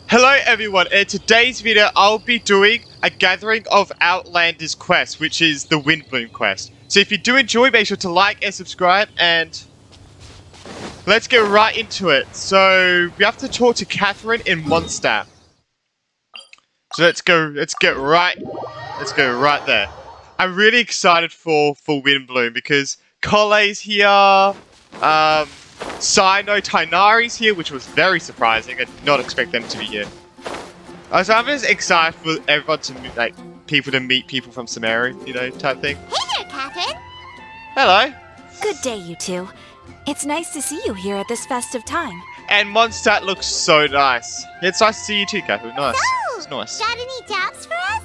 Hello everyone, in today's video I'll be doing a gathering of Outlander's quest, which is the Windblume quest. So if you do enjoy, make sure to like and subscribe, and let's get right into it. So we have to talk to Catherine in Mondstadt. So let's get right there. I'm really excited for Windblume because Cole's here, Sino Tainari's here, which was very surprising. I did not expect them to be here. So I'm just excited for everyone to meet, people to meet people from Samaria, type thing. Hey there, Catherine! Hello. Good day, you two. It's nice to see you here at this festive time. And Mondstadt looks so nice. It's nice to see you too, Catherine. Nice. So, it's nice. Got any jobs for us?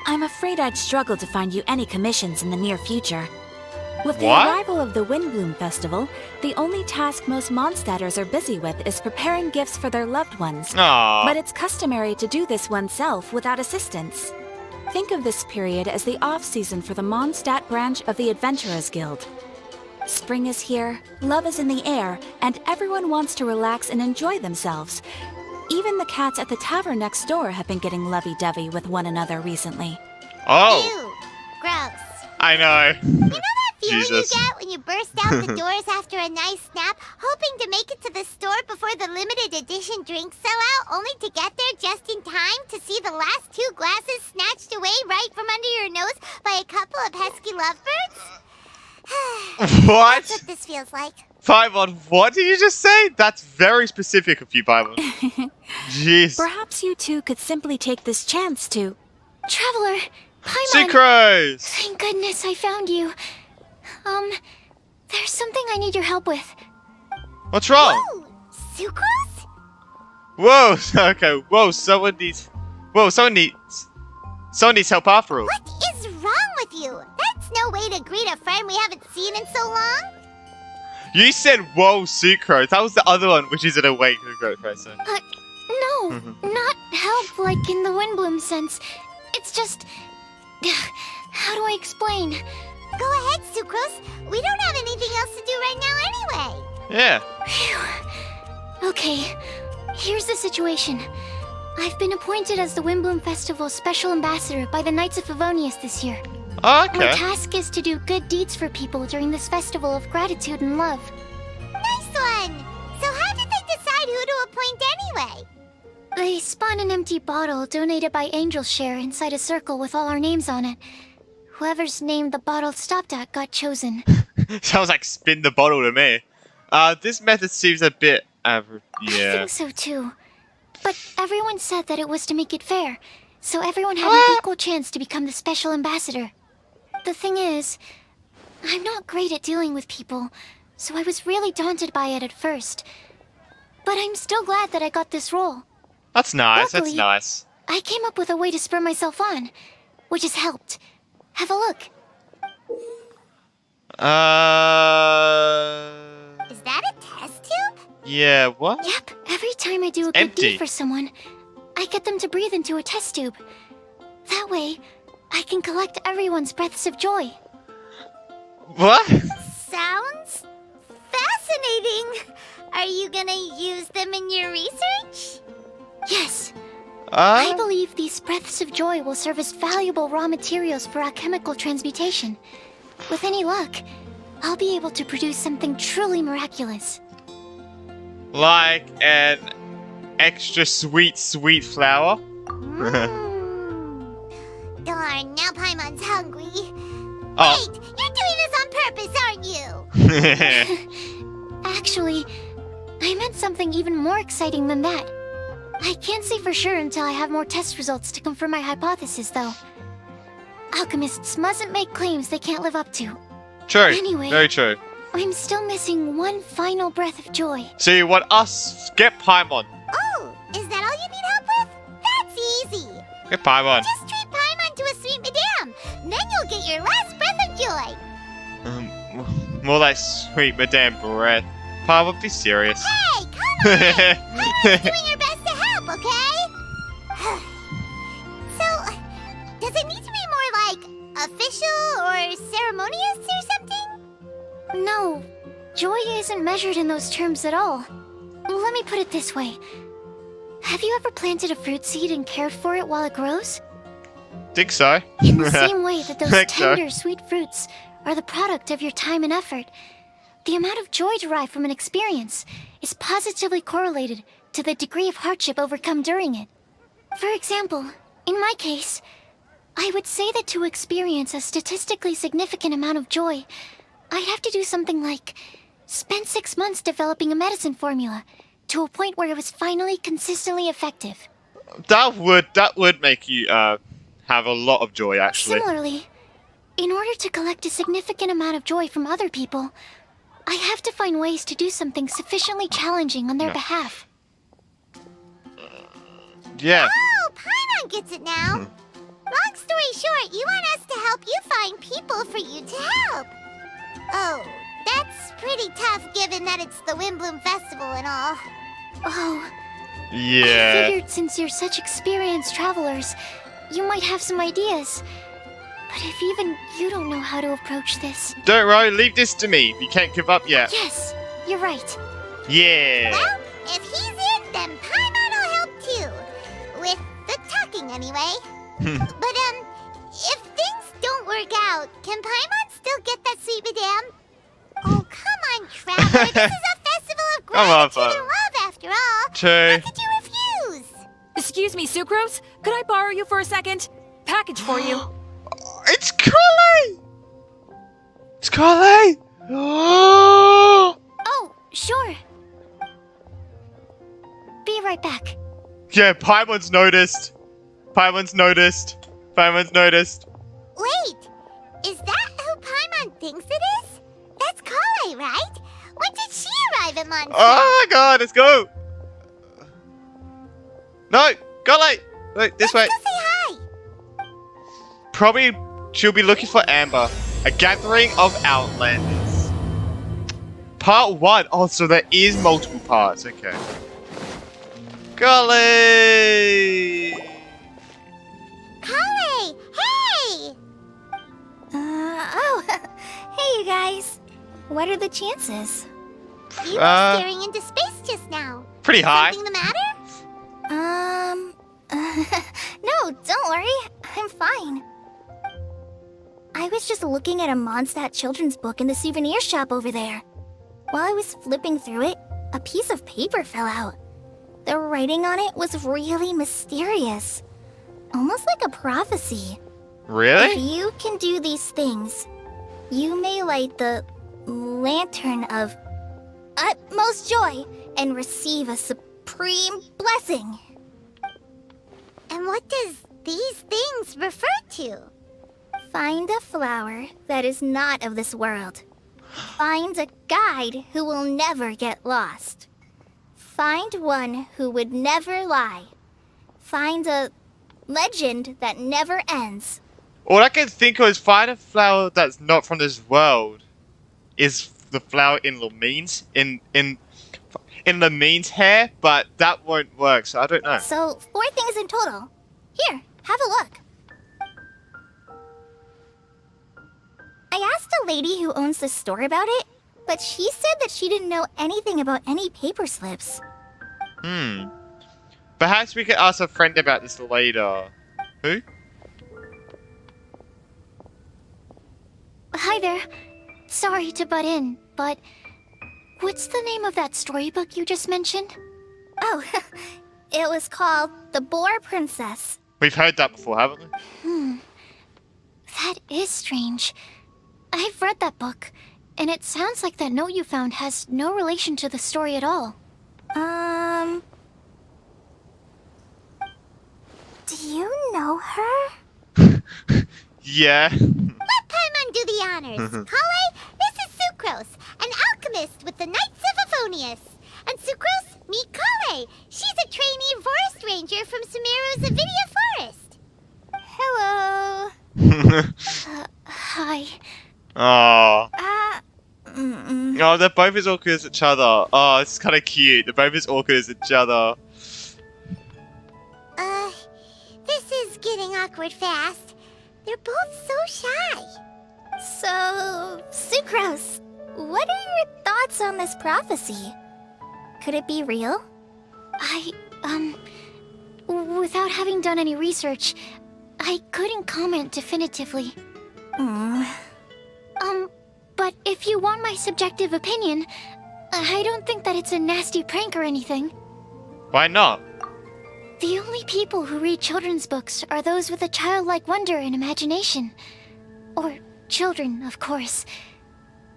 I'm afraid I'd struggle to find you any commissions in the near future. With the What? arrival of the Windblume Festival, the only task most Mondstadters are busy with is preparing gifts for their loved ones. Aww. But it's customary to do this oneself without assistance. Think of this period as the off-season for the Mondstadt branch of the Adventurers Guild. Spring is here, love is in the air, and everyone wants to relax and enjoy themselves. Even the cats at the tavern next door have been getting lovey-dovey with one another recently. Oh, Ew, gross. I know. You know that feeling Jesus. you get when you burst out the doors after a nice nap, hoping to make it to the store before the limited edition drinks sell out, only to get there just in time to see the last two glasses snatched away right from under your nose by a couple of pesky lovebirds? What? That's what this feels like. Paimon, what did you just say? That's very specific of you, Paimon. Jeez. Perhaps you two could simply take this chance to... Traveler, Paimon. Sucrose! Thank goodness I found you. There's something I need your help with. What's wrong? Ooh, sucrose? Whoa, okay, whoa, someone needs help after all. What is wrong with you? That's no way to greet a friend we haven't seen in so long. You said, whoa, sucrose. That was the other one, which is an awake person. No, not help like in the Windblume sense. It's just... How do I explain? Go ahead, Sucrose. We don't have anything else to do right now anyway. Yeah. Phew. Okay, here's the situation. I've been appointed as the Windblume Festival's special ambassador by the Knights of Favonius this year. Oh, My okay. task is to do good deeds for people during this festival of gratitude and love. Nice one. So how did they decide who to appoint anyway? They spun an empty bottle donated by Angel's Share inside a circle with all our names on it. Whoever's name the bottle stopped at got chosen. Sounds like spin the bottle to me. This method seems a bit average. I Yeah. think so too. But everyone said that it was to make it fair, so everyone had an equal chance to become the special ambassador. The thing is, I'm not great at dealing with people, so I was really daunted by it at first. But I'm still glad that I got this role. That's nice, Luckily- that's nice. I came up with a way to spur myself on, which has helped. Have a look. Is that a test tube? Yeah, what? Yep, every time I do a good Empty. deed for someone, I get them to breathe into a test tube. That way, I can collect everyone's breaths of joy. What? Sounds fascinating. Are you gonna use them in your research? Yes, I Uh, believe these breaths of joy will serve as valuable raw materials for alchemical transmutation. With any luck, I'll be able to produce something truly miraculous. like an extra sweet flower? Darn, now Paimon's hungry. Oh. Wait, you're doing this on purpose, aren't you? Actually, I meant something even more exciting than that. I can't say for sure until I have more test results to confirm my hypothesis, though. Alchemists mustn't make claims they can't live up to. True. Anyway. Very true. I'm still missing one final breath of joy. So you want us get Paimon? Oh, is that all you need help with? That's easy. Get Paimon. Just treat Paimon to a sweet madame. Then you'll get your last breath of joy. More like sweet madame breath. Paimon, be serious. Hey, come on! Paimon's doing her best to help, okay? So, does it need to be more like official or ceremonious or something? No, joy isn't measured in those terms at all. let me put it this way. Have you ever planted a fruit seed and cared for it while it grows? Think so. In the same way that those Think so. tender, sweet fruits are the product of your time and effort, the amount of joy derived from an experience is positively correlated to the degree of hardship overcome during it. For example, in my case, I would say that to experience a statistically significant amount of joy, I'd have to do something like spend 6 months developing a medicine formula to a point where it was finally consistently effective. That would make you have a lot of joy, actually. Similarly, in order to collect a significant amount of joy from other people, I have to find ways to do something sufficiently challenging on their behalf. Yeah. Oh, Paimon gets it now. Long story short, you want us to help you find people for you to help. Oh, that's pretty tough given that it's the Windblume Festival and all. Oh, I Yeah. figured since you're such experienced travelers, you might have some ideas. But if even you don't know how to approach this... Don't worry, leave this to me. You can't give up yet. Yes, you're right. Yeah. Well, if he's in, then Paimon will help too. With the talking, anyway. But, if things don't work out, can Paimon still get that sweet madame? Oh, come on, Traveler. This is a festival of Come on, gratitude and fam. love, after all. True. How could you refuse? Excuse me, Sucrose? Could I borrow you for a second? Package for you. It's Carly! It's Carly! Oh, sure. Be right back. Yeah, Paimon's noticed. Paimon's noticed. Paimon's noticed. Wait, is that who Paimon thinks it is? That's Kale, right? When did she arrive at Mondstadt? Oh my god, let's go! No! Carly! Wait, this way. Let's go say hi. Probably she'll be looking for Amber. A gathering of Outlanders. Part 1. Oh, so there is multiple parts. Okay. Golly! Kale, hey! Hey you guys. What are the chances? You were staring into space just now. Pretty high. Something the matter? No, don't worry. I'm fine. I was just looking at a Mondstadt children's book in the souvenir shop over there. While I was flipping through it, a piece of paper fell out. The writing on it was really mysterious. Almost like a prophecy. If Really? you can do these things, you may light the lantern of utmost joy and receive a supreme blessing. And what does these things refer to? Find a flower that is not of this world. Find a guide who will never get lost. Find one who would never lie. Find a legend that never ends. All I can think of is find a flower that's not from this world. Is the flower in Lamine's in Lamine's hair? But that won't work, so I don't know. So, 4 things in total. Here, have a look. I asked a lady who owns the store about it, but she said that she didn't know anything about any paper slips. Perhaps we could ask a friend about this later. Who? Hi there. Sorry to butt in, but what's the name of that storybook you just mentioned? Oh, it was called The Boar Princess. We've heard that before, haven't we? That is strange. I've read that book, and it sounds like that note you found has no relation to the story at all. Do you know her? Yeah. Let Paimon do the honors. Kale, this is Sucrose, an alchemist with the Knights of Favonius. And Sucrose, meet Kale. She's a trainee forest ranger from Sumeru's Avidia Forest. Hello. Hi. Oh. Oh, they're both as awkward as each other. Oh, it's kind of cute. They're both as awkward as each other. This is getting awkward fast. They're both so shy. So, Sucrose, what are your thoughts on this prophecy? Could it be real? Without having done any research, I couldn't comment definitively. But if you want my subjective opinion, I don't think that it's a nasty prank or anything. Why not? The only people who read children's books are those with a childlike wonder and imagination. Or children, of course.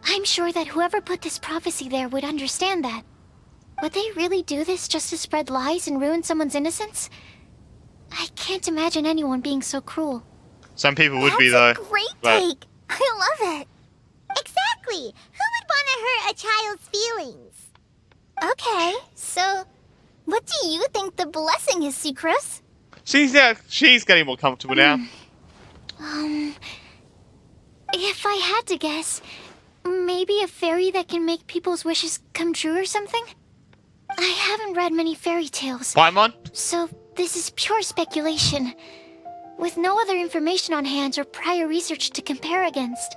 I'm sure that whoever put this prophecy there would understand that. Would they really do this just to spread lies and ruin someone's innocence? I can't imagine anyone being so cruel. Some people would be though. That's a great but- take. I love it. Exactly. Who would want to hurt a child's feelings? Okay, so what do you think the blessing is, Sucrose? She's getting more comfortable now. If I had to guess, maybe a fairy that can make people's wishes come true or something? I haven't read many fairy tales, Paimon? so this is pure speculation. With no other information on hand or prior research to compare against,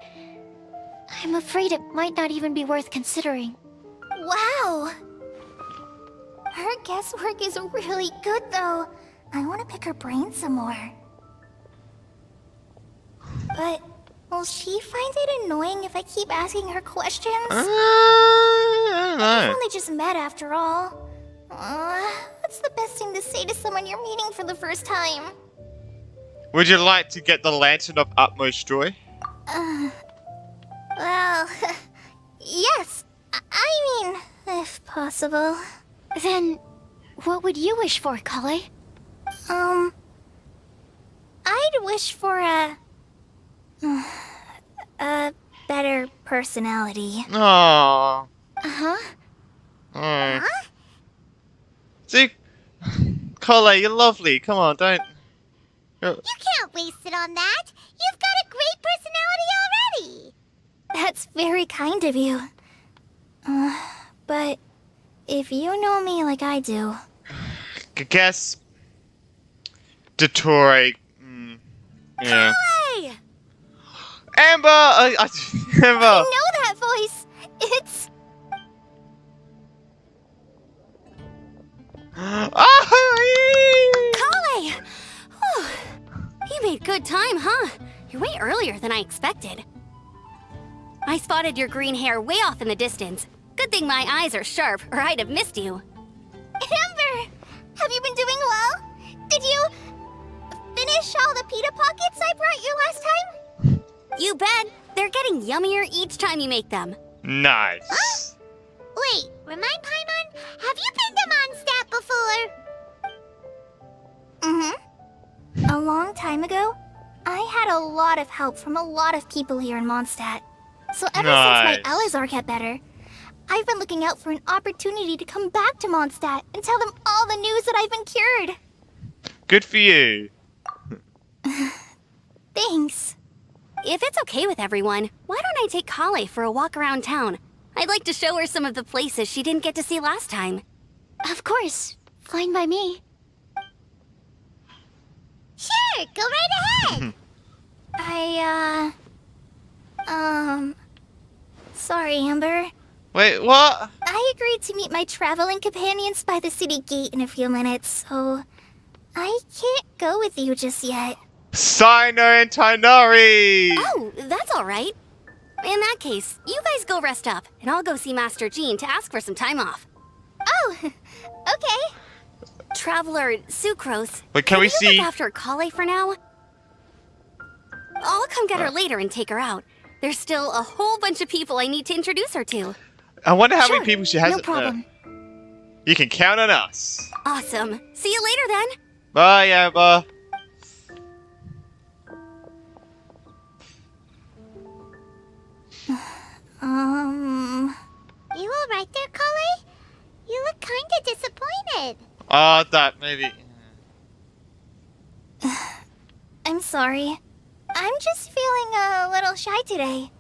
I'm afraid it might not even be worth considering. Wow. Her guesswork is really good, though. I want to pick her brain some more. But will she find it annoying if I keep asking her questions? I don't We've know. only just met after all. What's the best thing to say to someone you're meeting for the first time? Would you like to get the lantern of utmost joy? Well, yes. I mean, if possible. Then, what would you wish for, Kale? I'd wish for a better personality. Aww. Uh-huh. Oh. See, Kole, you're lovely. Come on, don't. You can't waste it on that. You've got a great personality already. That's very kind of you. But if you know me like I do... I guess. Dottore. Yeah. Hey! Amber! Amber! I know that voice. It's... Oh, Kale! Whew. You made good time, huh? You're way earlier than I expected. I spotted your green hair way off in the distance. Good thing my eyes are sharp, or I'd have missed you. Amber! Have you been doing well? Did you... finish all the pita pockets I brought you last time? You bet. They're getting yummier each time you make them. nice. Wait, remind Paimon, have you been to Mondstadt before? Mm-hmm. A long time ago, I had a lot of help from a lot of people here in Mondstadt. So ever Nice. since my Elazar got better, I've been looking out for an opportunity to come back to Mondstadt and tell them all the news that I've been cured. Good for you. Thanks. If it's okay with everyone, why don't I take Kale for a walk around town? I'd like to show her some of the places she didn't get to see last time. Of course. Fine by me. Sure, go right ahead. Sorry, Amber. Wait, what? I agreed to meet my traveling companions by the city gate in a few minutes, so I can't go with you just yet. Sino and Tainari! Oh, that's all right. In that case, you guys go rest up, and I'll go see Master Jean to ask for some time off. Oh, okay. Traveler Sucrose, But can we you see? look after Kale for now? I'll come get her later and take her out. There's still a whole bunch of people I need to introduce her to. I wonder how Sure, many people she has. no problem. You can count on us. Awesome. See you later then. Bye, Amber. You alright there, Kale? You look kinda disappointed. Oh, that maybe. I'm sorry. I'm just feeling a little shy today.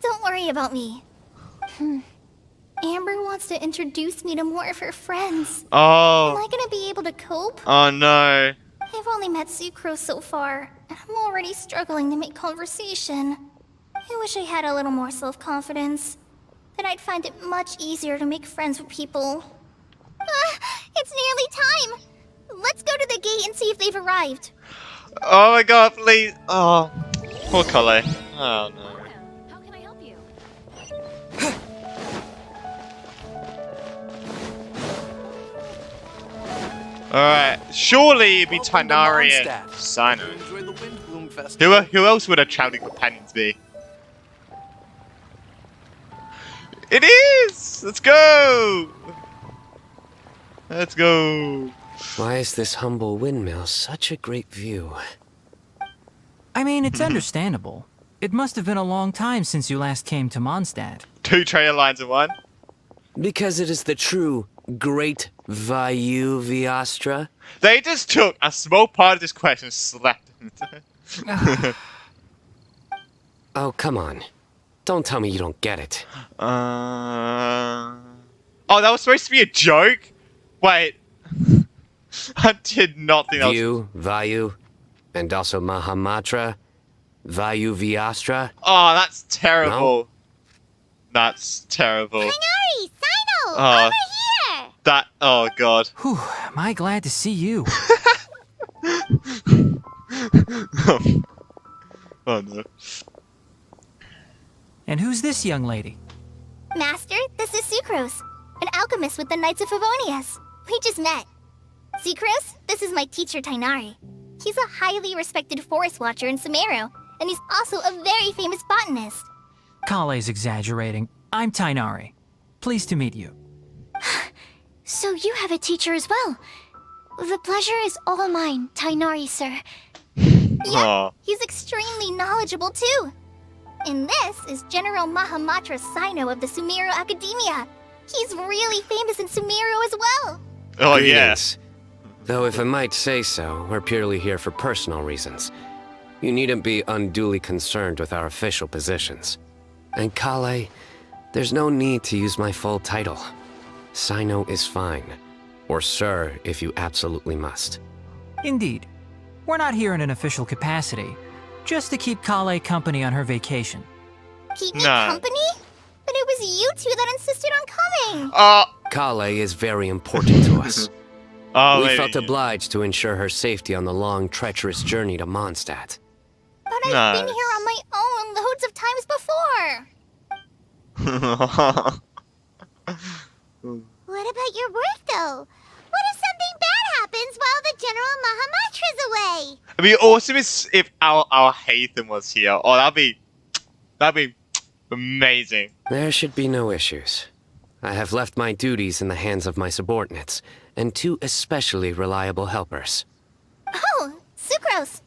Don't worry about me. Amber wants to introduce me to more of her friends. Am Oh. I gonna be able to cope? Oh no. I've only met Sucrose so far, and I'm already struggling to make conversation. I wish I had a little more self-confidence. Then I'd find it much easier to make friends with people. It's nearly time. Let's go to the gate and see if they've arrived. Oh my god, please. Oh, poor Kale. Oh no. How can I help you? Alright, surely it'd be Welcome to Tighnari and Mondstadt. Sino. Enjoy the Windblume Festival. Who else would our traveling companions be? It is! Let's go! Let's go! Why is this humble windmill such a great view? I mean, it's understandable. It must have been a long time since you last came to Mondstadt. 2 trailer lines in one. Because it is the true Great Vayu Viastra. They just took a small part of this quest and slapped it. Oh, come on. Don't tell me you don't get it. Oh, that was supposed to be a joke? Wait. I did not think that was... View, Vayu, and also Mahamatra, Vayu Viastra. Oh, that's terrible. That's terrible. Tighnari, Sino, Oh. over here! That... Oh, God. Whew, am I glad to see you. Oh, no. And who's this young lady? Master, this is Sucrose, an alchemist with the Knights of Favonius. We just met. Sucrose, this is my teacher Tighnari. He's a highly respected forest watcher in Sumeru, and he's also a very famous botanist. Kale's exaggerating. I'm Tighnari. Pleased to meet you. So you have a teacher as well. The pleasure is all mine, Tighnari, sir. Aw. He's extremely knowledgeable too. And this is General Mahamatra Sino of the Sumeru Academia. He's really famous in Sumeru as well. Oh, Greetings. Though if I might say so, we're purely here for personal reasons. You needn't be unduly concerned with our official positions. And Kale, there's no need to use my full title. Sino is fine. Or sir, if you absolutely must. Indeed. We're not here in an official capacity, just to keep Kale company on her vacation. Keep me No. company? But it was you two that insisted on coming. Oh, Kale is very important to us. oh, We maybe. felt obliged to ensure her safety on the long, treacherous journey to Mondstadt. But I've Nice. been here on my own loads of times before. What about your work, though? What if something bad happens while the General Mahamatra's away? It'd be awesome if our Haytham was here. Oh, that'd be amazing. There should be no issues. I have left my duties in the hands of my subordinates, and 2 especially reliable helpers. Oh, Sucrose.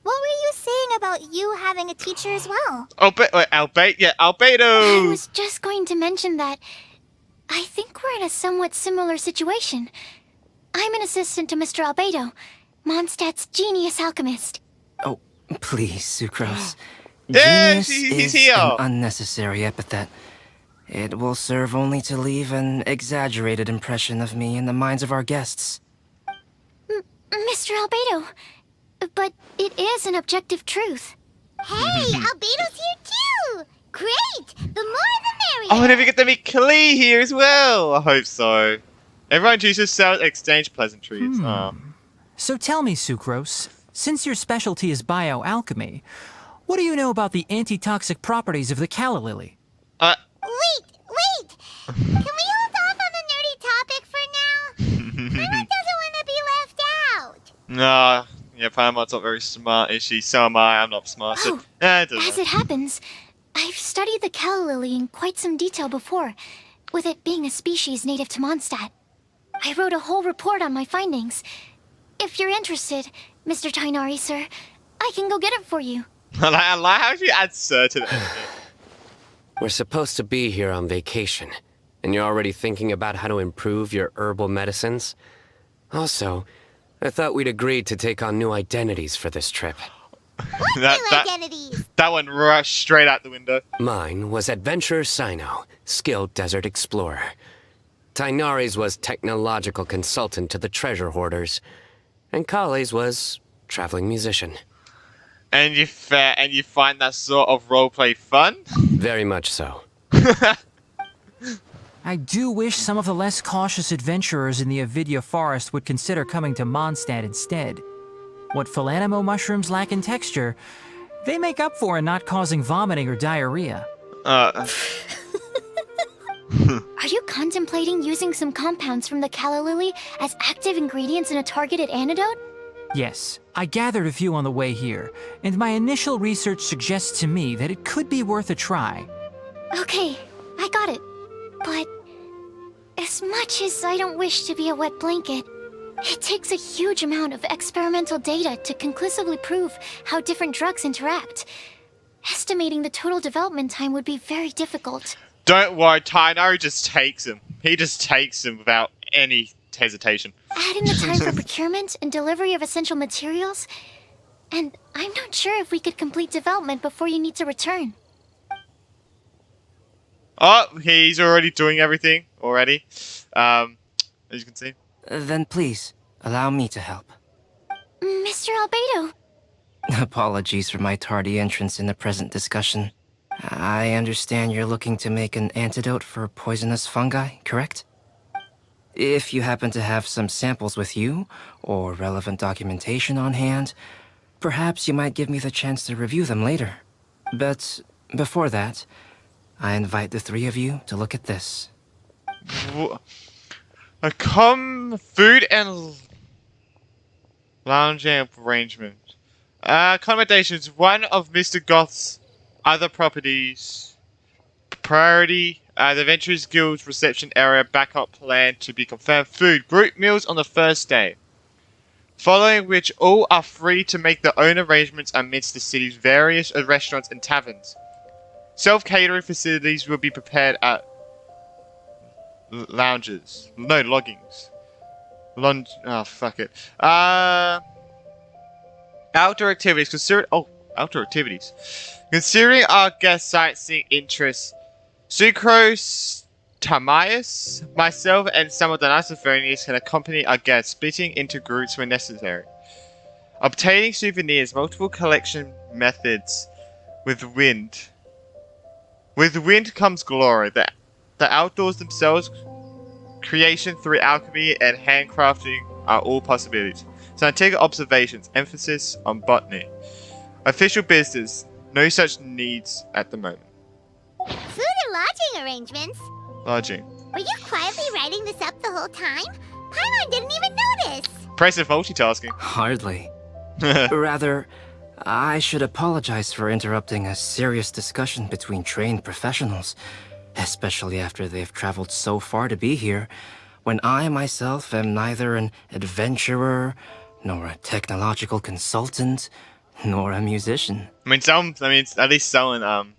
What were you saying about you having a teacher as well? Oh, wait, I Albedo. was just going to mention that I think we're in a somewhat similar situation. I'm an assistant to Mr. Albedo, Mondstadt's genius alchemist. Oh, please, Sucrose. Yeah, Genius he's is here. an unnecessary epithet. It will serve only to leave an exaggerated impression of me in the minds of our guests. Mr. Albedo, but it is an objective truth. Hey, Albedo's here too! Great! The more the merrier! Oh, and if we get to meet Klee here as well. I hope so. Everyone chooses sell exchange pleasantries. Oh. So tell me, Sucrose, since your specialty is bioalchemy, what do you know about the antitoxic properties of the calla lily? Wait! Can we hold off on the nerdy topic for now? Paimon doesn't want to be left out. Nah, yeah, Paimon's not very smart, is she? So am I. I'm not smart. So, Oh, it doesn't As matter. it happens, I've studied the calla lily in quite some detail before, with it being a species native to Mondstadt. I wrote a whole report on my findings. If you're interested, Mr. Tighnari, sir, I can go get it for you. I like how you add sir to that. We're supposed to be here on vacation, and you're already thinking about how to improve your herbal medicines? Also, I thought we'd agreed to take on new identities for this trip. New identities. That went right straight out the window. Mine was Adventurer Sino, skilled desert explorer. Tighnari's was technological consultant to the treasure hoarders, and Kale's was traveling musician. And you find that sort of roleplay fun? Very much so. I do wish some of the less cautious adventurers in the Avidya forest would consider coming to Mondstadt instead. What Philanimo mushrooms lack in texture, they make up for in not causing vomiting or diarrhea. Are you contemplating using some compounds from the calla lily as active ingredients in a targeted antidote? Yes, I gathered a few on the way here, and my initial research suggests to me that it could be worth a try. Okay, I got it. But as much as I don't wish to be a wet blanket, it takes a huge amount of experimental data to conclusively prove how different drugs interact. Estimating the total development time would be very difficult. Don't worry, Tainari just takes him. He just takes him without any hesitation. Add in the time for procurement and delivery of essential materials, and I'm not sure if we could complete development before you need to return. Oh, he's already doing everything already. As you can see. Then please, allow me to help. Mr. Albedo. Apologies for my tardy entrance in the present discussion. I understand you're looking to make an antidote for poisonous fungi, correct? If you happen to have some samples with you, or relevant documentation on hand, perhaps you might give me the chance to review them later. But before that, I invite the three of you to look at this. Food and lounging arrangement. Accommodations. One of Mr. Goth's other properties. Priority. The Adventurers Guild's reception area. Backup plan to be confirmed. Food. Group meals on the first day. Following which, all are free to make their own arrangements amidst the city's various restaurants and taverns. Self-catering facilities will be prepared at lounges. No, loggings. Oh, fuck it. Outdoor activities. Outdoor activities. Considering our guest sightseeing interests, Sucrose, Tamias, myself, and some of the Nasophonies can accompany our guests, splitting into groups when necessary. Obtaining souvenirs. Multiple collection methods with wind. With wind comes glory. The outdoors themselves, creation through alchemy and handcrafting are all possibilities. Scientific observations, emphasis on botany. Official business, no such needs at the moment. Food and lodging arrangements? Lodging. Were you quietly writing this up the whole time? Paimon didn't even notice! Impressive multitasking. Hardly. Rather, I should apologize for interrupting a serious discussion between trained professionals, especially after they've traveled so far to be here, when I myself am neither an adventurer, nor a technological consultant, nor a musician. I mean, at least someone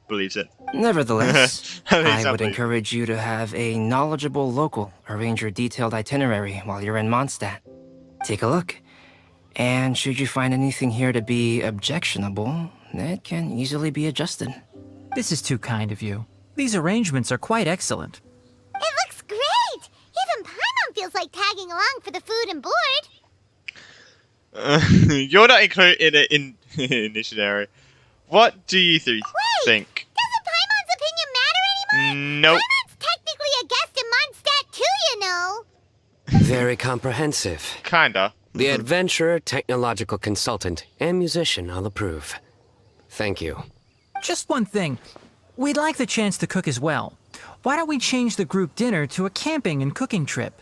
believes it. Nevertheless, At least I would somebody. encourage you to have a knowledgeable local arrange your detailed itinerary while you're in Mondstadt. Take a look. And should you find anything here to be objectionable, it can easily be adjusted. This is too kind of you. These arrangements are quite excellent. It looks great! Even Paimon feels like tagging along for the food and board. You're not included in initiatory. What do you think? Doesn't Paimon's opinion matter anymore? Nope. Paimon's technically a guest in Mondstadt too, you know. Very comprehensive. Kinda. The adventurer, technological consultant, and musician I'll approve. Thank you. Just one thing. We'd like the chance to cook as well. Why don't we change the group dinner to a camping and cooking trip?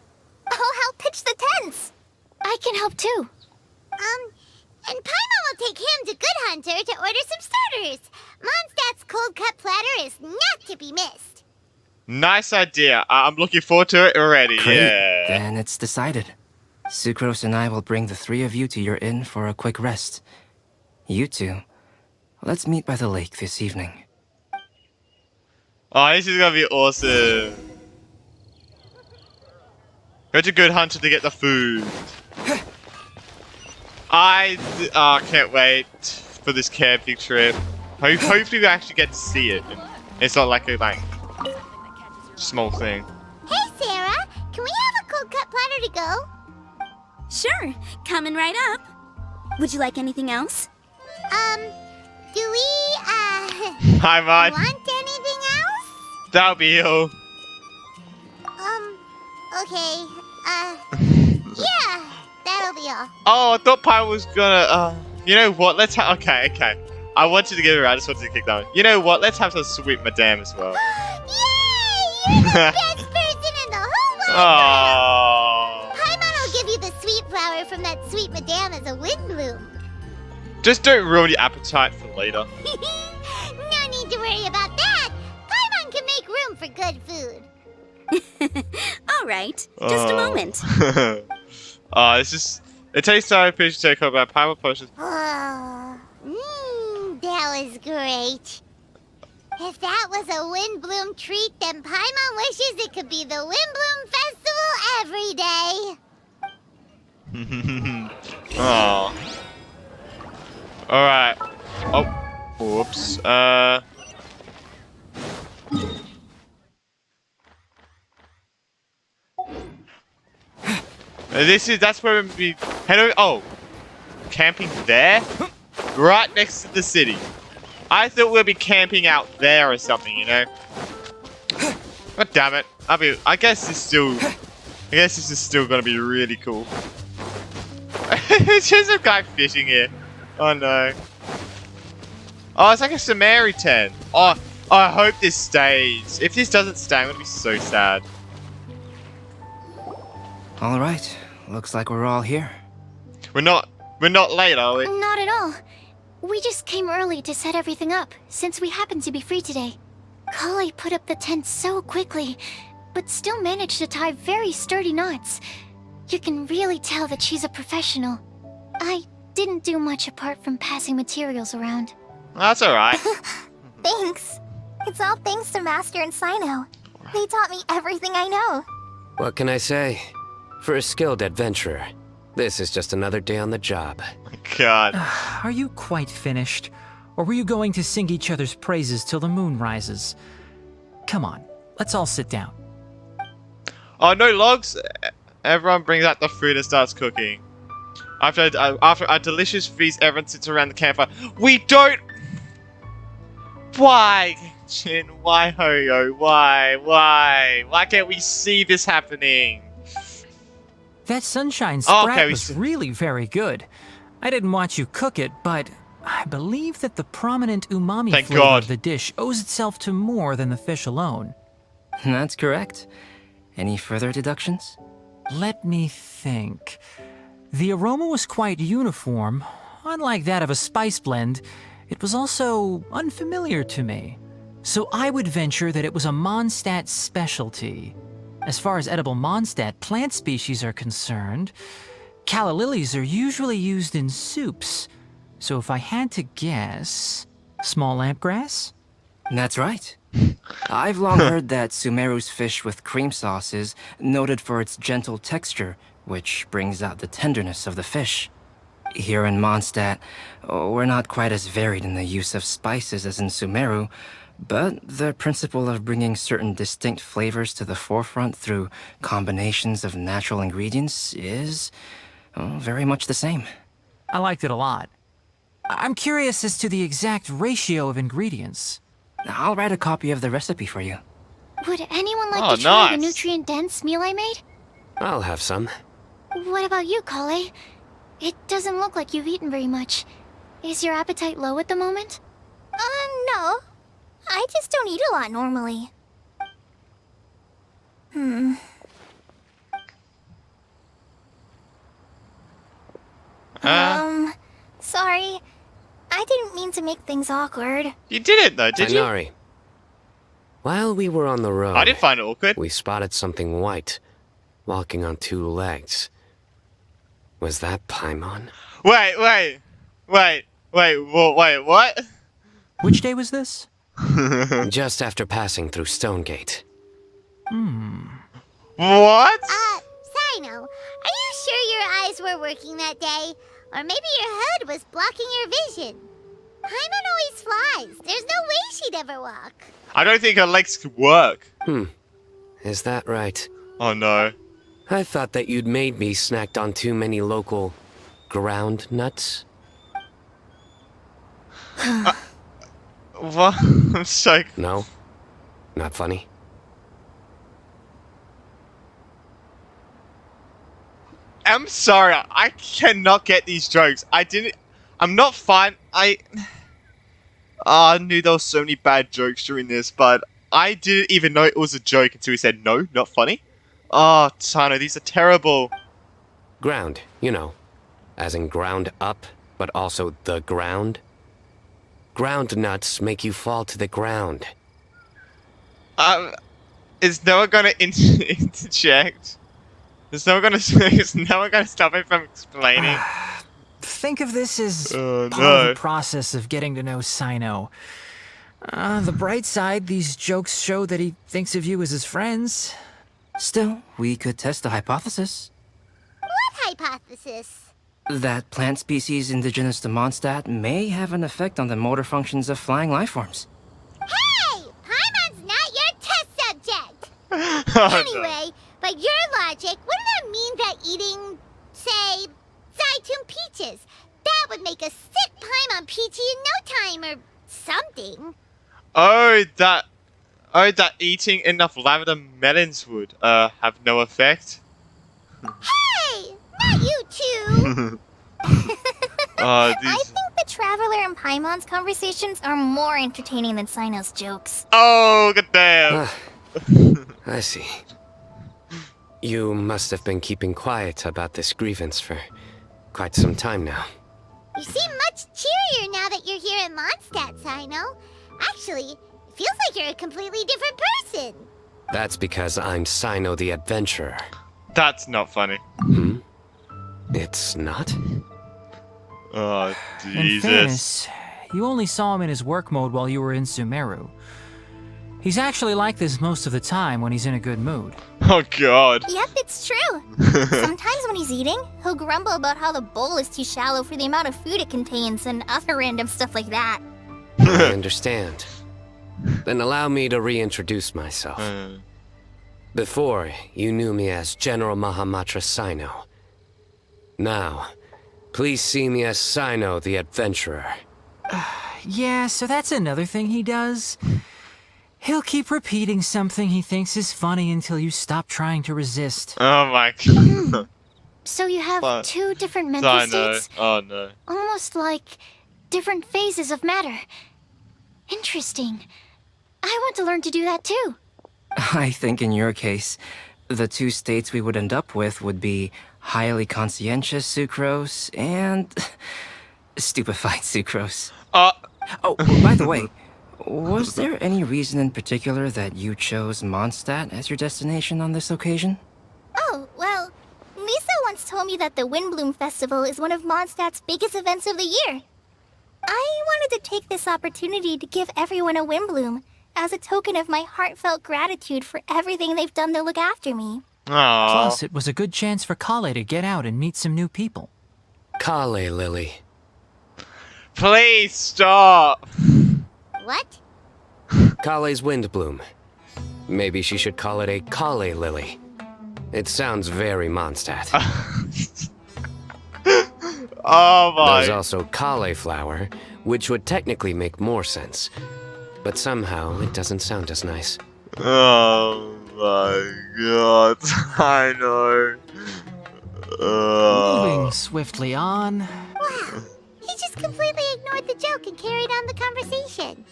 I'll help pitch the tents. I can help too. And Paimon will take him to Good Hunter to order some starters. Mondstadt's cold cut platter is not to be missed. Nice idea. I'm looking forward to it already. Great, Yeah. then it's decided. Sucrose and I will bring the three of you to your inn for a quick rest. You two, let's meet by the lake this evening. Oh, this is gonna be awesome. Go to Good Hunter to get the food. I can't wait for this camping trip. Hopefully we actually get to see it. It's not like a small thing. Hey, Sarah, can we have a cold cut platter to go? Sure, coming right up. Would you like anything else? Do we, Hi, Mod. want anything else? That'll be all. Okay, yeah, that'll be all. Oh, I thought Pyro was gonna. You know what? Let's have. Okay. I wanted to give her. I just wanted to kick that one. You know what? Let's have some sweet madame as well. Yay! You're the best person in the whole wide world! Oh. Paimon will give you the sweet flower from that sweet madame as a Windblume. Just don't ruin your appetite for later. No need to worry about that. Paimon can make room for good food. All right, just a moment. It's just. It tastes so fish take over about Pyro potions. Oh, that was great. If that was a Windblume treat, then Paimon wishes it could be the Windblume Festival every day. Oh. Alright. Oh. Whoops. That's where we head over. Oh. Camping there? Right next to the city. I thought we'd be camping out there or something, you know? God damn it. I guess this is still gonna be really cool. It's just a guy fishing here. Oh no. Oh, it's like a Samaritan. Oh, I hope this stays. If this doesn't stay, I'm gonna be so sad. All right. Looks like we're all here. We're not late, are we? Not at all. We just came early to set everything up, since we happen to be free today. Kale put up the tent so quickly, but still managed to tie very sturdy knots. You can really tell that she's a professional. I didn't do much apart from passing materials around. That's alright. Thanks. It's all thanks to Master and Sino. They taught me everything I know. What can I say? For a skilled adventurer, this is just another day on the job. God. Are you quite finished? Or were you going to sing each other's praises till the moon rises? Come on, let's all sit down. Oh, no logs? Everyone brings out the food and starts cooking. After a delicious feast, everyone sits around the campfire. We don't... Why, Genshin? Why, Hoyo? Why? Why can't we see this happening? That sunshine sprat okay, was really very good. I didn't watch you cook it, but I believe that the prominent umami Thank flavor God. of the dish owes itself to more than the fish alone. That's correct. Any further deductions? Let me think. The aroma was quite uniform. Unlike that of a spice blend, it was also unfamiliar to me. So I would venture that it was a Mondstadt specialty. As far as edible Mondstadt plant species are concerned, calla lilies are usually used in soups. So if I had to guess, small lampgrass? That's right. I've long heard that Sumeru's fish with cream sauce is noted for its gentle texture, which brings out the tenderness of the fish. Here in Mondstadt, we're not quite as varied in the use of spices as in Sumeru, but the principle of bringing certain distinct flavors to the forefront through combinations of natural ingredients is very much the same. I liked it a lot. I'm curious as to the exact ratio of ingredients. I'll write a copy of the recipe for you. Would anyone like to try the nutrient-dense meal I made? I'll have some. What about you, Kale? It doesn't look like you've eaten very much. Is your appetite low at the moment? No. I just don't eat a lot normally. Sorry. I didn't mean to make things awkward. You didn't though, did you? Inari. While we were on the road, I didn't find it awkward. we spotted something white, walking on two legs. Was that Paimon? Wait, what? Which day was this? Just after passing through Stonegate. What? Sino, are you sure your eyes were working that day? Or maybe your hood was blocking your vision? Paimon always flies. There's no way she'd ever walk. I don't think her legs could work. Is that right? Oh no. I thought that you'd made me snacked on too many local ground nuts. What? I'm so... No? Not funny? am sorry. I cannot get these jokes. I'm not fine. I knew there were so many bad jokes during this, but I didn't even know it was a joke until he said no, not funny. Oh, Tano, these are terrible. Ground, you know. As in ground up, but also the ground. Ground nuts make you fall to the ground. Is no one gonna interject? Is no one gonna stop me from explaining? Think of this as Oh, part no. of the process of getting to know Sino. The bright side, these jokes show that he thinks of you as his friends. Still, we could test the hypothesis. What hypothesis? That plant species indigenous to Mondstadt may have an effect on the motor functions of flying lifeforms. Hey! Paimon's not your test subject! Oh, Anyway, by your logic, wouldn't that mean that eating, say, Zaitun peaches, that would make a sick Paimon peachy in no time or something? no. That eating enough lavender melons would have no effect. Hey! Not you two! Oh, I these. think the Traveler and Paimon's conversations are more entertaining than Sino's jokes. Oh, goddamn. I see. You must have been keeping quiet about this grievance for quite some time now. You seem much cheerier now that you're here in Mondstadt, Sino. Actually, it feels like you're a completely different person. That's because I'm Sino the Adventurer. That's not funny. It's not? Oh, In Jesus. fairness, you only saw him in his work mode while you were in Sumeru. He's actually like this most of the time when he's in a good mood. Oh, God. Yep, it's true. Sometimes when he's eating, he'll grumble about how the bowl is too shallow for the amount of food it contains and other random stuff like that. I understand. Then allow me to reintroduce myself. Before, you knew me as General Mahamatra Sino. Now, please see me as Sino the Adventurer. Yeah, so that's another thing he does. He'll keep repeating something he thinks is funny until you stop trying to resist. Oh, my God. So you have But- two different mental I know. states, Oh, no. almost like different phases of matter. Interesting. I want to learn to do that too. I think in your case, the two states we would end up with would be highly conscientious sucrose and stupefied sucrose. Oh, by the way, was there any reason in particular that you chose Mondstadt as your destination on this occasion? Oh, well, Lisa once told me that the Windblume Festival is one of Mondstadt's biggest events of the year. I wanted to take this opportunity to give everyone a Windblume as a token of my heartfelt gratitude for everything they've done to look after me. Aww. Plus, it was a good chance for Kale to get out and meet some new people. Kale Lily. Please stop. What? Kale's Windblume. Maybe she should call it a Kale Lily. It sounds very Mondstadt. Oh, There's my. also Cauliflower, which would technically make more sense. But somehow, it doesn't sound as nice. Oh, my God. I know. Moving swiftly on. Wow. He just completely ignored the joke and carried on the conversation.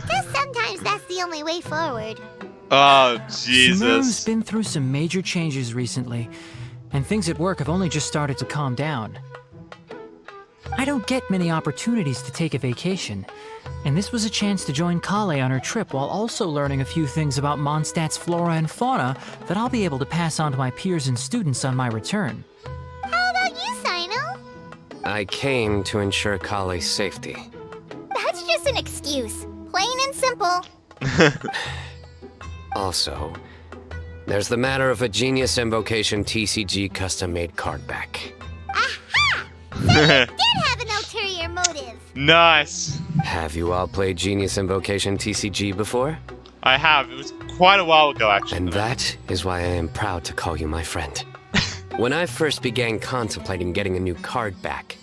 Guess sometimes that's the only way forward. Oh, Sumeru's Jesus. been through some major changes recently, and things at work have only just started to calm down. I don't get many opportunities to take a vacation, and this was a chance to join Kale on her trip while also learning a few things about Mondstadt's flora and fauna that I'll be able to pass on to my peers and students on my return. How about you, Sino? I came to ensure Kale's safety. That's just an excuse. Plain and simple. Also, there's the matter of a Genius Invocation TCG custom-made card back. Aha! So you did have an ulterior motive. Nice. Have you all played Genius Invocation TCG before? I have. It was quite a while ago, actually. And that is why I am proud to call you my friend. When I first began contemplating getting a new card back,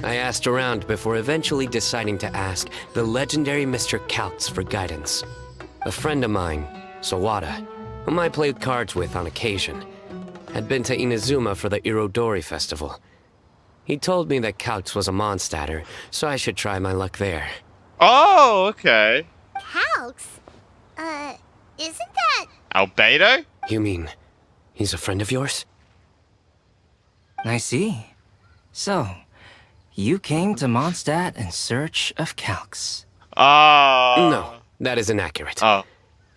I asked around before eventually deciding to ask the legendary Mr. Calx for guidance. A friend of mine, Sawada, whom I played cards with on occasion, had been to Inazuma for the Irodori festival. He told me that Calx was a Mondstadter, so I should try my luck there. Oh, okay. Calx? Isn't that... Albedo? You mean he's a friend of yours? I see. So, you came to Mondstadt in search of Calx. Oh. No, that is inaccurate. Oh.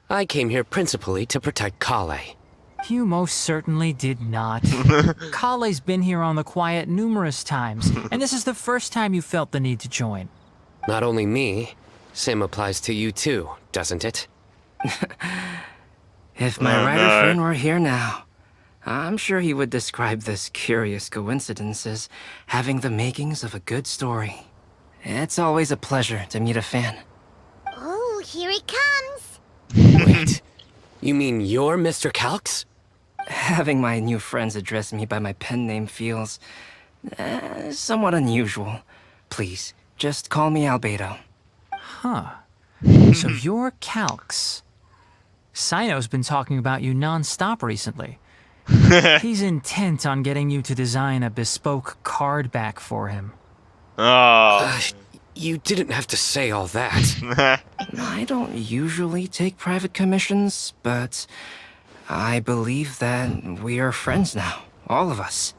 I came here principally to protect Kale. You most certainly did not. Kale's been here on the quiet numerous times, and this is the first time you felt the need to join. Not only me, same applies to you too, doesn't it? If my writer friend were here now, I'm sure he would describe this curious coincidence as having the makings of a good story. It's always a pleasure to meet a fan. Oh, here he comes. Wait, you mean you're Mr. Calx? Having my new friends address me by my pen name feels somewhat unusual. Please, just call me Albedo. Huh. So you're Calx. Sino's been talking about you non-stop recently. He's intent on getting you to design a bespoke card back for him. Oh. You didn't have to say all that. I don't usually take private commissions, but I believe that we are friends now, all of us.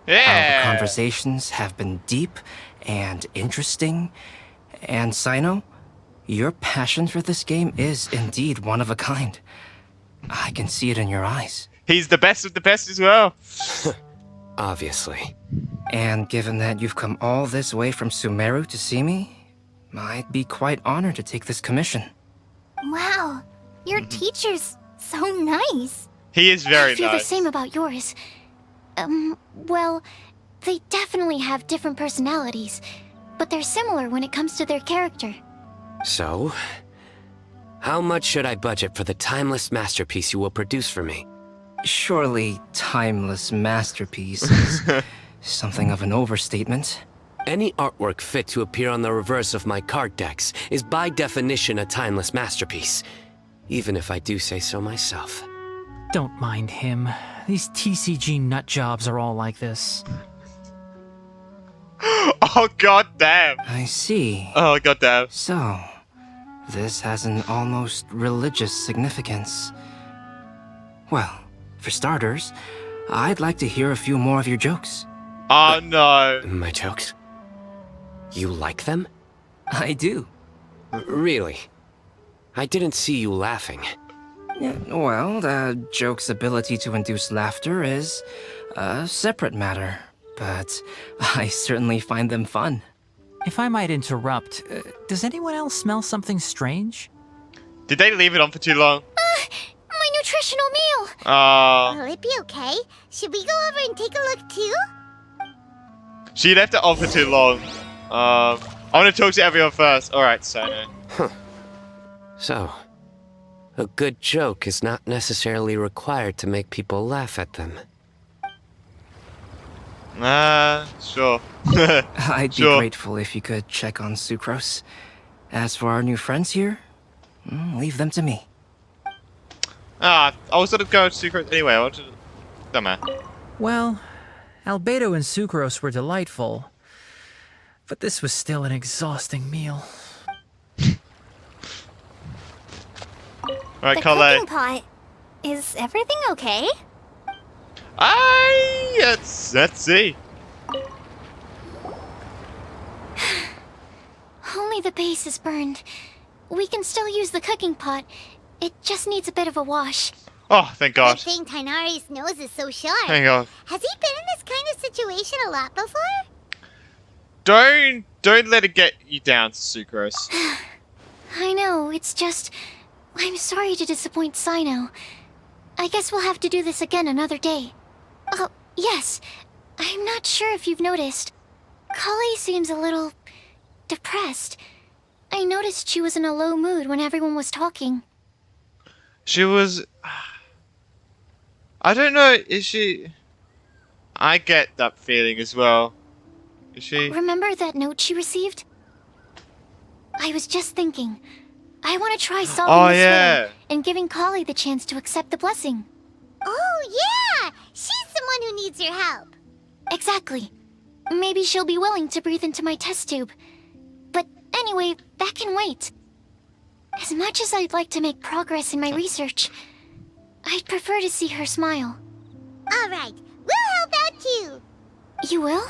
Yeah. Our conversations have been deep and interesting, and Sino, your passion for this game is indeed one of a kind. I can see it in your eyes. He's the best of the best as well. Obviously. And given that you've come all this way from Sumeru to see me, I'd be quite honored to take this commission. Wow, your teacher's so nice. He is very I feel nice. the same about yours. Well, they definitely have different personalities, but they're similar when it comes to their character. So, how much should I budget for the timeless masterpiece you will produce for me? Surely, timeless masterpiece is something of an overstatement. Any artwork fit to appear on the reverse of my card decks is by definition a timeless masterpiece, even if I do say so myself. Don't mind him. These TCG nut jobs are all like this. Oh, god damn. I see. Oh, god damn. So, this has an almost religious significance. Well, for starters, I'd like to hear a few more of your jokes. Oh, no. My jokes? You like them? I do. Really? I didn't see you laughing. Yeah, well, the joke's ability to induce laughter is a separate matter, but I certainly find them fun. If I might interrupt, does anyone else smell something strange? Did they leave it on for too long? My nutritional meal! Will it be okay? Should we go over and take a look too? She left it on for too long. I want to talk to everyone first. Alright, Sino. So, a good joke is not necessarily required to make people laugh at them. Sure. I'd be Sure. grateful if you could check on Sucrose. As for our new friends here, leave them to me. I was gonna go to Secret anyway. I wanted to... Don't matter. Well, Albedo and Sucrose were delightful, but this was still an exhausting meal. Alright, The Kale. cooking pot. Is everything okay? Let's see. Only the base is burned. We can still use the cooking pot. It just needs a bit of a wash. Oh, thank Good God. thing Tainari's nose is so sharp. Thank God. Has he been in this kind of situation a lot before? Don't let it get you down, Sucrose. I know, it's just... I'm sorry to disappoint Sino. I guess we'll have to do this again another day. Oh, yes. I'm not sure if you've noticed. Kale seems a little... depressed. I noticed she was in a low mood when everyone was talking. She was... I don't know, is she... I get that feeling as well. Is she... Remember that note she received? I was just thinking. I want to try solving this riddle and giving Kale the chance to accept the blessing. Oh, yeah! She's someone who needs your help. Exactly. Maybe she'll be willing to breathe into my test tube. But anyway, that can wait. As much as I'd like to make progress in my research, I'd prefer to see her smile. All right, we'll help out too. You will?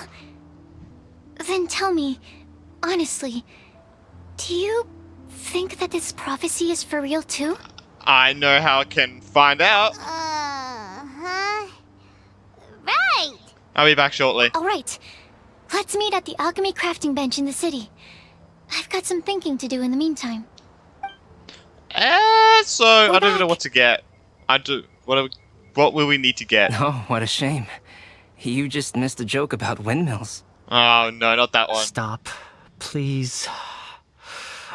Then tell me, honestly, do you think that this prophecy is for real too? I know how I can find out. Huh? Right. I'll be back shortly. Alright, let's meet at the alchemy crafting bench in the city. I've got some thinking to do in the meantime. So I don't even know what to get. What will we need to get? Oh, what a shame. You just missed a joke about windmills. Oh no, not that one. Stop. Please.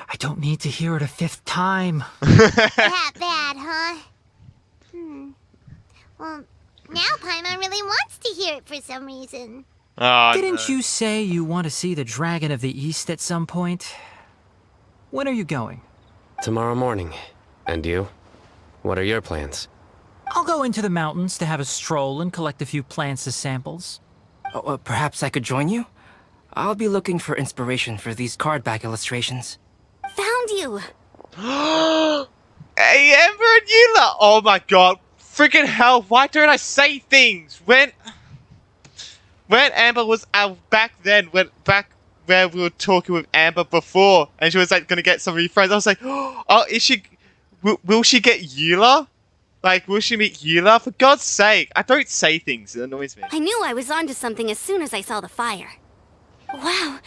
I don't need to hear it a 5th time. That bad, huh? Well, now Paimon really wants to hear it for some reason. Oh, Didn't no. you say you want to see the Dragon of the East at some point? When are you going? Tomorrow morning. And you? What are your plans? I'll go into the mountains to have a stroll and collect a few plants as samples. Oh, perhaps I could join you? I'll be looking for inspiration for these card back illustrations. Found you! Hey, Amber and Eula! Oh my god. Freaking hell, why don't I say things? When Amber was back then, back where we were talking with Amber before, and she was like gonna get some of your friends, I was like, oh, is she, will she get Eula? Like, will she meet Eula? For God's sake, I don't say things, it annoys me. I knew I was onto something as soon as I saw the fire. Wow,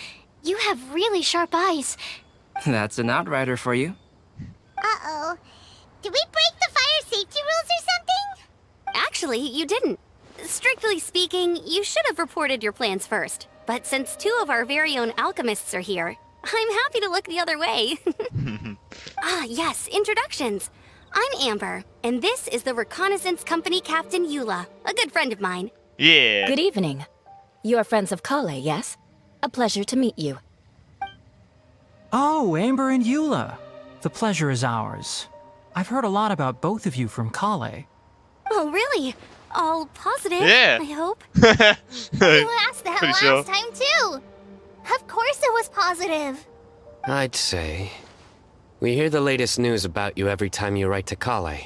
you have really sharp eyes. That's an outrider for you. Uh-oh. Did we break the fire safety rules or something? Actually, you didn't. Strictly speaking, you should have reported your plans first. But since 2 of our very own alchemists are here, I'm happy to look the other way. Yes, introductions. I'm Amber, and this is the Reconnaissance Company Captain Eula, a good friend of mine. Yeah. Good evening. You are friends of Kale, yes? A pleasure to meet you. Oh, Amber and Eula. The pleasure is ours. I've heard a lot about both of you from Kale. Oh, really? All positive, Yeah. I hope. You asked that Pretty last sure. time too. Of course it was positive. I'd say. We hear the latest news about you every time you write to Kale.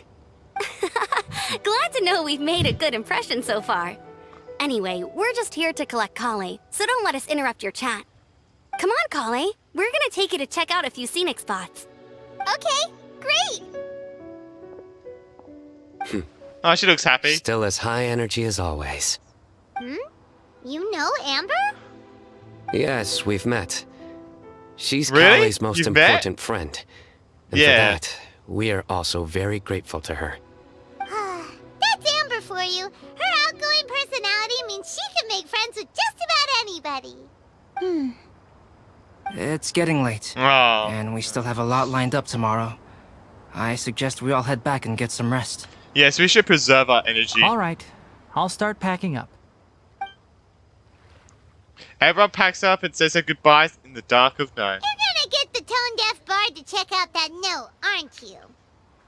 Glad to know we've made a good impression so far. Anyway, we're just here to collect Kale, so don't let us interrupt your chat. Come on, Kale. We're gonna take you to check out a few scenic spots. Okay, great. Oh, she looks happy. Still as high energy as always. You know Amber? Yes, we've met. She's Really? Kale's most You've met? important friend. And Yeah. for that, we are also very grateful to her. That's Amber for you. Her outgoing personality means she can make friends with just about anybody. It's getting late, Oh. and we still have a lot lined up tomorrow. I suggest we all head back and get some rest. Yes, we should preserve our energy. All right, I'll start packing up. Everyone packs up and says their goodbyes in the dark of night. You're gonna get the tone-deaf bard to check out that note, aren't you?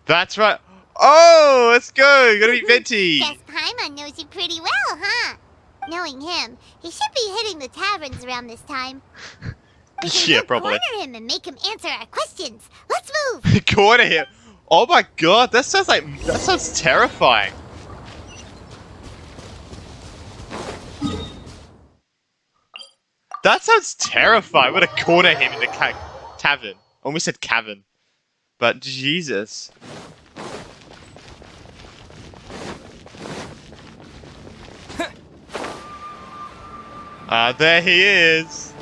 That's right. Oh, let's go. Gonna be Venti. Guess Paimon knows you pretty well, huh? Knowing him, he should be hitting the taverns around this time. We can Yeah, go probably. corner him and make him answer our questions. Let's move. Corner him. Oh my god, that sounds terrifying. That sounds terrifying. We're gonna corner him in the tavern. Almost said cavern. But Jesus. There he is.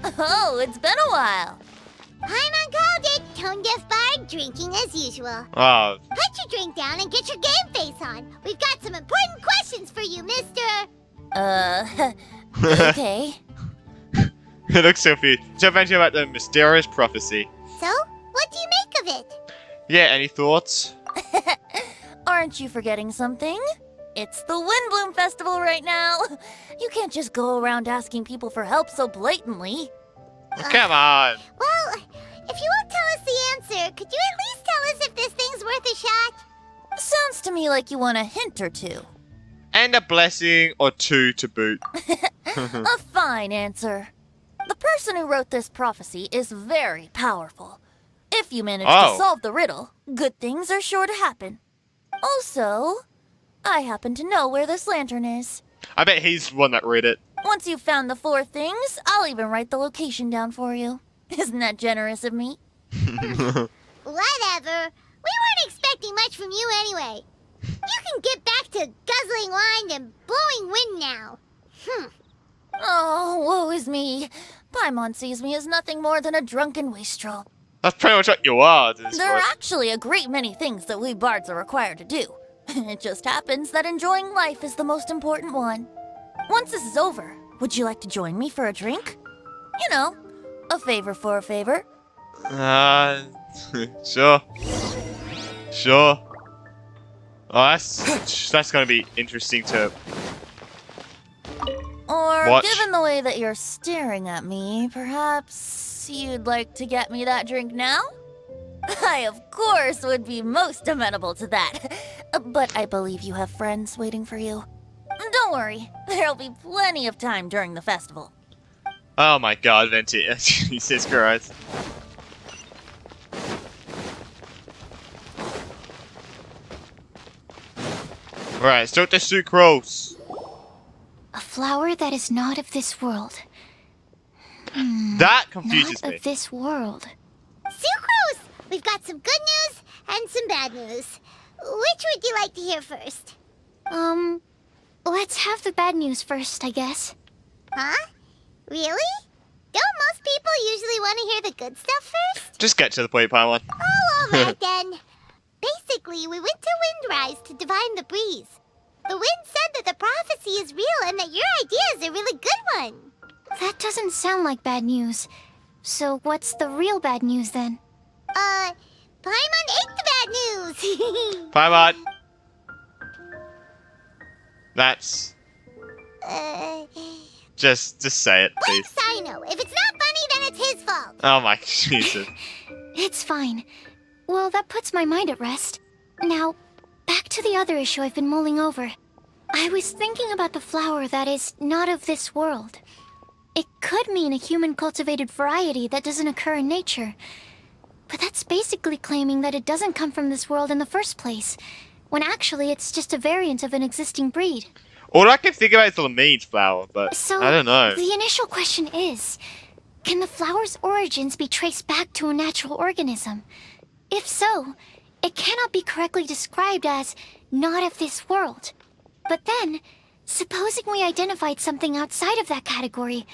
Oh, it's been a while. Paimon called it. Tone-deaf bard drinking as usual. Oh, Put your drink down and get your game face on. We've got some important questions for you, mister. Okay. it looks so cute. So mention about the mysterious prophecy. So, what do you make of it? Yeah, any thoughts? Aren't you forgetting something? It's the Windblume Festival right now. You can't just go around asking people for help so blatantly. Come on. Well, if you won't tell us the answer, could you at least tell us was worth a shot? Sounds to me like you want a hint or two. And a blessing or two to boot. A fine answer. The person who wrote this prophecy is very powerful. If you manage to solve the riddle, good things are sure to happen. Also, I happen to know where this lantern is. I bet he's the one that read it. Once you've found the 4 things, I'll even write the location down for you. Isn't that generous of me? Whatever. We weren't expecting much from you anyway. You can get back to guzzling wine and blowing wind now. Oh, woe is me. Paimon sees me as nothing more than a drunken wastrel. That's pretty much what you are. There are actually a great many things that we bards are required to do. It just happens that enjoying life is the most important one. Once this is over, would you like to join me for a drink? You know, a favor for a favor. Sure. Sure. Oh, that's gonna be interesting to... Or, watch. given the way that you're staring at me, perhaps you'd like to get me that drink now? I, of course, would be most amenable to that. But I believe you have friends waiting for you. Don't worry, there'll be plenty of time during the festival. Oh my god, Venti. Jesus Christ. Right, start the sucrose. A flower that is not of this world. That confuses Not me. of this world. Sucrose! We've got some good news and some bad news. Which would you like to hear first? Let's have the bad news first, I guess. Huh? Really? Don't most people usually want to hear the good stuff first? Just get to the point, Paimon. Oh, alright then. Basically, we went to Windrise to divine the breeze. The wind said that the prophecy is real and that your idea is a really good one. That doesn't sound like bad news. So what's the real bad news then? Paimon ate the bad news. Paimon. That's... Just say it, please. What's I know? If it's not funny, then it's his fault. Oh my Jesus. It's fine. Well, that puts my mind at rest. Now, back to the other issue I've been mulling over. I was thinking about the flower that is not of this world. It could mean a human-cultivated variety that doesn't occur in nature. But that's basically claiming that it doesn't come from this world in the first place, when actually it's just a variant of an existing breed. All I can think about is the Lamine's flower, but So, I don't know. the initial question is, can the flower's origins be traced back to a natural organism? If so, it cannot be correctly described as not of this world. But then, supposing we identified something outside of that category,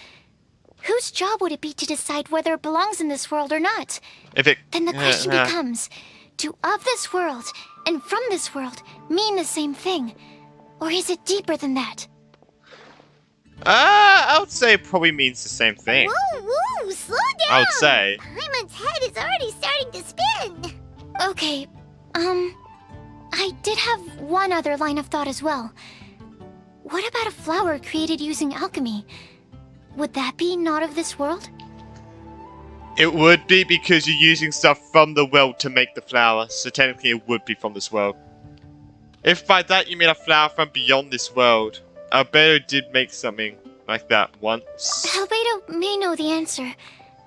whose job would it be to decide whether it belongs in this world or not? If it... Then the question becomes, do of this world and from this world mean the same thing? Or is it deeper than that? I would say it probably means the same thing. Whoa, whoa, slow down! I would say. Paimon's head is already starting to spin. Okay, I did have one other line of thought as well. What about a flower created using alchemy? Would that be not of this world? It would be because you're using stuff from the world to make the flower, so technically it would be from this world. If by that you mean a flower from beyond this world, Albedo did make something like that once. Albedo may know the answer,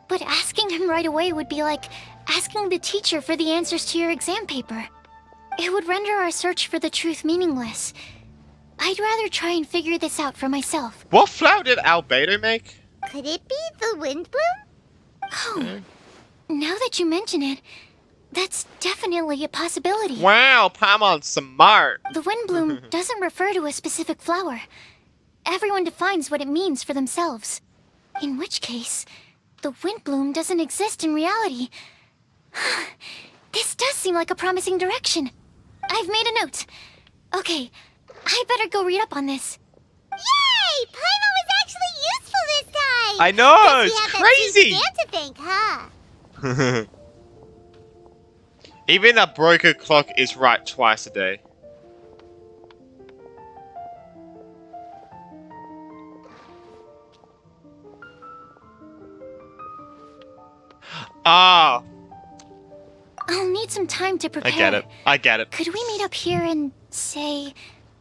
but asking him right away would be like asking the teacher for the answers to your exam paper. It would render our search for the truth meaningless. I'd rather try and figure this out for myself. What flower did Albedo make? Could it be the Windblume? Oh, now that you mention it, that's definitely a possibility. Wow, Paimon's smart. The Windblume doesn't refer to a specific flower. Everyone defines what it means for themselves. In which case, the Windblume doesn't exist in reality. This does seem like a promising direction. I've made a note. Okay, I better go read up on this. Yay! Paimon was actually useful this time! I know, Guess it's we have crazy! that to thank, huh? Even a broken clock is right twice a day. Ah, I'll need some time to prepare. I get it. I get it. Could we meet up here in, say,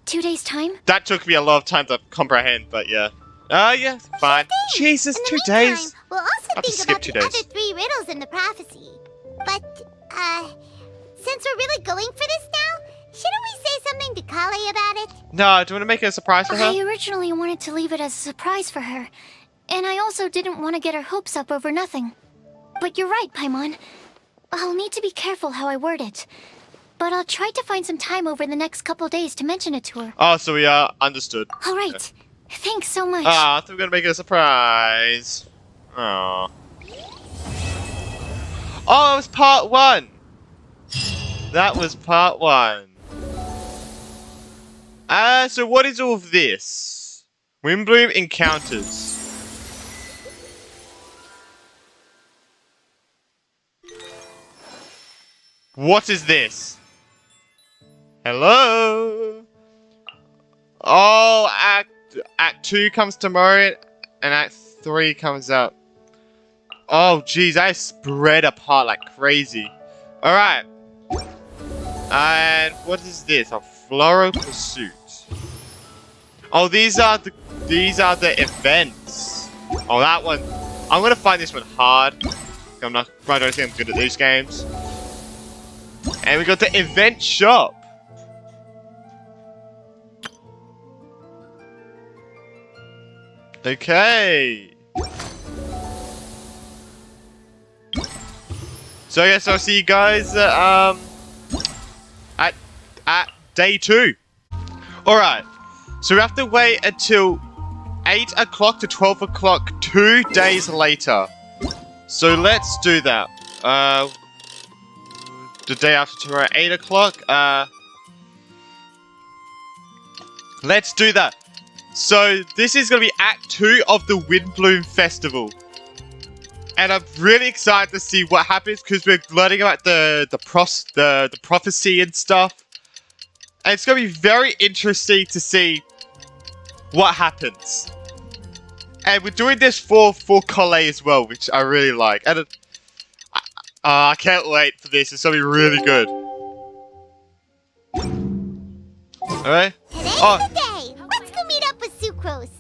2 days' time? That took me a lot of time to comprehend, but yeah. Yeah, fine. Jesus, In the 2 meantime, days. we'll also have to think skip about 2 the days. other 3 riddles in the prophecy. But, since we're really going for this now, shouldn't we say something to Kale about it? No, do you want to make it a surprise for her? I originally wanted to leave it as a surprise for her. And I also didn't want to get her hopes up over nothing. But you're right, Paimon. I'll need to be careful how I word it. But I'll try to find some time over the next couple days to mention it to her. Oh, so we are understood. All right. Thanks so much. Ah, I thought we were going to make it a surprise. Oh. Oh, that was part 1. That was part 1. So what is all of this? Windblume encounters. What is this? Hello? Oh, Act 2 comes tomorrow, and Act 3 comes up. Oh, jeez, I spread apart like crazy. Alright. And what is this? A floral pursuit. Oh, these are the events. Oh, that one. I'm gonna find this one hard. I don't think I'm good at these games. And we got the event shop. Okay. So I guess I'll see you guys at day 2. Alright. So we have to wait until 8 o'clock to 12 o'clock 2 days later. So let's do that. The day after tomorrow, 8 o'clock. Let's do that. So this is going to be Act 2 of the Windblume Festival. And I'm really excited to see what happens because we're learning about the prophecy and stuff. And it's going to be very interesting to see what happens. And we're doing this for Kale as well, which I really like. And I can't wait for this. It's going to be really good. Alright? Today's the day! Let's go meet up with Sucrose.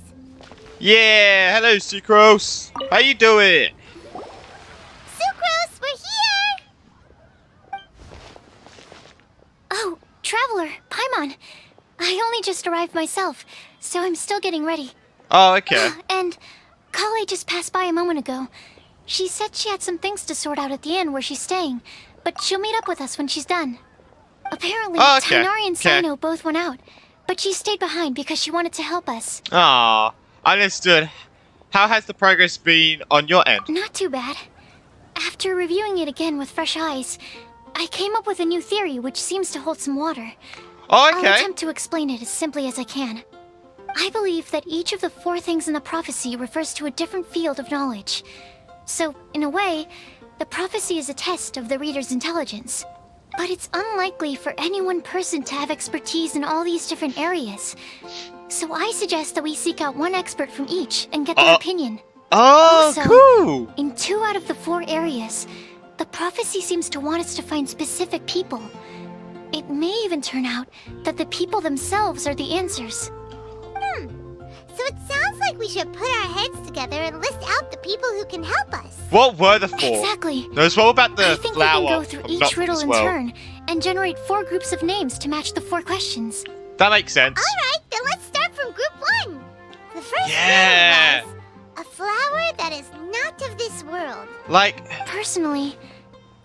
Yeah! Hello, Sucrose! How you doing? Sucrose, we're here! Oh, Traveler, Paimon. I only just arrived myself, so I'm still getting ready. Oh, okay. And Kale just passed by a moment ago. She said she had some things to sort out at the inn where she's staying, but she'll meet up with us when she's done. Apparently, Tighnari and Sino both went out, but she stayed behind because she wanted to help us. Aw, understood. How has the progress been on your end? Not too bad. After reviewing it again with fresh eyes, I came up with a new theory which seems to hold some water. Oh, okay. I'll attempt to explain it as simply as I can. I believe that each of the 4 things in the prophecy refers to a different field of knowledge. So, in a way, the prophecy is a test of the reader's intelligence. But it's unlikely for any one person to have expertise in all these different areas. So I suggest that we seek out one expert from each and get their opinion. Oh, also, cool! In 2 out of the 4 areas, the prophecy seems to want us to find specific people. It may even turn out that the people themselves are the answers. So it sounds like we should put our heads together and list out the people who can help us. What were the 4? Exactly. There's what about the I think flower? we can go through each riddle in turn and generate 4 groups of names to match the 4 questions. That makes sense. Alright, then let's start from group 1. The first Yeah. riddle was a flower that is not of this world. Like, Personally,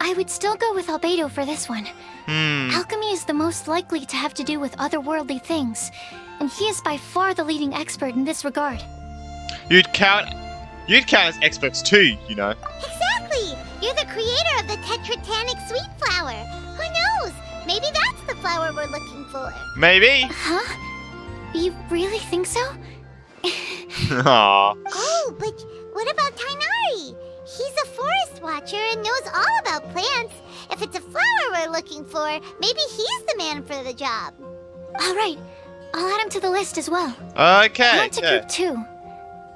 I would still go with Albedo for this one. Alchemy is the most likely to have to do with otherworldly things, and he is by far the leading expert in this regard. you'd count as experts too, you know. Exactly! You're the creator of the tetratanic sweet flower. Who knows? Maybe that's the flower we're looking for. Maybe. Huh? You really think so? Aww. Oh, but what about Tighnari? He's a forest watcher and knows all about plants. If it's a flower we're looking for, maybe he's the man for the job. Alright, I'll add him to the list as well. Okay. On to group 2.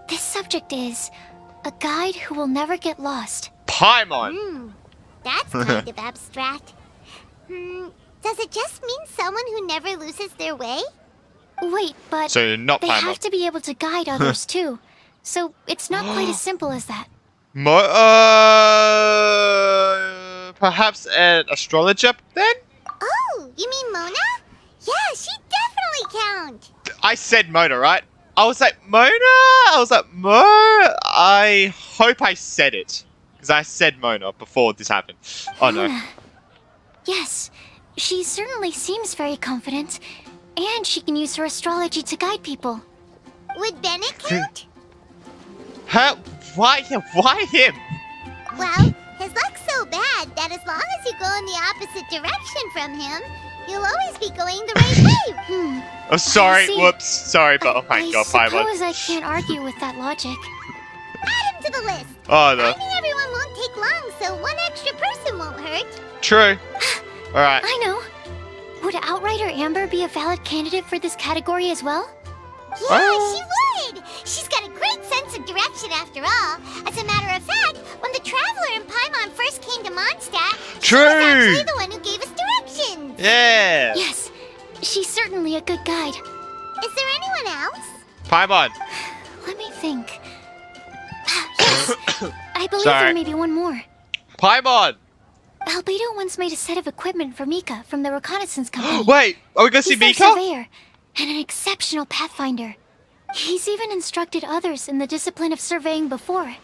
This subject is a guide who will never get lost. Paimon. That's kind of abstract. Does it just mean someone who never loses their way? Wait, but So not they Paimon. have to be able to guide others too. So it's not quite as simple as that. Perhaps an astrologer then? Oh, you mean Mona? Yeah, she definitely counts. I said Mona, right? I was like, Mona? I was like, Mo? I hope I said it. Because I said Mona before this happened. Oh no. Mona. Yes, she certainly seems very confident. And she can use her astrology to guide people. Would Bennett count? Huh? Why him? Why him? Well, his luck's so bad that as long as you go in the opposite direction from him, you'll always be going the right way. Oh, sorry. see. Whoops. Sorry, but oh my god, I Paimon. suppose I can't argue with that logic. Add him to the list. Oh no. Finding everyone won't take long, so one extra person won't hurt. True. Alright. I know. Would Outrider Amber be a valid candidate for this category as well? Yeah, she would! She's got a great sense of direction after all. As a matter of fact, when the Traveler and Paimon first came to Mondstadt, she was actually the one who gave us directions. Yeah. Yes, she's certainly a good guide. Is there anyone else? Paimon. Let me think. Yes, I believe Sorry. there may be one more. Paimon. Albedo once made a set of equipment for Mika from the reconnaissance company. Wait, are we gonna see He's their Mika? surveyor and an exceptional pathfinder. He's even instructed others in the discipline of surveying before.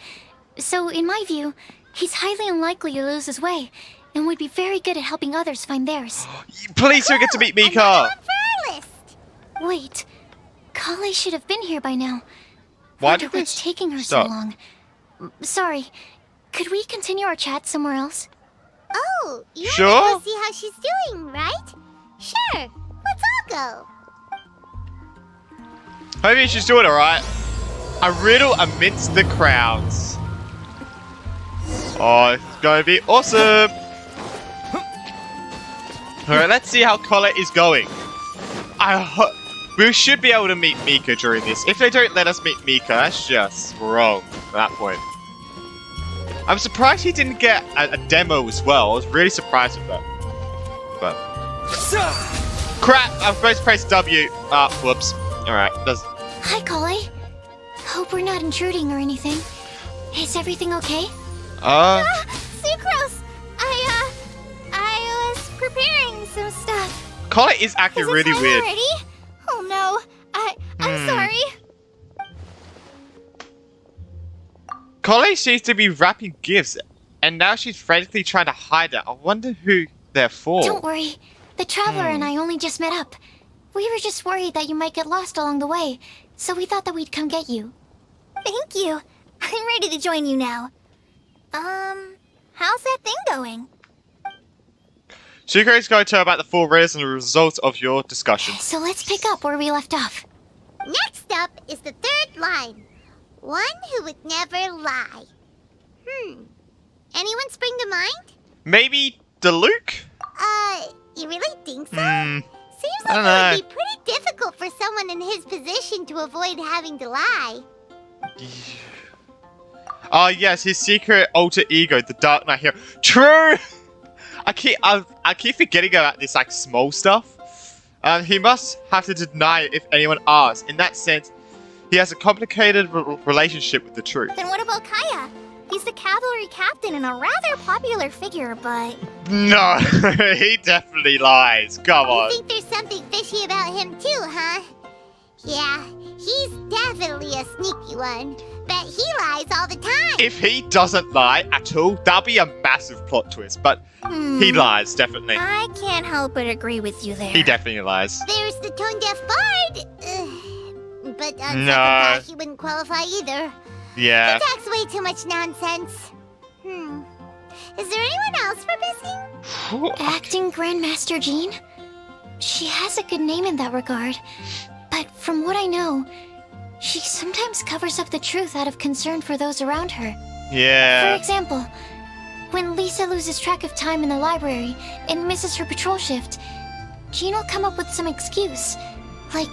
So, in my view, he's highly unlikely to lose his way and would be very good at helping others find theirs. Please don't get to meet Another Mika. one for our list. Wait, Kale should have been here by now. Why Wonder did they what's taking her stop? so long. Sorry, could we continue our chat somewhere else? Oh, you Sure. wanna go see how she's doing, right? Sure, let's all go. Hopefully she's doing alright. A riddle amidst the crowds. Oh, it's gonna be awesome. Alright, let's see how Colette is going. We should be able to meet Mika during this. If they don't let us meet Mika, that's just wrong at that point. I'm surprised he didn't get a demo as well. I was really surprised with that. But crap! I'm supposed to press W. Ah, whoops. Alright, does. Hi, Kale. Hope we're not intruding or anything. Is everything okay? Sucrose! I was preparing some stuff. Colette is acting Is it really time weird. already? Oh no, I'm sorry. Colette seems to be wrapping gifts, and now she's frantically trying to hide it. I wonder who they're for. Don't worry. The Traveler and I only just met up. We were just worried that you might get lost along the way, so we thought that we'd come get you. Thank you. I'm ready to join you now. How's that thing going? Sucrose is going to tell about the full reasons and the results of your discussion. So let's pick up where we left off. Next up is the third line. One who would never lie. Anyone spring to mind? Maybe Luke? You really think so? Hmm. Seems I like don't know. it would be pretty difficult for someone in his position to avoid having to lie. Oh yes, his secret alter ego, the Dark Knight hero. True. I keep forgetting about this like small stuff. He must have to deny it if anyone asks. In that sense, he has a complicated relationship with the truth. Then what about Kaya? He's the cavalry captain and a rather popular figure, but... No, he definitely lies. Come You on. think there's something fishy about him too, huh? Yeah, he's definitely a sneaky one. Bet he lies all the time. If he doesn't lie at all, that'll be a massive plot twist. But he lies, definitely. I can't help but agree with you there. He definitely lies. There's the tone-deaf bard. But on second No. thought, he wouldn't qualify either. Yeah. He talks way too much nonsense. Is there anyone else we're missing? Acting Grandmaster Jean? She has a good name in that regard. But from what I know, she sometimes covers up the truth out of concern for those around her. For Yeah. example, when Lisa loses track of time in the library and misses her patrol shift, Jean will come up with some excuse, like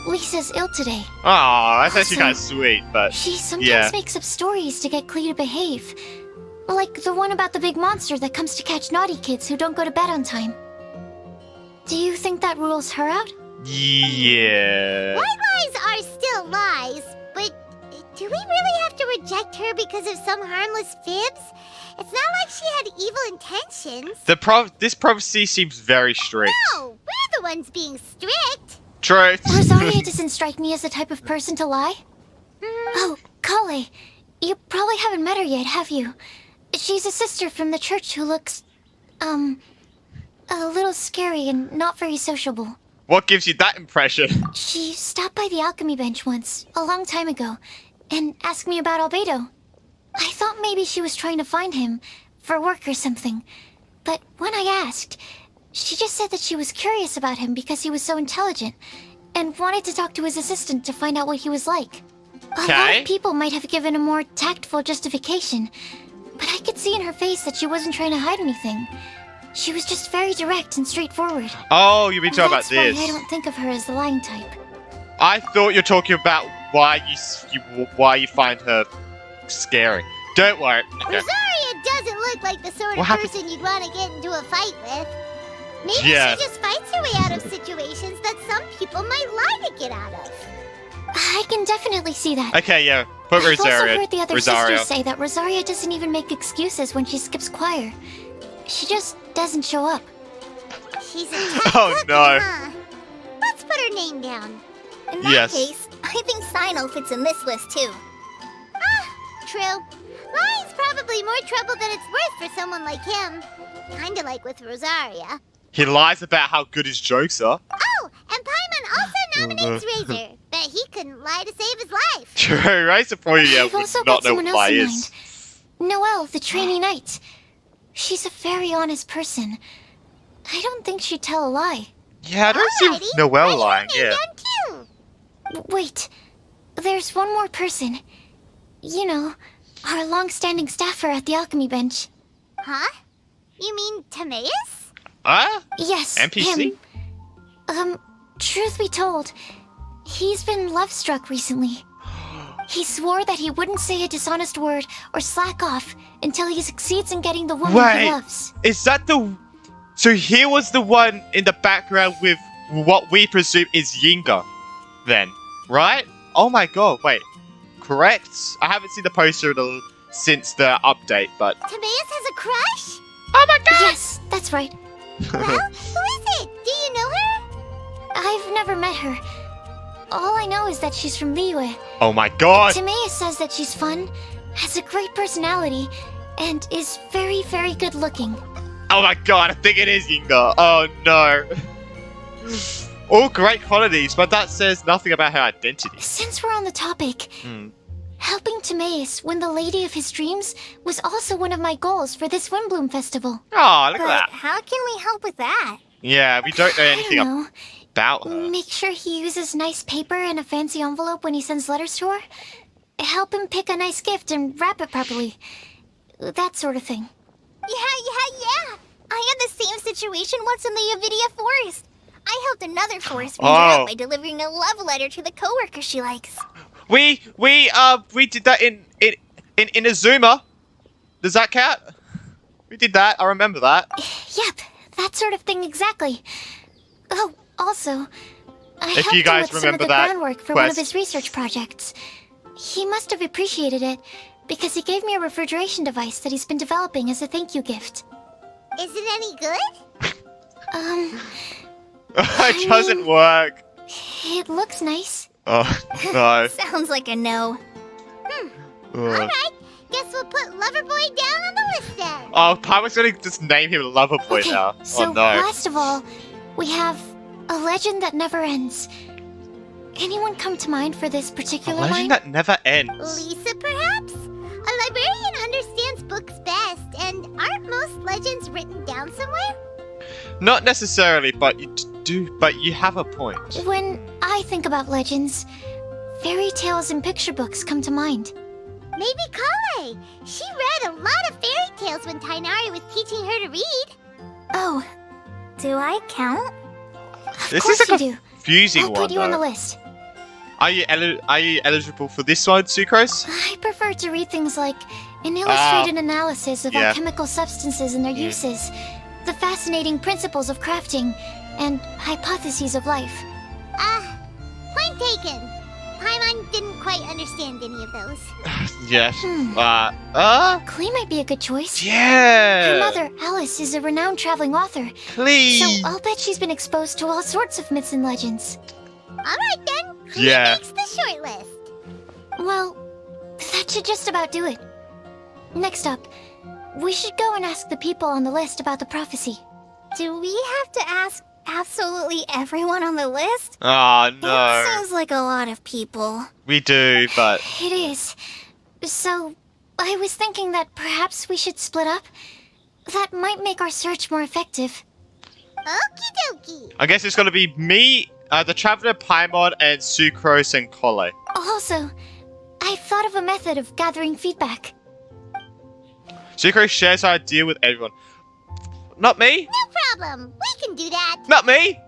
Lisa's ill today. Oh, that's actually Also, kind of sweet, but She sometimes yeah. makes up stories to get Klee to behave. Like the one about the big monster that comes to catch naughty kids who don't go to bed on time. Do you think that rules her out? Yeah. White lies are still lies, but do we really have to reject her because of some harmless fibs? It's not like she had evil intentions. This prophecy seems very strict. No, we're the ones being strict. Truth. Rosaria doesn't strike me as the type of person to lie. Oh, Kale, you probably haven't met her yet, have you? She's a sister from the church who looks, a little scary and not very sociable. What gives you that impression? She stopped by the alchemy bench once, a long time ago, and asked me about Albedo. I thought maybe she was trying to find him, for work or something. But when I asked, she just said that she was curious about him because he was so intelligent, and wanted to talk to his assistant to find out what he was like. A lot of people might have given a more tactful justification, but I could see in her face that she wasn't trying to hide anything. She was just very direct and straightforward. Oh, you've been talking about this. That's why I don't think of her as the lying type. I thought you were talking about why you find her scary. Don't worry. Okay. Rosaria doesn't look like the sort of person you'd want to get into a fight with. Maybe she just fights her way out of situations that some people might lie to get out of. I can definitely see that. Okay, yeah. Put Rosaria. I've also heard the other sisters say that Rosaria doesn't even make excuses when she skips choir. She just doesn't show up. She's a tough cookie, no. huh? Let's put her name down. In that case, I think Sino fits in this list too. True. Lying's probably more trouble than it's worth for someone like him. Kinda like with Rosaria. He lies about how good his jokes are. Oh, and Paimon also nominates Razor. Bet he couldn't lie to save his life. True, Razor probably I've would also not got know someone what else lie in is. mind. Noelle, the trainee knight. She's a very honest person. I don't think she'd tell a lie. Yeah, I don't see Noelle lying, yeah. Wait, there's one more person. You know, our long-standing staffer at the alchemy bench. Huh? You mean Timaeus? Yes, NPC? him. Truth be told, he's been love-struck recently. He swore that he wouldn't say a dishonest word or slack off until he succeeds in getting the woman he loves. Is that the... So he was the one in the background with what we presume is Yinga, then, right? Oh my god, wait. Correct? I haven't seen the poster since the update, but... Timaeus has a crush? Oh my god! Yes, that's right. Well, who is it? Do you know her? I've never met her. All I know is that she's from Liyue. Oh my god! Timaeus says that she's fun, has a great personality, and is very, very good looking. Oh my god, I think it is Yinga. Oh no. All great qualities, but that says nothing about her identity. Since we're on the topic, helping Timaeus win the lady of his dreams was also one of my goals for this Windblume festival. Oh, look at But that. how can we help with that? Yeah, we don't know anything I don't know. about her. Make sure he uses nice paper and a fancy envelope when he sends letters to her. Help him pick a nice gift and wrap it properly. That sort of thing. Yeah. I had the same situation once in the Avidia forest. I helped another forest ranger out by delivering a love letter to the coworker she likes. We did that in Inazuma. Does that count? We did that. I remember that. Yep, that sort of thing exactly. Oh, also, I If helped you guys him with some of remember the that groundwork for one of quest. his research projects. He must have appreciated it because he gave me a refrigeration device that he's been developing as a thank you gift. Is it any good? It doesn't work. It looks nice. Oh no. Sounds like a no. Ugh. Alright, guess we'll put Loverboy down on the list then. Oh, Palmer's gonna just name him Loverboy Okay, now. so Oh no. last of all, we have a legend that never ends. Anyone come to mind for this A particular line? legend that never ends. Lisa, perhaps? A librarian understands books best, and aren't most legends written down somewhere? Not necessarily, but you do. But you have a point. When I think about legends, fairy tales and picture books come to mind. Maybe Kale. She read a lot of fairy tales when Tainari was teaching her to read. Oh, Do I count? This course is a you do. confusing I'll one. put you on the though. list. Are you eligible for this one, Sucrose? I prefer to read things like An illustrated analysis of yeah. alchemical substances and their uses, the fascinating principles of crafting, and hypotheses of life. Point taken. Paimon didn't quite understand any of those. Yes. Clay might be a good choice. Yeah. Her mother, Alice, is a renowned traveling author. Please. So I'll bet she's been exposed to all sorts of myths and legends. Alright then. Clay Yeah. makes the short list. Well, that should just about do it. Next up, we should go and ask the people on the list about the prophecy. Do we have to ask absolutely everyone on the list? Oh That no. sounds like a lot of people. We do, but It is. So, I was thinking that perhaps we should split up. That might make our search more effective. Okie dokie. I guess it's gonna be me, the Traveler, Paimon, and Sucrose and Kole. Also, I thought of a method of gathering feedback. Sucrose shares her idea with everyone. Not me. No problem. We can do that. Not me.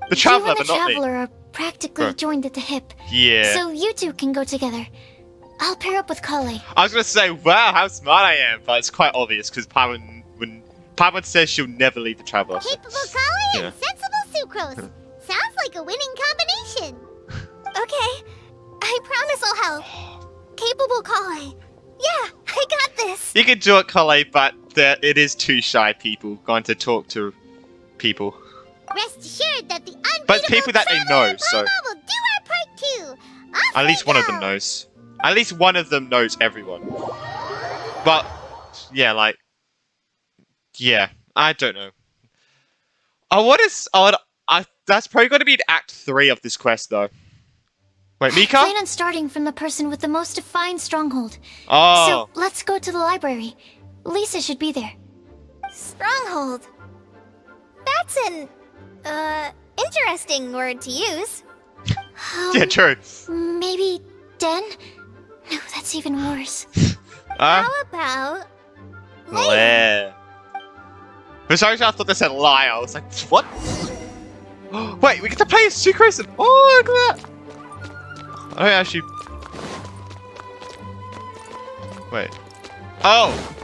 The Traveler, You and but the not me. Traveler are practically Huh. joined at the hip. Yeah. So you two can go together. I'll pair up with Kale. I was gonna say, wow, how smart I am, but it's quite obvious because Paimon says she'll never leave the Traveler. Capable Kale Yeah. and sensible Sucrose. Sounds like a winning combination. Okay, I promise I'll help. Capable Kale. Yeah, I got this. You can do it, Kole, but it is two shy people going to talk to people. Rest assured that the unbeatable But people that they know, so Traveler will do our part too. Off at we least one of them go. knows. At least one of them knows everyone. But yeah, like, yeah, I don't know. That's probably going to be in Act 3 of this quest, though. Wait, I Mika? plan on starting from the person with the most defined stronghold. Oh, So let's go to the library. Lisa should be there. Stronghold. That's an, interesting word to use. yeah, true. Maybe den? No, that's even worse. How about Lair. For some reason, I thought they said liar. I was like, what? Wait, we get to play as Sucrose and... Oh, look at that! I don't actually... Wait. Oh!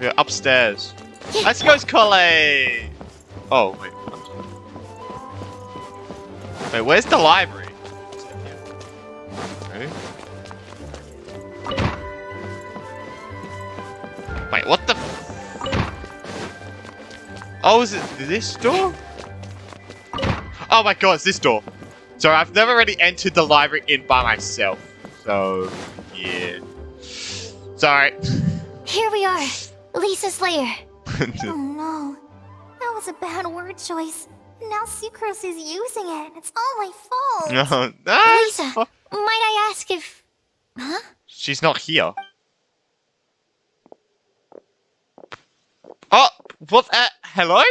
We're upstairs. Let's go, Kole! Oh, wait. Wait, where's the library? Okay. Wait, what the... Oh, is it this door? Oh my god, it's this door. So I've never really entered the library in by myself. So, yeah. Sorry. Here we are. Lisa's lair. Oh no. That was a bad word choice. Now Sucrose is using it. It's all my fault. No, no. Lisa, might I ask if... Huh? She's not here. Oh, what? Hello?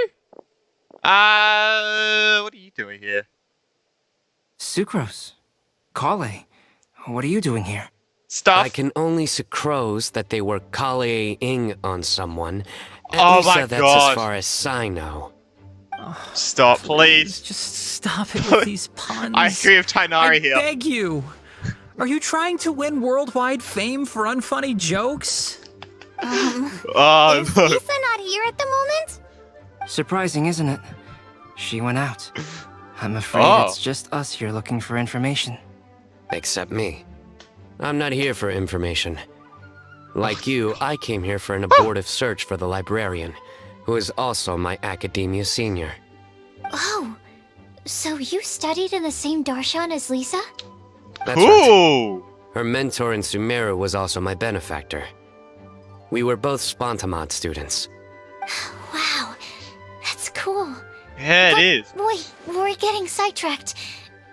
What are you doing here? Sucrose. Kale. What are you doing here? Stuff. I can only sucrose that they were Kale-ing on someone. At Oh least, my that's God. as far as I know. Stop, please. Just stop it with these puns. I agree with Tainari I here. beg you. Are you trying to win worldwide fame for unfunny jokes? Oh, Is no. Lisa not here at the moment? Surprising, isn't it? She went out. I'm afraid Oh. it's just us here looking for information. Except me. I'm not here for information. Like you, I came here for an abortive search for the librarian, who is also my academia senior. Oh, so you studied in the same darshan as Lisa? That's right. Ooh. Her mentor in Sumeru was also my benefactor. We were both Spontamod students. Wow, that's cool. Yeah, it is. Wait, we're getting sidetracked.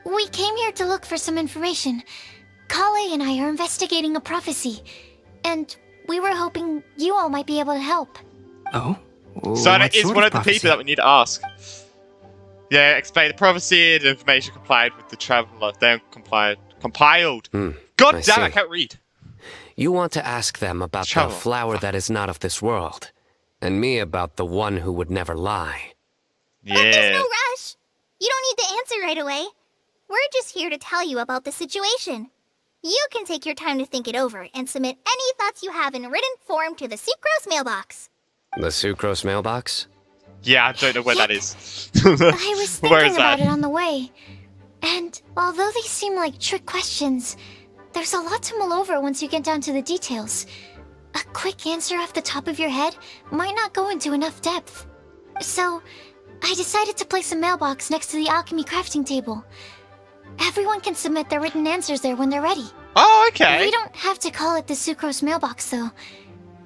We came here to look for some information. Kale and I are investigating a prophecy, and we were hoping you all might be able to help. Oh? Sana What is sort one of of the prophecy? people that we need to ask. Yeah, explain the prophecy and information complied with the traveler. Then compiled. God I damn, I see. can't read. You want to ask them about the Travel. flower that is not of this world, and me about the one who would never lie. But there's Yeah. no rush. You don't need to answer right away. We're just here to tell you about the situation. You can take your time to think it over and submit any thoughts you have in written form to the Sucrose mailbox. The Sucrose mailbox? Yeah, I don't know where that is. I was Where thinking is about that? it on the way. And although they seem like trick questions, there's a lot to mull over once you get down to the details. A quick answer off the top of your head might not go into enough depth. So, I decided to place a mailbox next to the alchemy crafting table. Everyone can submit their written answers there when they're ready. Oh, okay. We don't have to call it the Sucrose mailbox, though.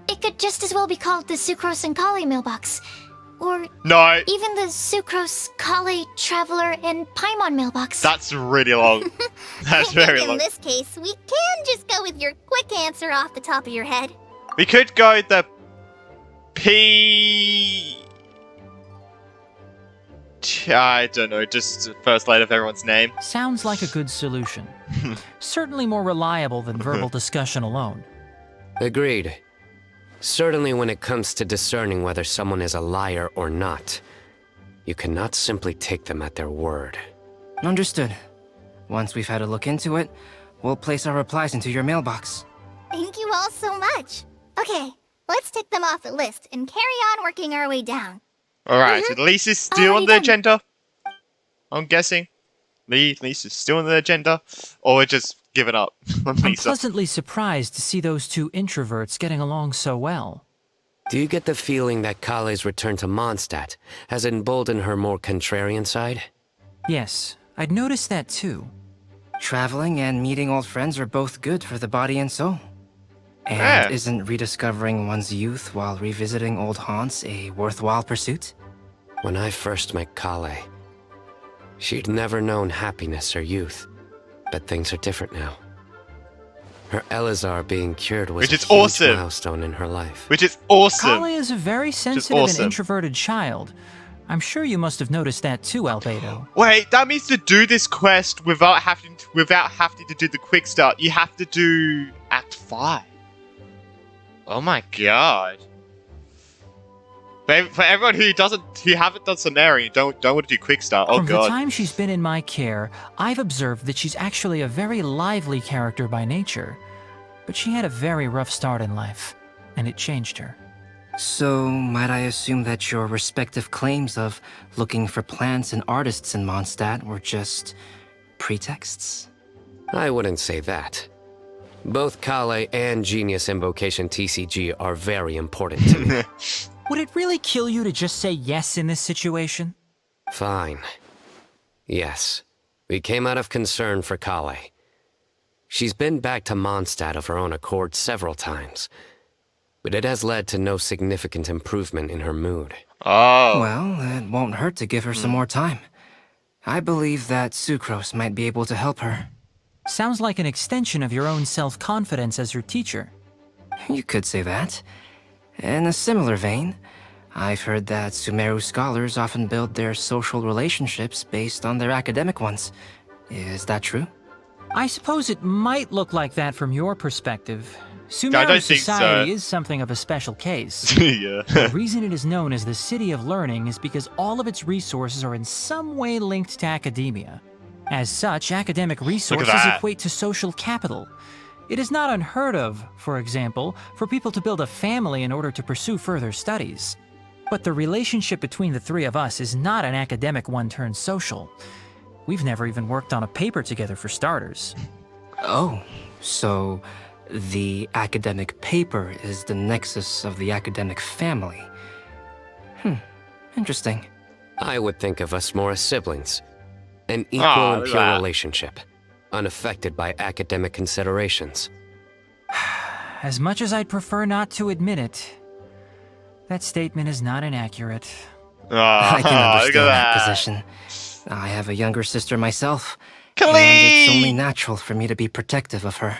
It could just as well be called the Sucrose and Kale mailbox. Or No, even the Sucrose, Kale, Traveler, and Paimon mailbox. that's really long. That's I very think in long. this case, we can just go with your quick answer off the top of your head. We could go the P. I don't know, just the first letter of everyone's name. Sounds like a good solution. Certainly more reliable than verbal discussion alone. Agreed. Certainly when it comes to discerning whether someone is a liar or not, you cannot simply take them at their word. Understood. Once we've had a look into it, we'll place our replies into your mailbox. Thank you all so much. Okay, let's tick them off the list and carry on working our way down. Alright, so Lisa's still on the Already done. agenda. I'm guessing. Lisa's still on the agenda. Or we're just giving up on I'm Lisa. pleasantly surprised to see those two introverts getting along so well. Do you get the feeling that Kale's return to Mondstadt has emboldened her more contrarian side? Yes, I'd noticed that too. Traveling and meeting old friends are both good for the body and soul. And Yeah. isn't rediscovering one's youth while revisiting old haunts a worthwhile pursuit? When I first met Kale, she'd never known happiness or youth. But things are different now. Her Elazar being cured was Which a is huge awesome. milestone in her life. Which is awesome. Kale is a very sensitive awesome. and introverted child. I'm sure you must have noticed that too, Albedo. Wait, that means to do this quest without having to do the quick start, you have to do Act 5. Oh my god. For everyone who haven't done Sonari, don't want to do quick start. Oh From the god. time she's been in my care, I've observed that she's actually a very lively character by nature. But she had a very rough start in life, and it changed her. So, might I assume that your respective claims of looking for plants and artists in Mondstadt were just pretexts? I wouldn't say that. Both Kale and Genius Invocation TCG are very important to me. Would it really kill you to just say yes in this situation? Fine. Yes, we came out of concern for Kale. She's been back to Mondstadt of her own accord several times, but it has led to no significant improvement in her mood. Oh. Well, it won't hurt to give her some more time. I believe that Sucrose might be able to help her. Sounds like an extension of your own self-confidence as her teacher. You could say that. In a similar vein, I've heard that Sumeru scholars often build their social relationships based on their academic ones. Is that true? I suppose it might look like that from your perspective. I Sumeru don't think society so. is something of a special case. Yeah. The reason it is known as the City of Learning is because all of its resources are in some way linked to academia. As such, academic resources that. equate to social capital. It is not unheard of, for example, for people to build a family in order to pursue further studies. But the relationship between the three of us is not an academic one turned social. We've never even worked on a paper together for starters. Oh, so the academic paper is the nexus of the academic family. Interesting. I would think of us more as siblings. An equal Aw, and look at pure that. relationship, unaffected by academic considerations. As much as I'd prefer not to admit it, that statement is not inaccurate. Oh, I can look understand at that that. position. I have a younger sister myself, Khalid! and it's only natural for me to be protective of her.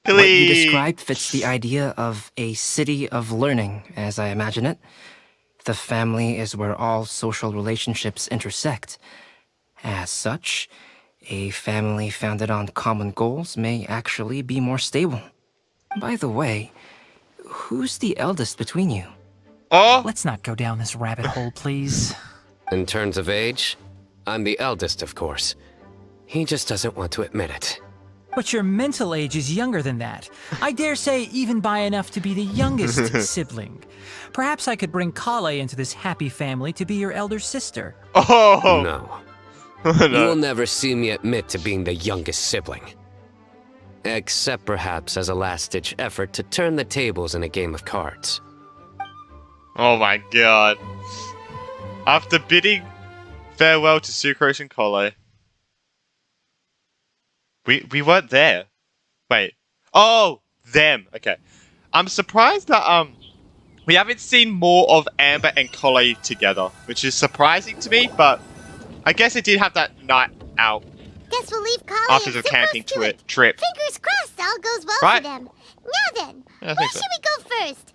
What you described fits the idea of a city of learning, as I imagine it. The family is where all social relationships intersect. As such, a family founded on common goals may actually be more stable. By the way, who's the eldest between you? Oh, Let's not go down this rabbit hole, please. In terms of age, I'm the eldest, of course. He just doesn't want to admit it. But your mental age is younger than that. I dare say even by enough to be the youngest sibling. Perhaps I could bring Kale into this happy family to be your elder sister. Oh! No. No. You will never see me admit to being the youngest sibling. Except perhaps as a last-ditch effort to turn the tables in a game of cards. Oh my god. After bidding farewell to Sucrose and Kale. We weren't there. Wait. Oh! Them. Okay. I'm surprised that, we haven't seen more of Amber and Kale together, which is surprising to me, but I guess it did have that night out Guess we'll leave Kale after and the Sucrose camping to it. trip. Fingers crossed all goes well Right. for them. Now then, Yeah, I where think should so. we go first?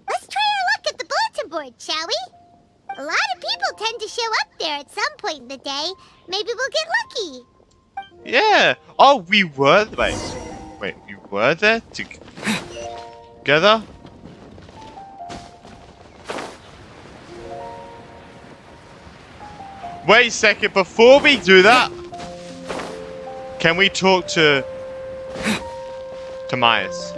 Let's try our luck at the bulletin board, shall we? A lot of people tend to show up there at some point in the day. Maybe we'll get lucky. Yeah. Oh, we were. Wait. We were there together. Wait a second. Before we do that, can we talk to Myers?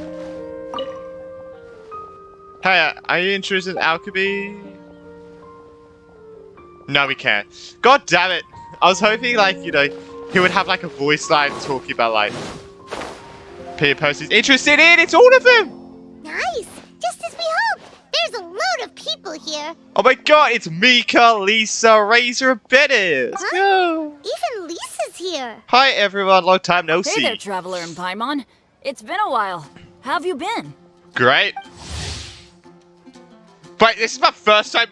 Hey, are you interested in alchemy? No, we can't. God damn it! I was hoping, like, you know, he would have like a voice line talking about like people he's interested in. It's all of them. Nice. Just as we hoped. There's a load of people here. Oh my god! It's Mika, Lisa, Razor, and Bennett. Let's Huh? go. Even Lisa's here. Hi everyone. Long time no Hey see. there, Traveler and Paimon. It's been a while. How have you been? Great. Wait, this is my first time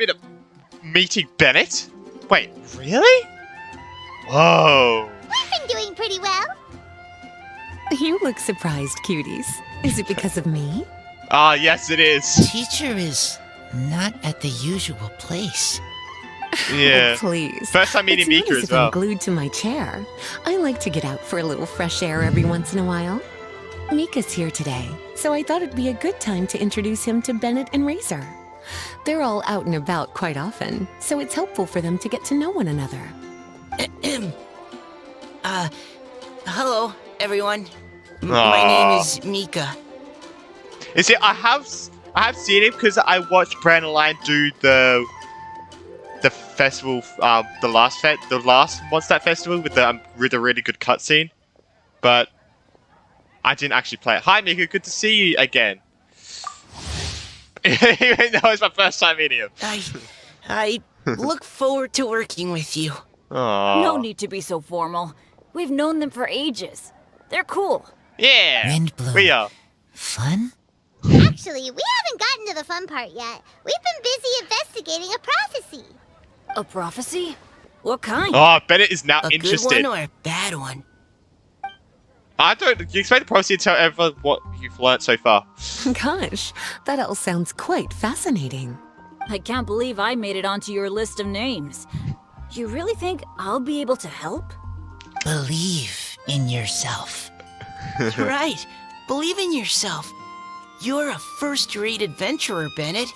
meeting Bennett? Wait, really? Whoa. We've been doing pretty well. You look surprised, cuties. Is it because of me? Ah, yes it is. Teacher is not at the usual place. Yeah. Oh, please. First time meeting It's not Mika as as if well. I'm glued to my chair. I like to get out for a little fresh air every once in a while. Mika's here today, so I thought it'd be a good time to introduce him to Bennett and Razor. They're all out and about quite often, so it's helpful for them to get to know one another. Hello, everyone. My Aw. name is Mika. You see, I have seen it because I watched Brandon Line do the festival, the last Mondstadt festival with the really good cutscene, but I didn't actually play it. Hi, Mika. Good to see you again. Even though it's my first time meeting you. I look forward to working with you. Aww. No need to be so formal. We've known them for ages. They're cool. Yeah. Windblume. We are. Fun? Actually, we haven't gotten to the fun part yet. We've been busy investigating a prophecy. A prophecy? What kind? Oh, Bennett is now A interested. good one or a bad one? I don't. You explain the prophecy and tell everyone what you've learned so far. Gosh, that all sounds quite fascinating. I can't believe I made it onto your list of names. You really think I'll be able to help? Believe in yourself. Right. Believe in yourself. You're a first-rate adventurer, Bennett.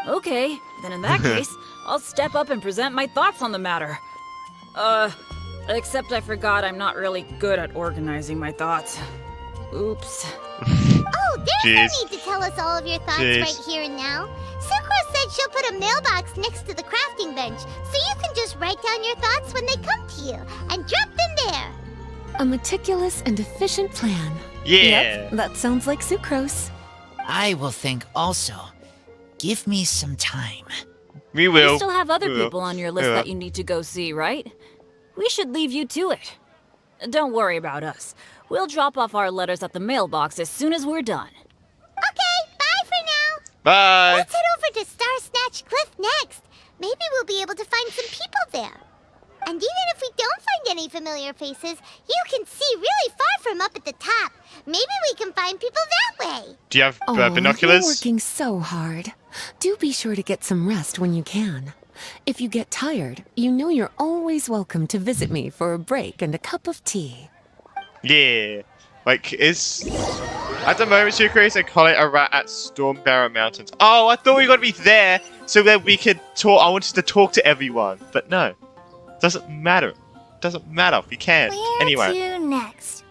Okay, then in that case, I'll step up and present my thoughts on the matter. Except I forgot I'm not really good at organizing my thoughts. Oops. Oh, there's no Jeez. need to tell us all of your thoughts Jeez. right here and now. Sucrose said she'll put a mailbox next to the crafting bench, so you can just write down your thoughts when they come to you, and drop them there. A meticulous and efficient plan. Yeah. Yep, that sounds like Sucrose. I will think also. Give me some time. We will. You still have other We will. people on your list We will. that you need to go see, right? We should leave you to it. Don't worry about us. We'll drop off our letters at the mailbox as soon as we're done. Okay, bye for now. Bye. Let's head over to Star Snatch Cliff next. Maybe we'll be able to find some people there. And even if we don't find any familiar faces, you can see really far from up at the top. Maybe we can find people that way. Do you have Oh, binoculars? You're working so hard. Do be sure to get some rest when you can. If you get tired, you know you're always welcome to visit me for a break and a cup of tea. Yeah. Like, is... At the moment, Sucrose and Colin are at Stormbarrow Mountains. Oh, I thought we were going to be there so that we could talk. I wanted to talk to everyone. But no. Doesn't matter. Doesn't matter. We can't. Where Anyway. to next?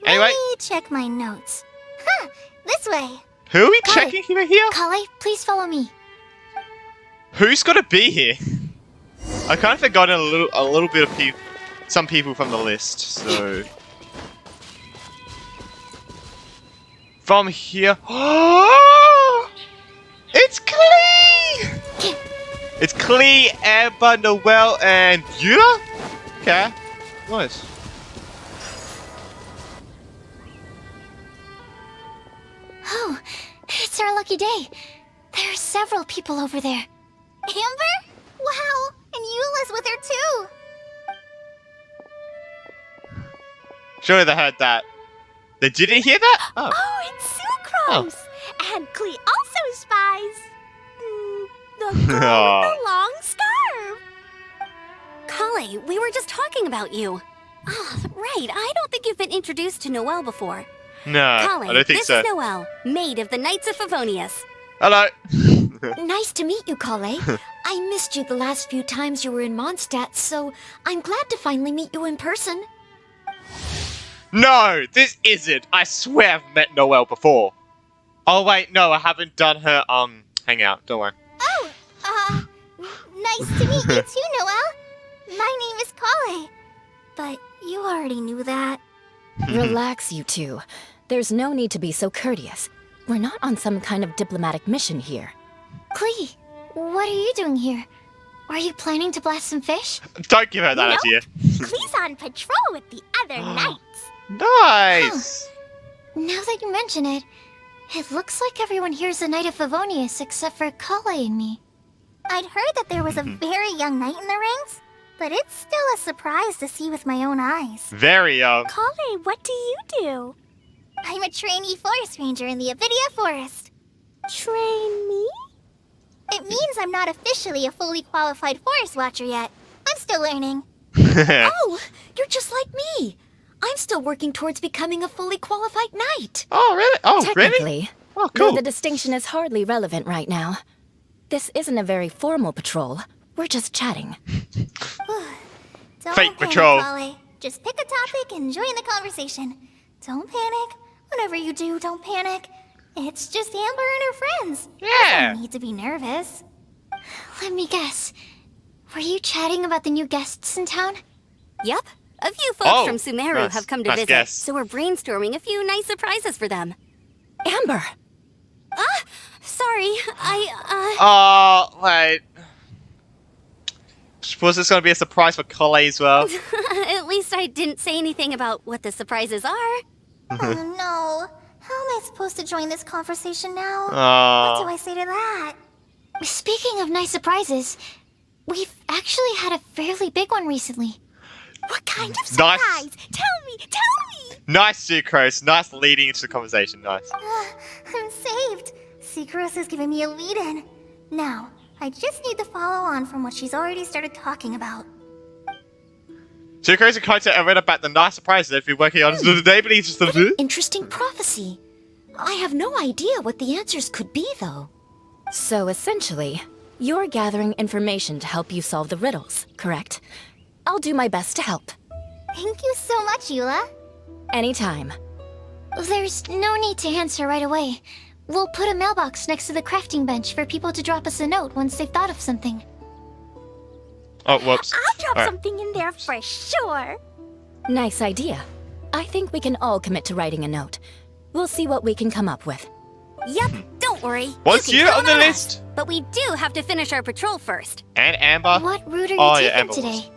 Anyway. Let me check my notes. Huh, this way. Who are we Kale. checking here? Kale, please follow me. Who's got to be here? I kind of forgotten a little bit of some people from the list, so... From here... It's Klee! It's Klee, Amber, Noelle, and Yuna? Okay. Nice. Oh, it's our lucky day. There are several people over there. Amber? Wow, and Eula's with her too. Surely they heard that. They didn't hear that? Oh. Oh, it's Sucrose! And Klee also spies the girl with the long scarf. Kale, we were just talking about you. Ah, right. I don't think you've been introduced to Noelle before. No, I don't think this so. is Noelle, maid of the Knights of Favonius. Hello. Nice to meet you, Kale. I missed you the last few times you were in Mondstadt, so I'm glad to finally meet you in person. No, this isn't. I swear I've met Noelle before. Oh wait, no, I haven't done her hangout. Don't worry. Oh, nice to meet you too, Noelle. My name is Kale. But you already knew that. Relax, you two. There's no need to be so courteous. We're not on some kind of diplomatic mission here. Klee, what are you doing here? Are you planning to blast some fish? Don't give her that Nope. idea. Klee's on patrol with the other knights. Nice. Now that you mention it, it looks like everyone here is a Knight of Favonius except for Kale and me. I'd heard that there was a very young knight in the ranks, but it's still a surprise to see with my own eyes. Very young. Kale, what do you do? I'm a trainee forest ranger in the Avidia Forest. Train me? It means I'm not officially a fully qualified forest watcher yet. I'm still learning. Oh, you're just like me. I'm still working towards becoming a fully qualified knight. Oh, really? Oh, Technically, really? Oh, though cool. the distinction is hardly relevant right now. This isn't a very formal patrol. We're just chatting. Don't Fake panic, patrol. Kale. Just pick a topic and join the conversation. Don't panic. Whatever you do, don't panic. It's just Amber and her friends. Yeah. No need to be nervous. Let me guess. Were you chatting about the new guests in town? Yep. A few folks Oh, from Sumeru nice. have come to Nice visit, guess. so we're brainstorming a few nice surprises for them. Amber! Ah, sorry. Wait. Suppose it's gonna be a surprise for Kale as well. At least I didn't say anything about what the surprises are. Oh no. How am I supposed to join this conversation now? Aw. What do I say to that? Speaking of nice surprises, we've actually had a fairly big one recently. What kind of Nice. surprise? Tell me! Nice, Sucrose. Nice leading into the conversation. Nice. I'm saved. Secros is giving me a lead-in. Now, I just need to follow on from what she's already started talking about. Sucrose and Kaito have read about the nice surprises they've been working on today, but he's just Interesting prophecy. I have no idea what the answers could be, though. So essentially, you're gathering information to help you solve the riddles, correct? I'll do my best to help. Thank you so much, Eula. Anytime. There's no need to answer right away. We'll put a mailbox next to the crafting bench for people to drop us a note once they've thought of something. Oh, whoops. I'll drop Alright. something in there for sure. Nice idea. I think we can all commit to writing a note. We'll see what we can come up with. Yep, don't worry. What's you can here count on the us. list? But we do have to finish our patrol first. And Amber. What route are you Oh, yeah, taking Amber today?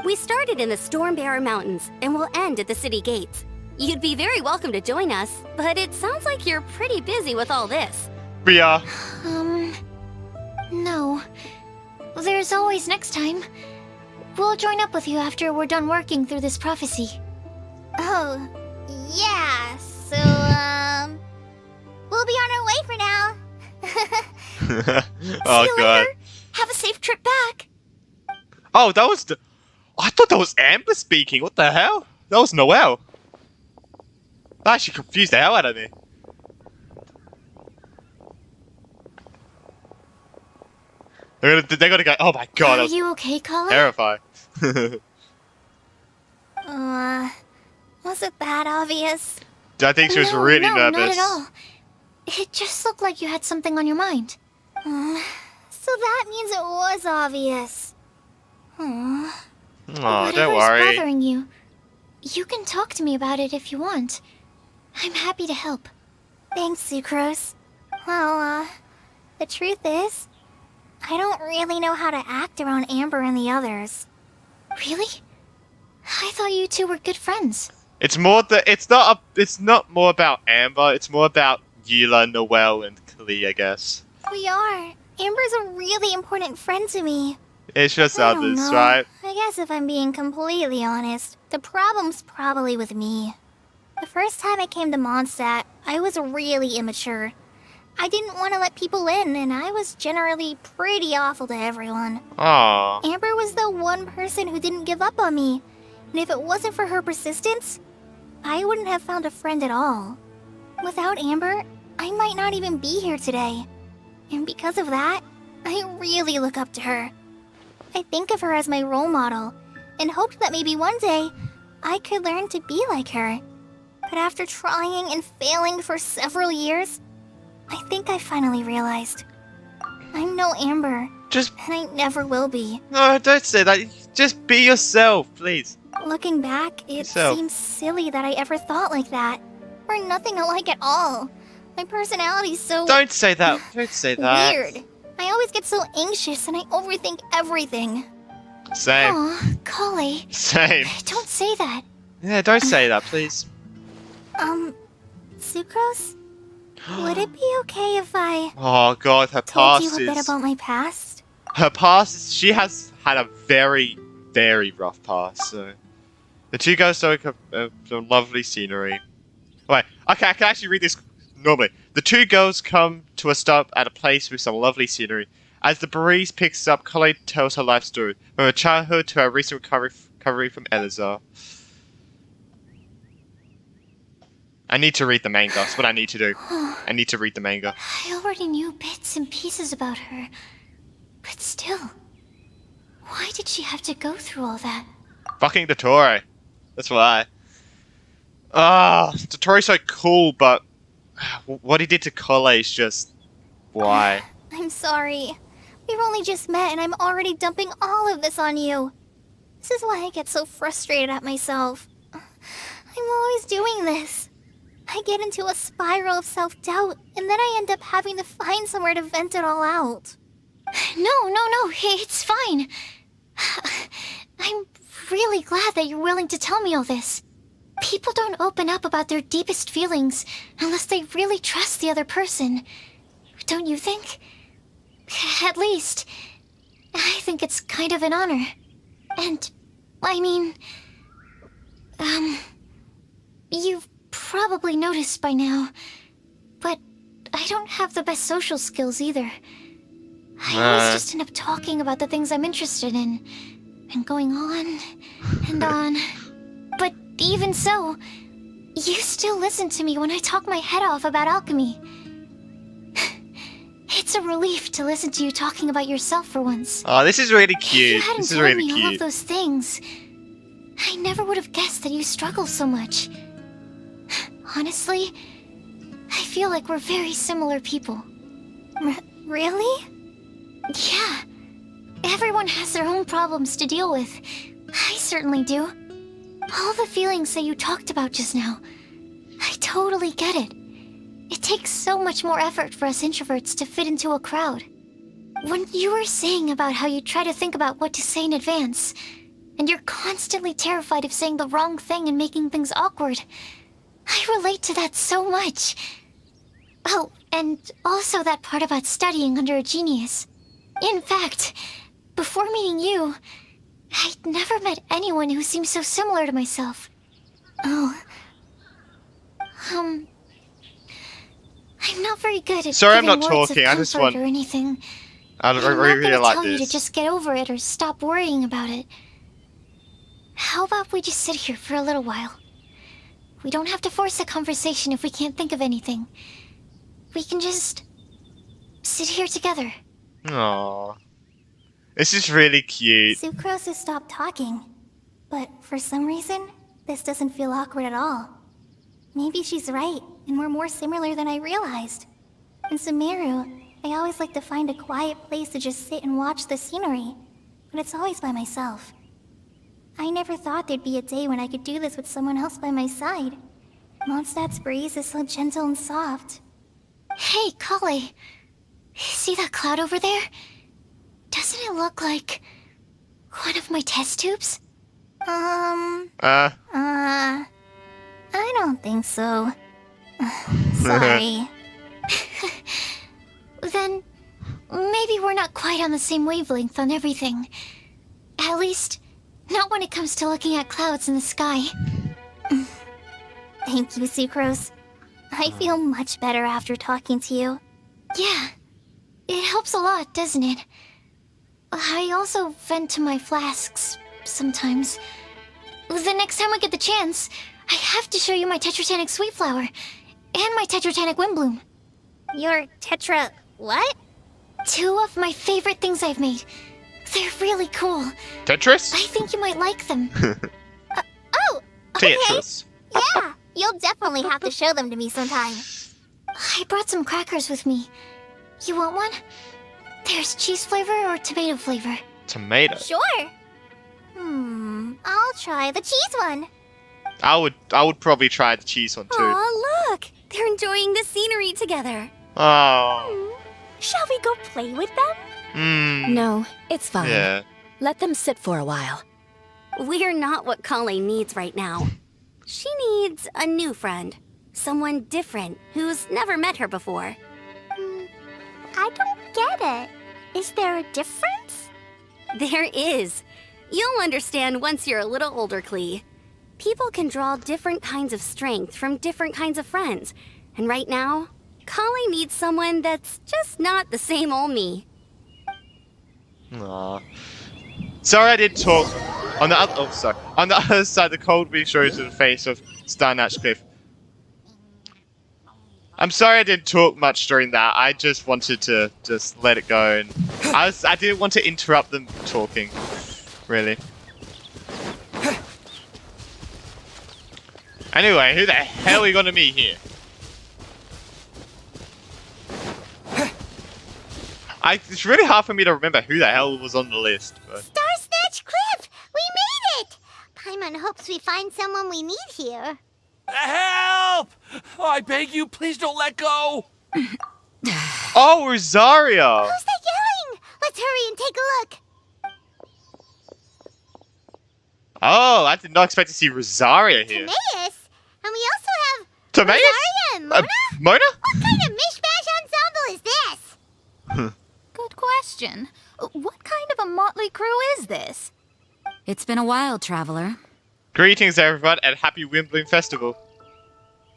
We started in the Stormbearer Mountains and will end at the city gates. You'd be very welcome to join us, but it sounds like you're pretty busy with all this. We are. No. There's always next time. We'll join up with you after we're done working through this prophecy. Oh, yeah. So, we'll be on our way for now. Oh, See you God. later. Have a safe trip back. Oh, that was the... I thought that was Amber speaking. What the hell? That was Noelle. That actually confused the hell out of me. They're gonna go... Oh my God, that Are was you okay, Kale? terrifying. Was Was it that obvious? I think she was really no, nervous. not at all. It just looked like you had something on your mind. So that means it was obvious. Oh, Whatever's don't worry. bothering you, you can talk to me about it if you want. I'm happy to help. Thanks, Sucrose. Well, the truth is, I don't really know how to act around Amber and the others. Really? I thought you two were good friends. It's more that it's not more about Amber. It's more about Eula, Noelle, and Klee, I guess. We are. Amber's a really important friend to me. It's just I don't others, know. right? I guess if I'm being completely honest, the problem's probably with me. The first time I came to Mondstadt, I was really immature. I didn't want to let people in, and I was generally pretty awful to everyone. Aww. Amber was the one person who didn't give up on me, and if it wasn't for her persistence, I wouldn't have found a friend at all. Without Amber, I might not even be here today. And because of that, I really look up to her. I think of her as my role model, and hoped that maybe one day, I could learn to be like her. But after trying and failing for several years, I think I finally realized. I'm no Amber, and I never will be. No, don't say that. Just be yourself, please. Looking back, it Yourself. seems silly that I ever thought like that. We're nothing alike at all. My personality's so Don't say that. Don't say that. weird. I always get so anxious and I overthink everything. Same. Aw, Kale. Same. Don't say that. Yeah, don't say that, please. Sucrose? Would it be okay if I Oh god, her told past you a bit is... about my past? Her past is... She has had a very, very rough past, so... The two girls saw some lovely scenery. Wait, okay, I can actually read this normally. The two girls come to a stop at a place with some lovely scenery. As the breeze picks up, Kale tells her life story, from her childhood to her recent recovery from Elazar. I need to read the manga, that's what I need to do. I need to read the manga. I already knew bits and pieces about her. But still, why did she have to go through all that? Fucking Dottore. That's why. Dottore's so cool, but what he did to Kale is just... Why? I'm sorry. We've only just met and I'm already dumping all of this on you. This is why I get so frustrated at myself. I'm always doing this. I get into a spiral of self-doubt, and then I end up having to find somewhere to vent it all out. No, it's fine. I'm really glad that you're willing to tell me all this. People don't open up about their deepest feelings unless they really trust the other person. Don't you think? At least, I think it's kind of an honor. And, I mean... You've probably noticed by now, but I don't have the best social skills either. I always just end up talking about the things I'm interested in, and going on and on. But even so, you still listen to me when I talk my head off about alchemy. It's a relief to listen to you talking about yourself for once. Oh, this is really If cute. you hadn't This is told really me all of cute. those things, I never would have guessed that you struggle so much. Honestly, I feel like we're very similar people. Really? Yeah. Everyone has their own problems to deal with. I certainly do. All the feelings that you talked about just now, I totally get it. It takes so much more effort for us introverts to fit into a crowd. When you were saying about how you try to think about what to say in advance, and you're constantly terrified of saying the wrong thing and making things awkward, I relate to that so much. Oh, and also that part about studying under a genius. In fact, before meeting you, I'd never met anyone who seemed so similar to myself. Oh. I'm not very good at Sorry, I'm giving not words talking, of I just comfort want- or anything. I I'm not really gonna like tell you to this. just get over it or stop worrying about it. How about we just sit here for a little while? We don't have to force a conversation if we can't think of anything. We can just sit here together. Aww. This is really cute. Sucrose has stopped talking, but for some reason, This doesn't feel awkward at all. Maybe she's right, and we're more similar than I realized. In Sumeru, I always like to find a quiet place to just sit and watch the scenery, but it's always by myself. I never thought there'd be a day when I could do this with someone else by my side. Mondstadt's breeze is so gentle and soft. Hey, Kale. See that cloud over there? Doesn't it look like one of my test tubes? I don't think so. Sorry. Then maybe we're not quite on the same wavelength on everything. At least, not when it comes to looking at clouds in the sky. Thank you, Sucrose. I feel much better after talking to you. Yeah, it helps a lot, doesn't it? I also vent to my flasks sometimes. The next time I get the chance, I have to show you my Tetratanic Sweet Flower and my Tetratanic Windblume. Your Tetra... what? 2 of my favorite things I've made. They're really cool. Tetris? I think you might like them. Oh! Okay. Tetris. Yeah, you'll definitely have to show them to me sometime. I brought some crackers with me. You want one? There's cheese flavor or tomato flavor. Tomato. Sure. I'll try the cheese one. I would probably try the cheese one too. Aw, look! They're enjoying the scenery together. Oh. Shall we go play with them? No, it's fine. Yeah. Let them sit for a while. We're not what Kale needs right now. She needs a new friend. Someone different who's never met her before. I don't get it. Is there a difference? There is. You'll understand once you're a little older, Klee. People can draw different kinds of strength from different kinds of friends. And right now, Kale needs someone that's just not the same old me. Aww. Sorry I didn't talk. On the other, on the other side, the cold breeze shows in the face of Starnatch Cliff. I'm sorry I didn't talk much during that. I just wanted to just let it go, and I didn't want to interrupt them talking. Really. Anyway, who the hell are we gonna meet here? It's really hard for me to remember who the hell was on the list. But. Starsnatch Cliff! We made it! Paimon hopes we find someone we need here. Help! Oh, I beg you, please don't let go! Oh, Rosario! Who's that yelling? Let's hurry and take a look. Oh, I did not expect to see Rosario here. Timaeus? And we also have... Timaeus? Rosaria and Mona? Mona? What kind of mishmash ensemble is this? Good question. What kind of a motley crew is this? It's been a while, traveler. Greetings, everyone, and happy Windblume Festival.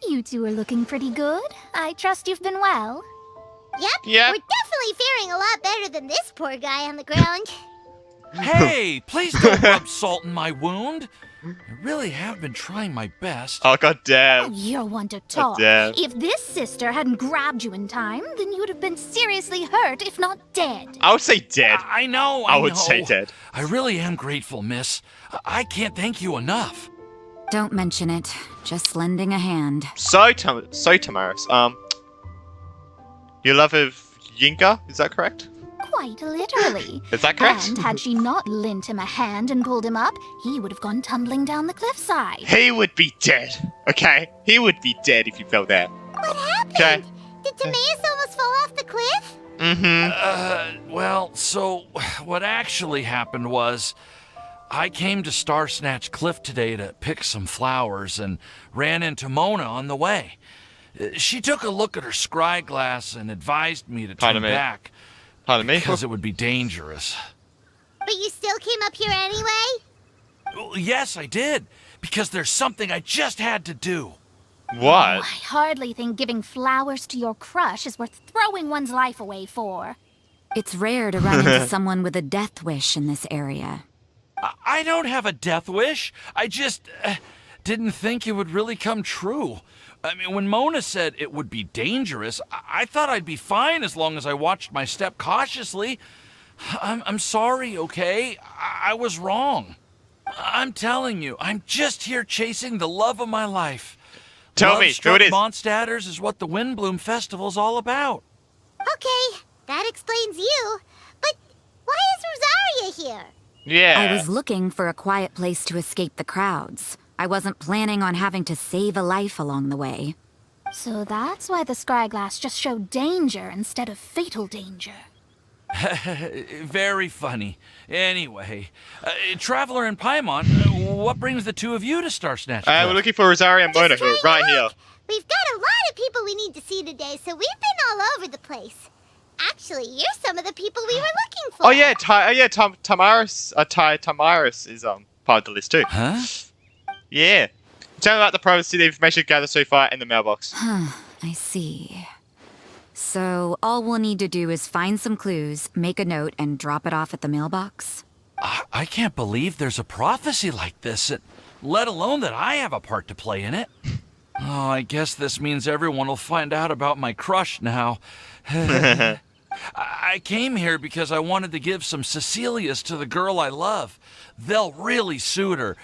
You two are looking pretty good. I trust you've been well. Yep. Yep. We're definitely faring a lot better than this poor guy on the ground. Hey, please don't rub salt in my wound. I really have been trying my best. Oh, goddamn. You're one to talk. Goddamn. If this sister hadn't grabbed you in time, then you'd have been seriously hurt, if not dead. I would say dead. I know. I would say dead. I really am grateful, miss. I can't thank you enough. Don't mention it. Just lending a hand. So Tamaris, your love of Yinka, is that correct? Quite literally. Is that correct? And had she not lent him a hand and pulled him up, he would have gone tumbling down the cliffside. He would be dead, okay? He would be dead if he fell down. What happened? Okay. Did Timaeus almost fall off the cliff? Well, so what actually happened was I came to Starsnatch Cliff today to pick some flowers and ran into Mona on the way. She took a look at her scry glass and advised me to turn back. Pardon me? Because it would be dangerous. But you still came up here anyway? Well, yes, I did. Because there's something I just had to do. What? I hardly think giving flowers to your crush is worth throwing one's life away for. It's rare to run into someone with a death wish in this area. I don't have a death wish. I just didn't think it would really come true. I mean, when Mona said it would be dangerous, I thought I'd be fine as long as I watched my step cautiously. I'm sorry, okay? I was wrong. I'm telling you, I'm just here chasing the love of my life. Tell me who it is. Mondstadters is what the Windblume Festival's all about. Okay, that explains you. But why is Rosaria here? Yeah. I was looking for a quiet place to escape the crowds. I wasn't planning on having to save a life along the way. So that's why the Scryglass just showed danger instead of fatal danger. Very funny. Anyway, Traveler and Paimon, what brings the two of you to Star Snatch? We're looking for Rosaria and Mona, who are right here. We've got a lot of people we need to see today, so we've been all over the place. Actually, you're some of the people we were looking for. Oh yeah, Tamaris. Tamaris is part of the list too. Huh? Yeah. Tell me about the private city information gathered so far in the mailbox. I see. So all we'll need to do is find some clues, make a note, and drop it off at the mailbox? I can't believe there's a prophecy like this, let alone that I have a part to play in it. Oh, I guess this means everyone will find out about my crush now. I came here because I wanted to give some Cecilias to the girl I love. They'll really suit her.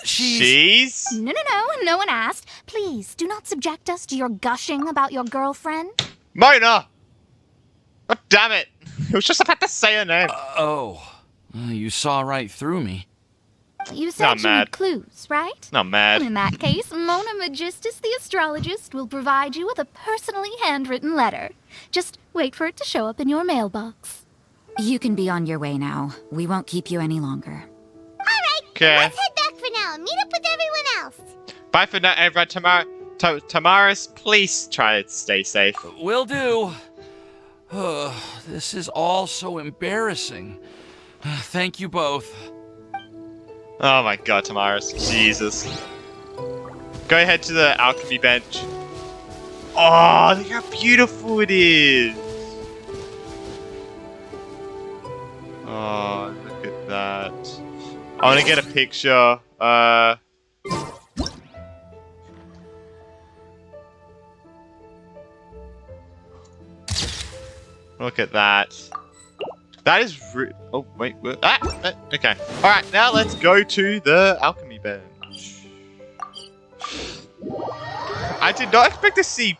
She's? No one asked. Please, do not subject us to your gushing about your girlfriend. Mona! God damn it! I was just about to say her name. You saw right through me. You said you need clues, right? Not mad. In that case, Mona Magistus the astrologist will provide you with a personally handwritten letter. Just wait for it to show up in your mailbox. You can be on your way now. We won't keep you any longer. Alright, let's head back for now and meet up with everyone else. Bye for now, everyone. Tamaris, please try to stay safe. Will do. This is all so embarrassing. Thank you both. Oh my god, Tamaris. Jesus. Go ahead to the alchemy bench. Oh, look how beautiful it is. Oh, look at that. I want to get a picture. Look at that. That is oh, wait. Okay. Alright, now let's go to the alchemy bench. I did not expect to see...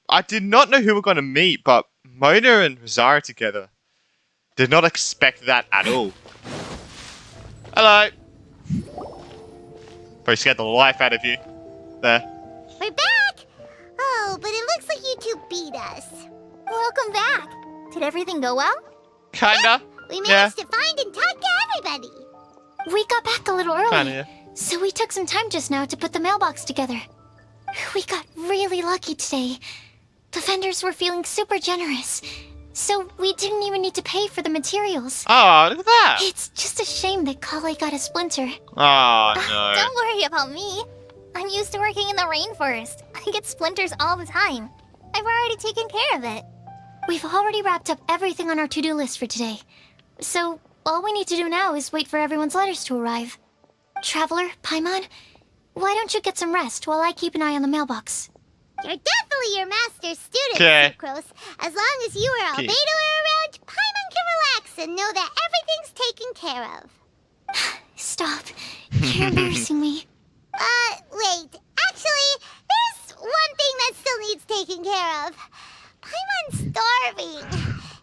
I did not know who we're going to meet, but Mona and Rosaria together. Did not expect that at all. Hello. Probably scared the life out of you. There. We're back! Oh, but it looks like you two beat us. Welcome back. Did everything go well? Kinda. We managed to find and talk to everybody. We got back a little early, Kinda. so we took some time just now to put the mailbox together. We got really lucky today. The vendors were feeling super generous, so we didn't even need to pay for the materials. Oh, look at that. It's just a shame that Kale got a splinter. Oh, no. Don't worry about me. I'm used to working in the rainforest. I get splinters all the time. I've already taken care of it. We've already wrapped up everything on our to-do list for today. So, all we need to do now is wait for everyone's letters to arrive. Traveler, Paimon, why don't you get some rest while I keep an eye on the mailbox? You're definitely your master's student, Okay. Sucrose. As long as you or Albedo are around, Paimon can relax and know that everything's taken care of. Stop. You're embarrassing me. Wait. Actually, there's one thing that still needs taking care of. Paimon's starving.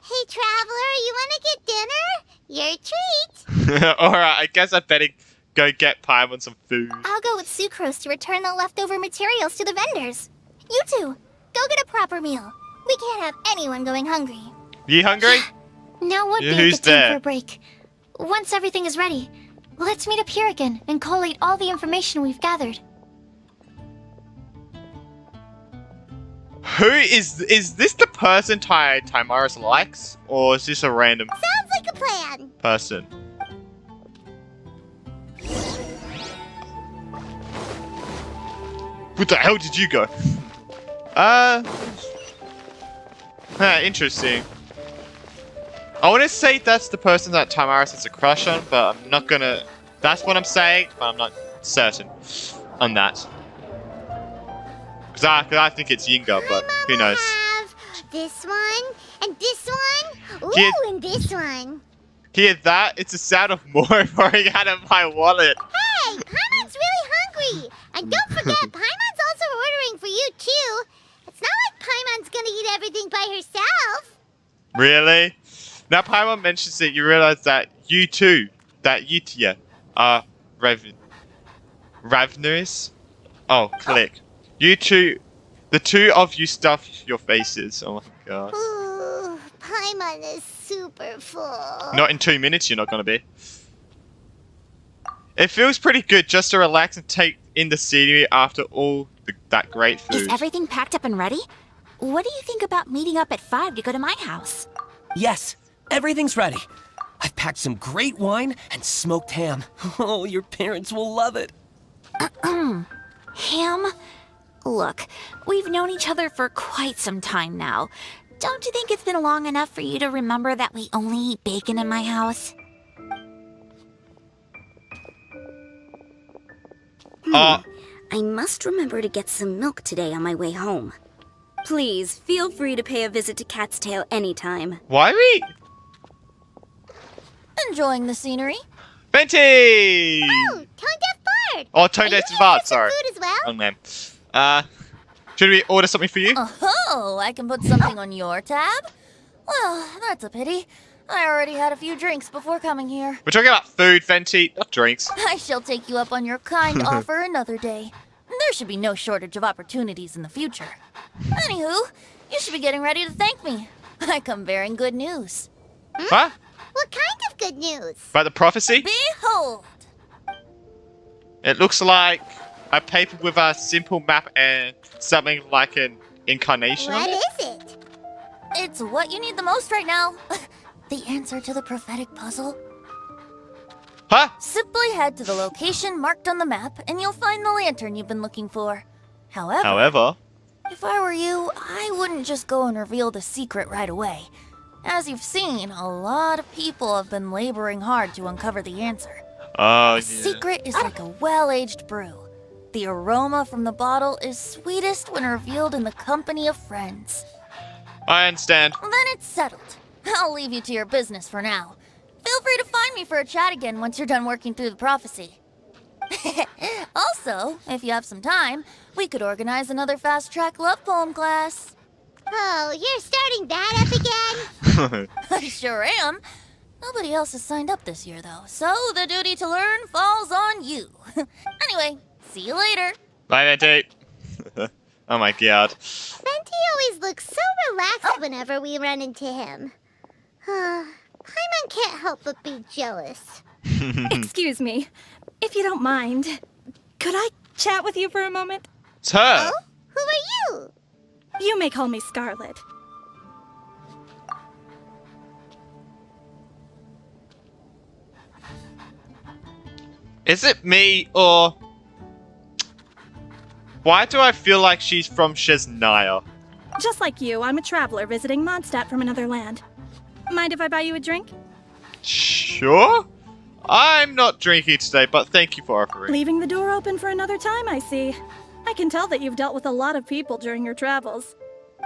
Hey, Traveler, you want to get dinner? Your treat. Alright, I guess I better go get Paimon some food. I'll go with Sucrose to return the leftover materials to the vendors. You two, go get a proper meal. We can't have anyone going hungry. You hungry? Now would be a Who's good time there? for a break. Once everything is ready, let's meet up here again and collate all the information we've gathered. Who is this the person Tamaris likes? Or is this a random Sounds like a plan. person? What the hell did you go? Interesting. I want to say that's the person that Tamaris has a crush on, but I'm not gonna... That's what I'm saying, but I'm not certain on that. Because I think it's Yinga, but who knows? Have this one, and this one, ooh, Yeah. and this one. Hear that? It's the sound of more pouring out of my wallet. Hey, Paimon's really hungry. And don't forget, Paimon's also ordering for you too. It's not like Paimon's gonna eat everything by herself. Really? Now Paimon mentions it, you realize that you too, are ravenous? Oh, click. You two, the two of you stuff your faces. Oh my god. Ooh, Paimon is super full. Not in 2 minutes, you're not gonna be. It feels pretty good just to relax and take in the scenery after all that great food. Is everything packed up and ready? What do you think about meeting up at 5 to go to my house? Yes, everything's ready. I've packed some great wine and smoked ham. Oh, your parents will love it. Ham? Look, we've known each other for quite some time now. Don't you think it's been long enough for you to remember that we only eat bacon in my house? I must remember to get some milk today on my way home. Please, feel free to pay a visit to Cat's Tail anytime. Why are we? Enjoying the scenery? Venti! Oh, Tone Deaf Bard! Oh, Tone Deaf Bard, sorry. Food as well? Wrong name. Should we order something for you? Oh, I can put something on your tab? Well, that's a pity. I already had a few drinks before coming here. We're talking about food, Venti, not drinks. I shall take you up on your kind offer another day. There should be no shortage of opportunities in the future. Anywho, you should be getting ready to thank me. I come bearing good news. Huh? What kind of good news? About the prophecy? Behold! It looks like a paper with a simple map and something like an incarnation on What it. is it? It's what you need the most right now. The answer to the prophetic puzzle. Huh? Simply head to the location marked on the map and you'll find the lantern you've been looking for. However, if I were you, I wouldn't just go and reveal the secret right away. As you've seen, a lot of people have been laboring hard to uncover the answer. Oh, The secret is like a well-aged brew. The aroma from the bottle is sweetest when revealed in the company of friends. I understand. Then it's settled. I'll leave you to your business for now. Feel free to find me for a chat again once you're done working through the prophecy. Also, if you have some time, we could organize another fast-track love poem class. Oh, you're starting that up again? I sure am. Nobody else has signed up this year, though, so the duty to learn falls on you. Anyway, see you later. Bye, Venti. Oh my god. Venti always looks so relaxed whenever we run into him. Paimon can't help but be jealous. Excuse me, if you don't mind, could I chat with you for a moment? It's her. Oh? Who are you? You may call me Scarlet. Is it me or... Why do I feel like she's from Chesnaya? Just like you, I'm a traveler visiting Mondstadt from another land. Mind if I buy you a drink? Sure? I'm not drinking today, but thank you for offering. Leaving the door open for another time, I see. I can tell that you've dealt with a lot of people during your travels.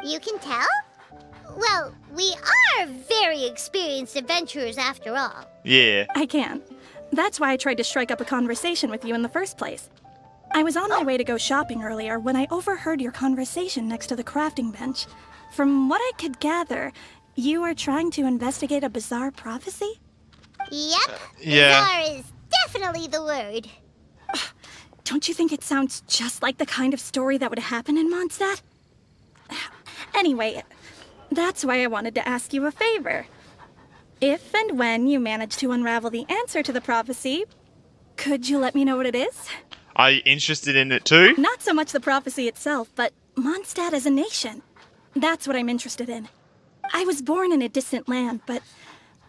You can tell? Well, we are very experienced adventurers after all. Yeah. I can. That's why I tried to strike up a conversation with you in the first place. I was on my way to go shopping earlier when I overheard your conversation next to the crafting bench. From what I could gather, you are trying to investigate a bizarre prophecy? Yep. Yeah. Bizarre is definitely the word. Don't you think it sounds just like the kind of story that would happen in Mondstadt? Anyway, that's why I wanted to ask you a favor. If and when you manage to unravel the answer to the prophecy, could you let me know what it is? Are you interested in it too? Not so much the prophecy itself, but Mondstadt as a nation. That's what I'm interested in. I was born in a distant land, but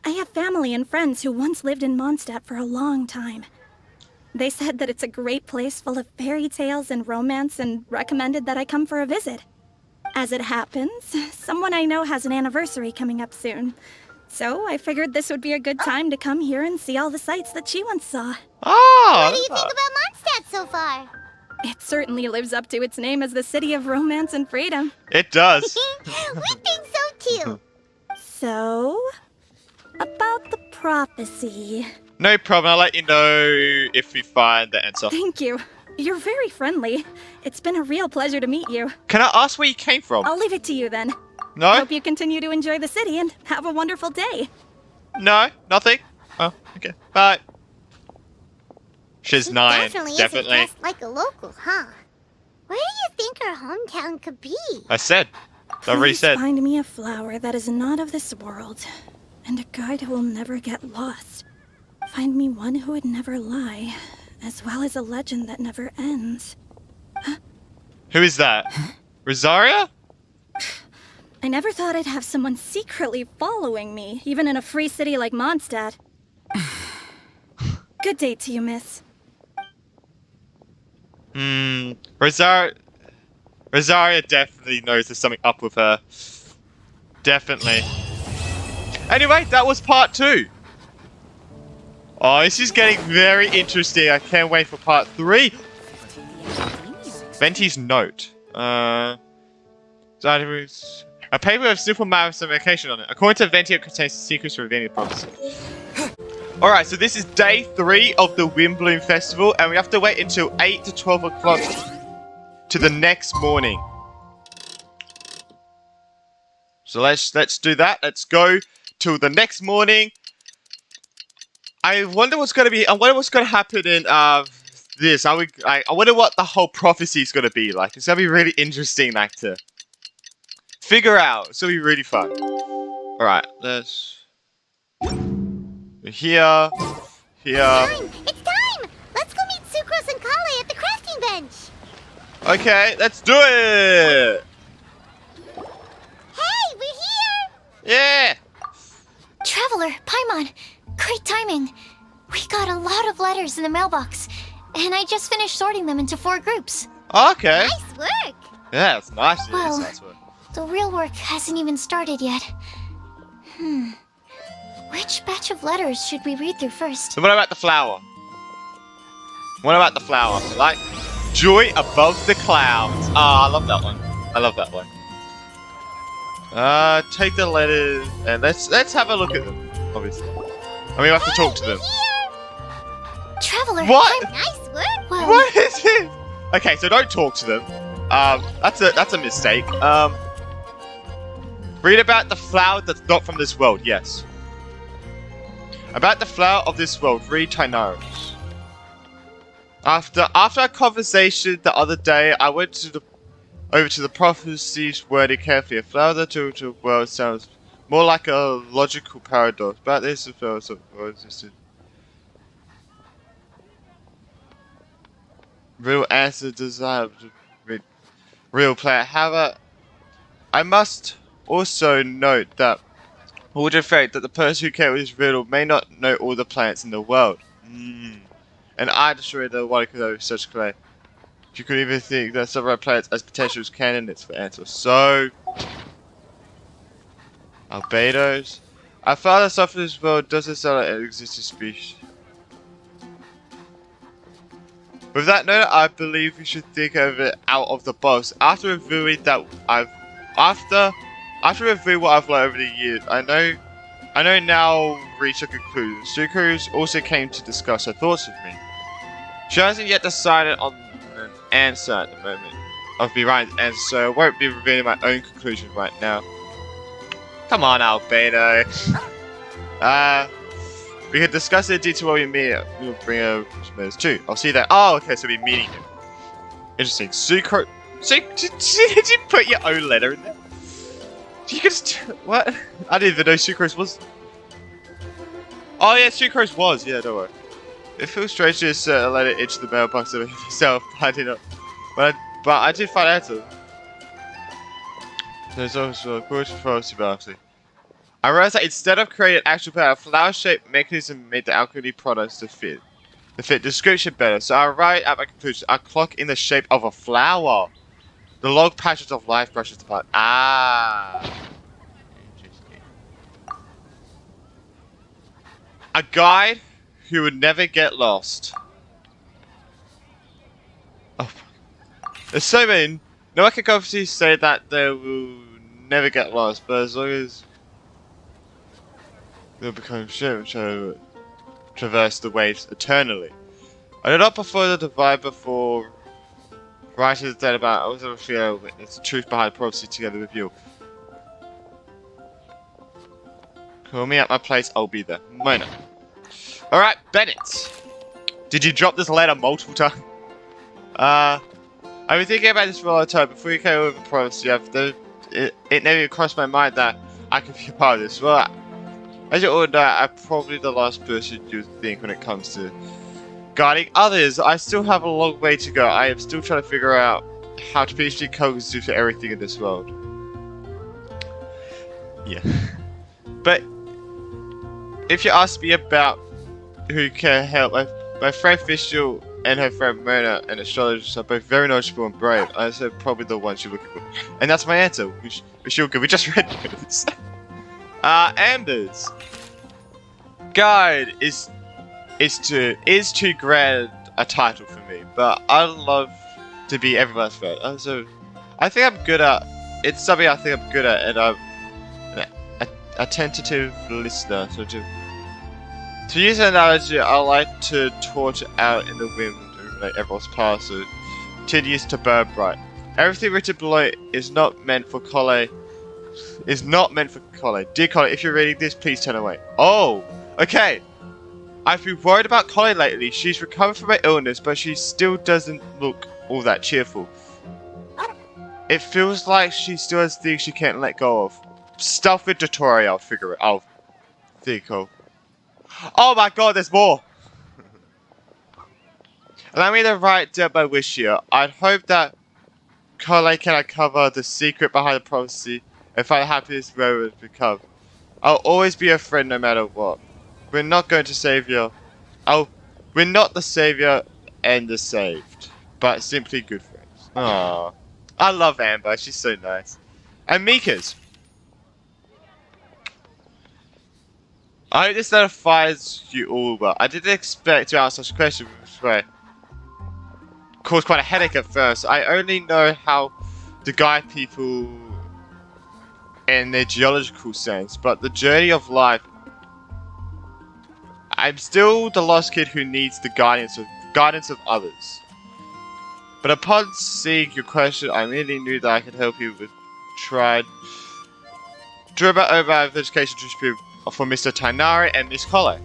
I have family and friends who once lived in Mondstadt for a long time. They said that it's a great place full of fairy tales and romance and recommended that I come for a visit. As it happens, someone I know has an anniversary coming up soon. So I figured this would be a good time to come here and see all the sights that she once saw. Oh! What do you think about Mondstadt so far? It certainly lives up to its name as the city of romance and freedom. It does. We think so too. So, About the prophecy. No problem. I'll let you know if we find the answer. Thank you. You're very friendly. It's been a real pleasure to meet you. Can I ask where you came from? I'll leave it to you then. No? Hope you continue to enjoy the city and have a wonderful day. No? Nothing? Oh, okay. Bye. She's nine. Definitely. Definitely. Isn't dressed like a local, huh? Where do you think her hometown could be? I said. I already said. Find me a flower that is not of this world, and a guide who will never get lost. Find me one who would never lie, as well as a legend that never ends. Who is that? Rosaria? I never thought I'd have someone secretly following me, even in a free city like Mondstadt. Good day to you, miss. Rosaria definitely knows there's something up with her. Definitely. Anyway, that was part 2. Oh, this is getting very interesting. I can't wait for part 3. Venti's note. A paper with simple math and vacation on it. According to Venti, it contains secrets revealing the prophecy. Alright, so this is day 3 of the Windblume Festival, and we have to wait until 8 to 12 o'clock to the next morning. So let's do that. Let's go till the next morning. I wonder what's gonna happen in this. I wonder what the whole prophecy is gonna be like. It's gonna be really interesting, like, to figure out. It's gonna be really fun. Alright, let's here. It's time! Let's go meet Sucrose and Kale at the crafting bench! Okay, let's do it! Hey, we're here! Yeah! Traveler, Paimon, great timing. We got a lot of letters in the mailbox, and I just finished sorting them into 4 groups. Okay. Nice work! Yeah, it's nice. Well, nice work. The real work hasn't even started yet. Which batch of letters should we read through first? So what about the flower? What about the flower? Like, joy above the clouds. Ah, I love that one. I love that one. Take the letters and let's have a look at them. Obviously, and we have to talk to them. Traveler, What? Nice work! Well, What is it? Okay, so don't talk to them. That's a mistake. Read about the flower that's not from this world. Yes. About the flower of this world, read Tainaros. After our conversation the other day, I went over to the prophecies worded carefully. A flower that to the world sounds more like a logical paradox. But this is a real answer desired real player. However, I must also note that would affect that the person who came with this riddle may not know all the planets in the world. And I destroyed the one could over such clay. You could even think that several planets as potential candidates for answers. So, Albedos. Our father suffered this world doesn't sound like an existing species. With that note, I believe we should think of it out of the box. After reviewing what I've learned over the years, I know now reach a conclusion. Sucrose also came to discuss her thoughts with me. She hasn't yet decided on an answer at the moment. Of be right answer, so I won't be revealing my own conclusion right now. Come on, Albedo. We can discuss it in detail when we meet. We'll bring her too. I'll see that. Oh, okay, so we're meeting him. Interesting. Sucrose. Did you put your own letter in there? You could just... What? I didn't even know Sucrose was... Oh yeah, Sucrose was. Yeah, don't worry. It feels strange to just let it itch the mailbox of myself. I did not... But I did find out. There's also a question for us about it. I realized that instead of creating an actual power, a flower-shaped mechanism made the alchemy products to fit description better. So I arrived at my conclusion. A clock in the shape of a flower. The log patches of life brushes apart. Ah. Interesting. A guide who would never get lost. Oh. There's so many. No one can confidently say that they will never get lost, but as long as... They'll become ships to traverse the waves eternally. I did not prefer the divide before writers that about I was able to feel witness the truth behind prophecy together with you. Call me at my place, I'll be there. Mona. Alright, Bennett. Did you drop this letter multiple times? I've been thinking about this for a long time. Before you came over with prophecy, it never even crossed my mind that I could be a part of this. Well, as you all know, I'm probably the last person you think when it comes to guiding others. I still have a long way to go. I am still trying to figure out how to peacefully coexist with everything in this world. Yeah. But if you ask me about who can help, my friend Fischl and her friend Mona, an astrologist, are both very knowledgeable and brave. I said probably the ones you're looking for. And that's my answer. We just read this. Amber's guide is too grand a title for me, but I'd love to be everyone's friend. So I think I'm good at. It's something I think I'm good at, and I'm a tentative listener. So to use an analogy, I like to torch out in the wind to illuminate everyone's past, so it continues to burn bright. Everything written below is not meant for Collei. Dear Collei, if you're reading this, please turn away. Oh, okay. I've been worried about Collei lately. She's recovered from her illness, but she still doesn't look all that cheerful. It feels like she still has things she can't let go of. Stuff with Dottore, I'll figure it. I'll think of. Oh my god, there's more! Allow me to write down my wish here. I'd hope that Collei can uncover the secret behind the prophecy and find the happiest moment to become. I'll always be a friend no matter what. We're not going to save you. We're not the savior and the saved, but simply good friends. Aww. I love Amber, she's so nice. And Mika's. I hope this notifies you all well. I didn't expect to answer such a question, which way caused quite a headache at first. I only know how to guide people in their geological sense, but the journey of life, I'm still the lost kid who needs the guidance of others. But upon seeing your question, I immediately knew that I could help you with drew about over education to for Mr. Tainari and Miss Collei.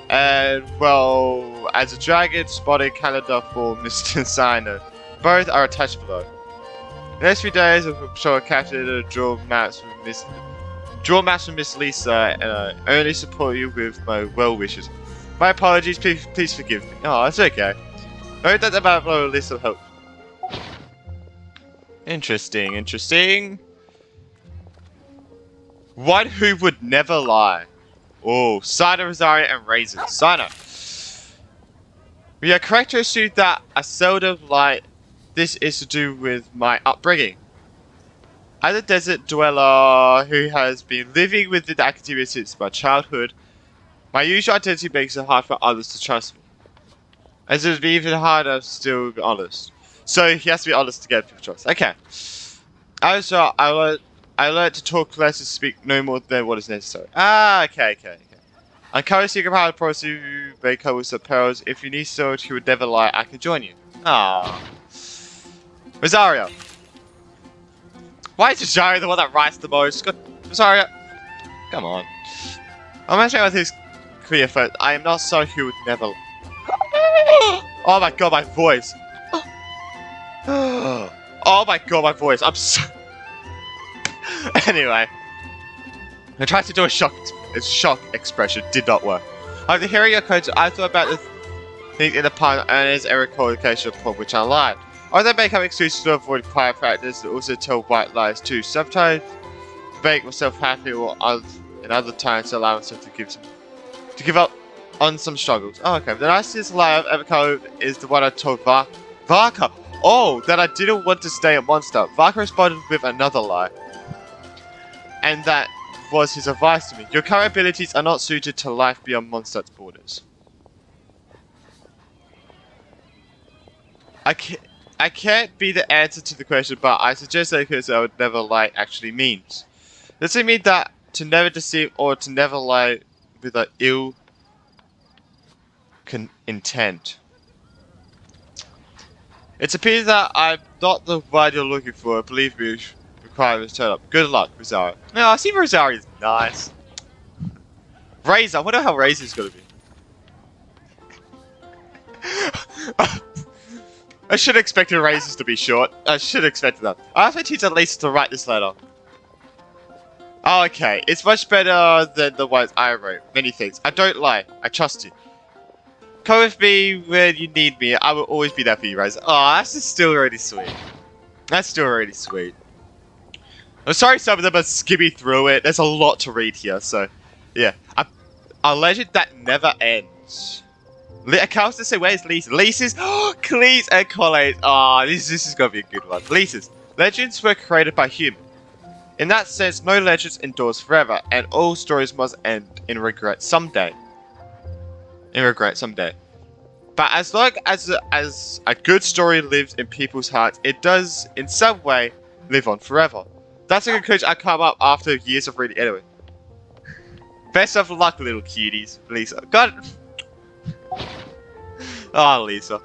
And, well, as a dragon spotted calendar for Mr. Sino. Both are attached below. The next few days, I'm sure I captured a draw maps from Miss Lisa, and I only support you with my well wishes. My apologies, please forgive me. Oh, it's okay. Note that the map below list of help. Interesting. One who would never lie. Oh, Sino, Rosario, and Razor. Sino. We are correct to assume that I seldom lie. This is to do with my upbringing. As a desert dweller who has been living within academia since my childhood, my usual identity makes it hard for others to trust me. As it would be even harder to still be honest. So he has to be honest to get people trust. Okay. Also, I learned to talk less and speak no more than what is necessary. Okay. Uncover secret power pros who may come with some perils. If you need storage who would never lie, I can join you. Rosario. Why is Rosario the one that writes the most? God, Rosario. Come on. I'm mentioning with his clear first. I am not someone who would never lie. Oh my god, my voice. Oh my god, my voice. I'm so... Anyway, I tried to do a shock expression, did not work. After hearing your coach, I thought about the things in the past and a recalculation upon which I lied. Although make up excuses to avoid prior practice and also tell white lies too. Sometimes to make myself happy, or in other times to allow myself to give up on some struggles. Oh, okay. The nicest lie I've ever told is the one I told Varka. Oh, that I didn't want to stay at Monster. Varka responded with another lie. And that was his advice to me. Your current abilities are not suited to life beyond Mondstadt's borders. I can't be the answer to the question, but I suggest that because I would never lie actually means. Does it mean that to never deceive or to never lie with an ill intent. It appears that I'm not the one you're looking for. Believe me, requirements turn up. Good luck, Rosario. No, I see Rosario's nice. Razor, I wonder how Razor's gonna be. I should have expected Razors to be short. I should have expected that. I have to teach Lisa to write this letter. Oh, okay. It's much better than the ones I wrote. Many things. I don't lie. I trust you. Come with me when you need me. I will always be there for you, Razor. Oh, that's just still really sweet. That's still really sweet. I'm sorry some of them are skimming through it. There's a lot to read here, so... Yeah. A legend that never ends. I can't say where's Lisa. Lisa's... Oh, Cleese and Colette. Oh, this is gonna be a good one. Lisa's. Legends were created by humans. In that sense, no legends endures forever, and all stories must end in regret someday. But as long as a good story lives in people's hearts, it does, in some way, live on forever. That's a conclusion I come up after years of reading. Anyway. Best of luck, little cuties. Lisa. God. Oh, Lisa.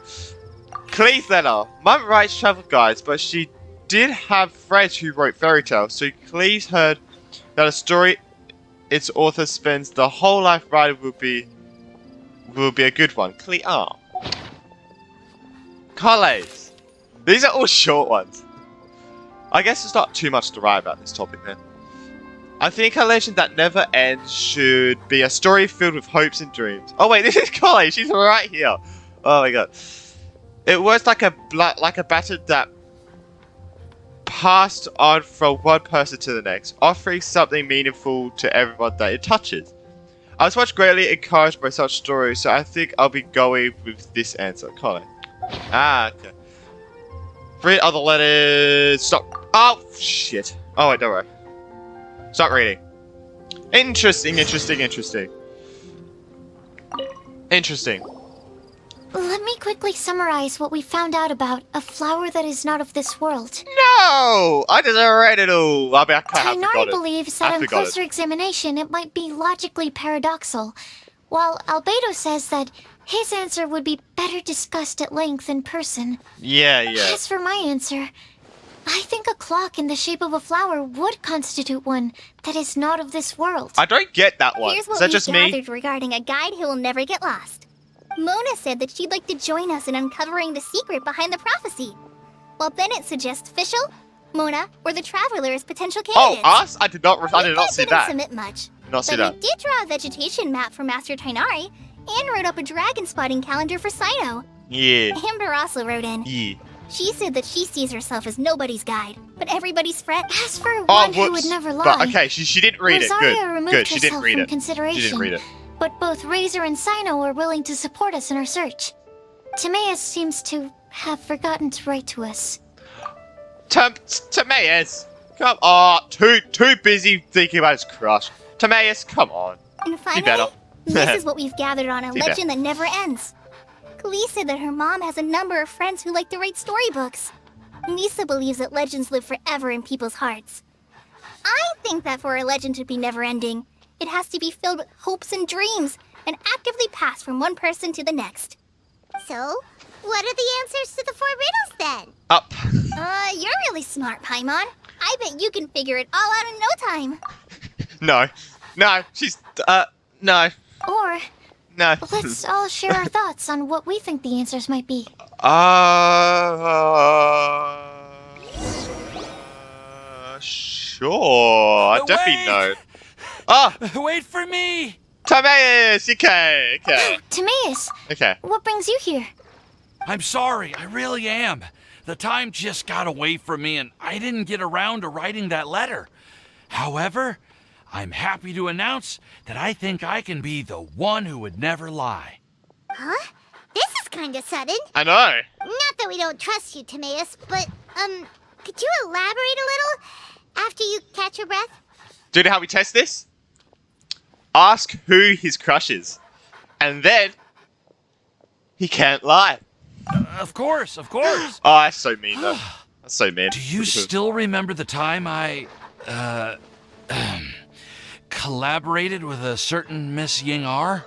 Cleese letter. Mum writes travel guides, but she did have friends who wrote fairy tales, so Cleese heard that a story its author spends the whole life writing will be a good one. Colleagues. These are all short ones. I guess there's not too much to write about this topic then. I think a legend that never ends should be a story filled with hopes and dreams. Oh wait, this is Colleen. She's right here. Oh my god. It works like a baton that passed on from one person to the next, offering something meaningful to everyone that it touches. I was much greatly encouraged by such stories, so I think I'll be going with this answer. Colin. Ah, okay. Read other letters. Stop. Oh, shit. Oh, wait, don't worry. Stop reading. Interesting. Let me quickly summarize what we found out about a flower that is not of this world. No! I didn't read it all. I mean, I can't have Tainari believes that on closer examination it might be logically paradoxal, while Albedo says that his answer would be better discussed at length in person. Yeah. As for my answer, I think a clock in the shape of a flower would constitute one that is not of this world. I don't get that one. Here's what is that we just gathered me? regarding a guide who will never get lost. Mona said that she'd like to join us in uncovering the secret behind the prophecy, while Bennett suggests Fischl, Mona, or the Traveler as potential candidates. Oh, us? I did not see that. Submit much. Not see that. We did draw a vegetation map for Master Tainari, and wrote up a dragon spotting calendar for Sino. Yeah. Amber also wrote in. Yeah. She said that she sees herself as nobody's guide, but everybody's friend. As for one who would never lie, but okay, she didn't read Rosario it. removed Good. She didn't herself read from it. consideration. She didn't read it. But both Razor and Sino were willing to support us in our search. Timaeus seems to have forgotten to write to us. Timaeus, come on. Too busy thinking about his crush. Timaeus, come on. And finally, Be better. this is what we've gathered on a Be legend that never ends. Khalees said that her mom has a number of friends who like to write storybooks. Misa believes that legends live forever in people's hearts. I think that for a legend to be never-ending, it has to be filled with hopes and dreams, and actively passed from one person to the next. So, what are the answers to the 4 riddles then? Up. You're really smart, Paimon. I bet you can figure it all out in no time. No, she's, no. Or, No. let's all share our thoughts on what we think the answers might be. Sure. I definitely know. Ah! Wait for me! Timaeus! Okay. Timaeus! Okay. What brings you here? I'm sorry, I really am. The time just got away from me and I didn't get around to writing that letter. However, I'm happy to announce that I think I can be the one who would never lie. Huh? This is kinda sudden. I know. Not that we don't trust you, Timaeus, but, could you elaborate a little after you catch your breath? Do you know how we test this? Ask who his crush is. And then, he can't lie. Of course. Oh, that's so mean, though. That's so mean. Do you still remember the time collaborated with a certain Miss Ying-ar?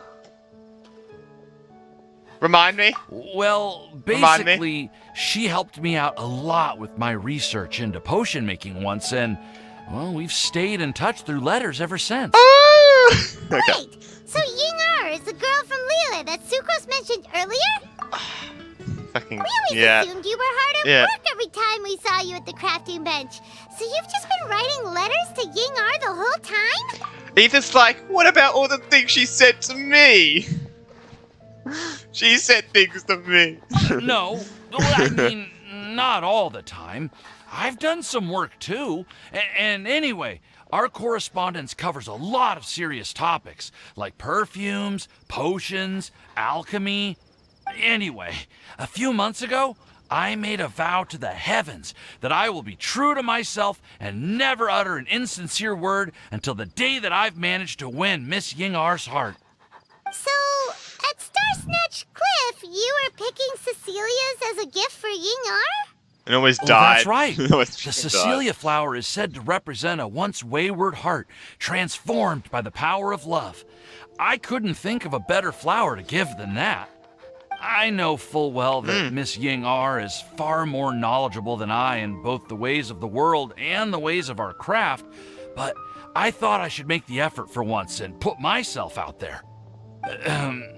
Remind me? Well, Remind me? basically, she helped me out a lot with my research into potion making once, and, well, we've stayed in touch through letters ever since. Okay. Wait, so Ying-ar is the girl from Lila that Sucrose mentioned earlier? Fucking, We always yeah. assumed you were hard at Yeah. work every time we saw you at the crafting bench. So you've just been writing letters to Ying-ar the whole time? Ethan's like, what about all the things she said to me? She said things to me. No, I mean, not all the time. I've done some work too. And anyway, our correspondence covers a lot of serious topics, like perfumes, potions, alchemy. Anyway, a few months ago, I made a vow to the heavens that I will be true to myself and never utter an insincere word until the day that I've managed to win Miss Ying-ar's heart. So, at Star Snatch Cliff, you were picking Cecilia's as a gift for Ying-ar? And almost Oh, died. that's right. Almost The died. Cecilia flower is said to represent a once wayward heart transformed by the power of love. I couldn't think of a better flower to give than that. I know full well that Miss Ying-ar is far more knowledgeable than I in both the ways of the world and the ways of our craft, but I thought I should make the effort for once and put myself out there.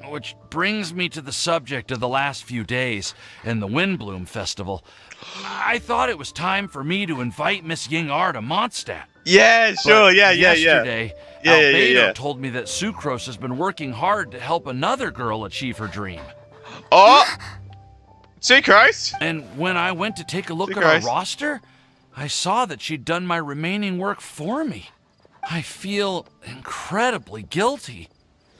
Which brings me to the subject of the last few days and the Windblume Festival. I thought it was time for me to invite Miss Ying-ar to Mondstadt. Yeah, sure, But yeah. yesterday, Yeah, yeah, Albedo yeah. told me that Sucrose has been working hard to help another girl achieve her dream. Oh! Sucrose? And when I went to take a look at our Sucrose. roster, I saw that she'd done my remaining work for me. I feel incredibly guilty.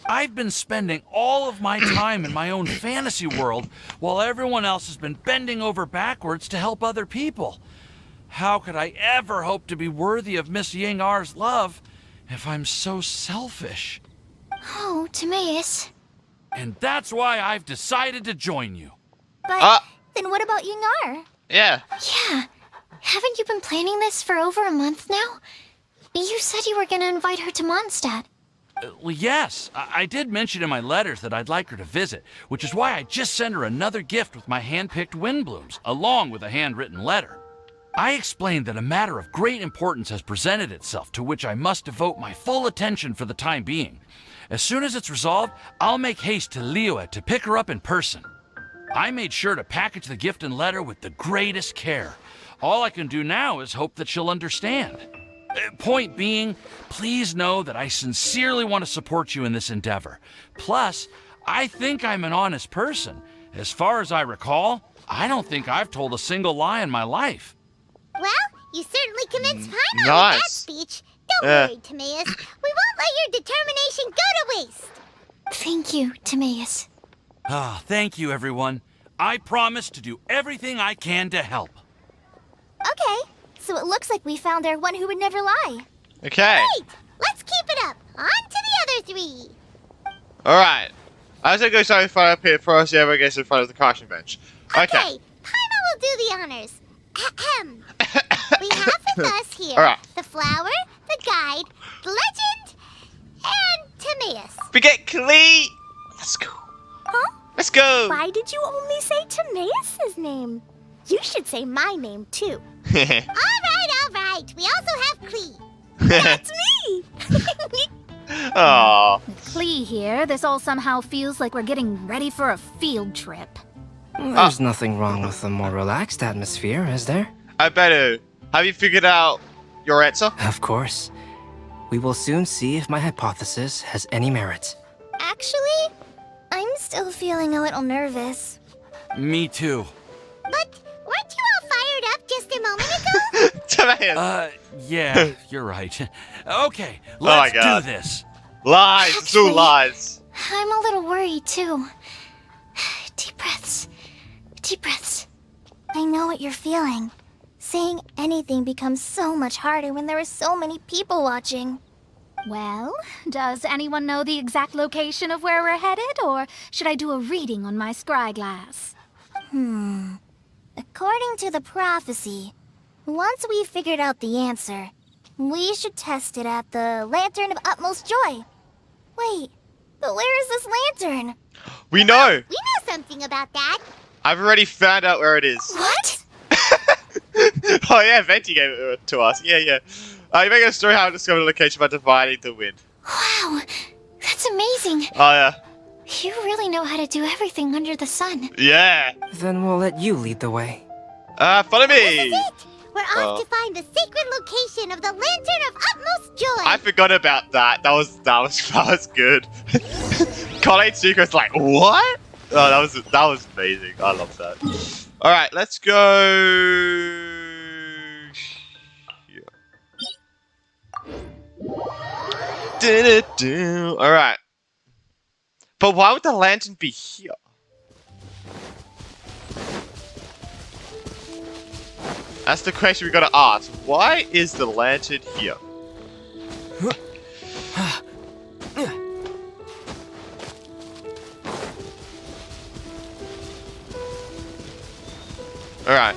I've been spending all of my time in my own fantasy world while everyone else has been bending over backwards to help other people. How could I ever hope to be worthy of Miss Ying-ar's love if I'm so selfish? Oh, Timaeus. And that's why I've decided to join you. But then what about Ying-ar? Yeah. Yeah. Haven't you been planning this for over a month now? You said you were gonna invite her to Mondstadt. Well, yes, I did mention in my letters that I'd like her to visit, which is why I just sent her another gift with my hand-picked Windblooms, along with a handwritten letter. I explained that a matter of great importance has presented itself to which I must devote my full attention for the time being. As soon as it's resolved, I'll make haste to Liyue to pick her up in person. I made sure to package the gift and letter with the greatest care. All I can do now is hope that she'll understand. Point being, please know that I sincerely want to support you in this endeavor. Plus, I think I'm an honest person. As far as I recall, I don't think I've told a single lie in my life. Well, you certainly convinced Paimon with that Nice. speech. Don't worry, Timaeus. We won't let your determination go to waste. Thank you, Timaeus. Ah, thank you, everyone. I promise to do everything I can to help. Okay, so it looks like we found our one who would never lie. Okay. Great! Let's keep it up. On to the other three. Alright. I was gonna go so far up here for us, yeah, I guess in front of the caution bench. Okay. Paimon will do the honors. Ahem. We have with us here All right. the flower, the guide, the legend, and Timaeus. Forget Klee! Let's go. Huh? Let's go! Why did you only say Timaeus' name? You should say my name too. All right. We also have Klee. That's me! Aww. Klee here, this all somehow feels like we're getting ready for a field trip. There's nothing wrong with a more relaxed atmosphere, is there? Albedo, have you figured out your answer? Of course. We will soon see if my hypothesis has any merit. Actually, I'm still feeling a little nervous. Me too. But weren't you all fired up just a moment ago? Timaeus. Yeah, you're right. Okay, my let's do God. this. Lies. It's all Actually- lies. I'm a little worried, too. Deep breaths. Deep breaths. I know what you're feeling. Saying anything becomes so much harder when there are so many people watching. Well, does anyone know the exact location of where we're headed, or should I do a reading on my scry glass? According to the prophecy, once we figured out the answer, We should test it at the Lantern of Utmost Joy. Wait, but where is this lantern? We know! We know something about that. I've already found out where it is. What? Oh yeah, Venti gave it to us. Yeah. You make a story how I discovered a location by dividing the wind. Wow, that's amazing. Oh yeah. You really know how to do everything under the sun. Yeah. Then we'll let you lead the way. Follow me! This is it! We're off to find the sacred location of the Lantern of Utmost Joy! I forgot about that. That was good. Colleen Sucre's like, what? Oh, that was amazing. I love that. Alright, let's go. Alright. But why would the lantern be here? That's the question we gotta ask. Why is the lantern here? Alright.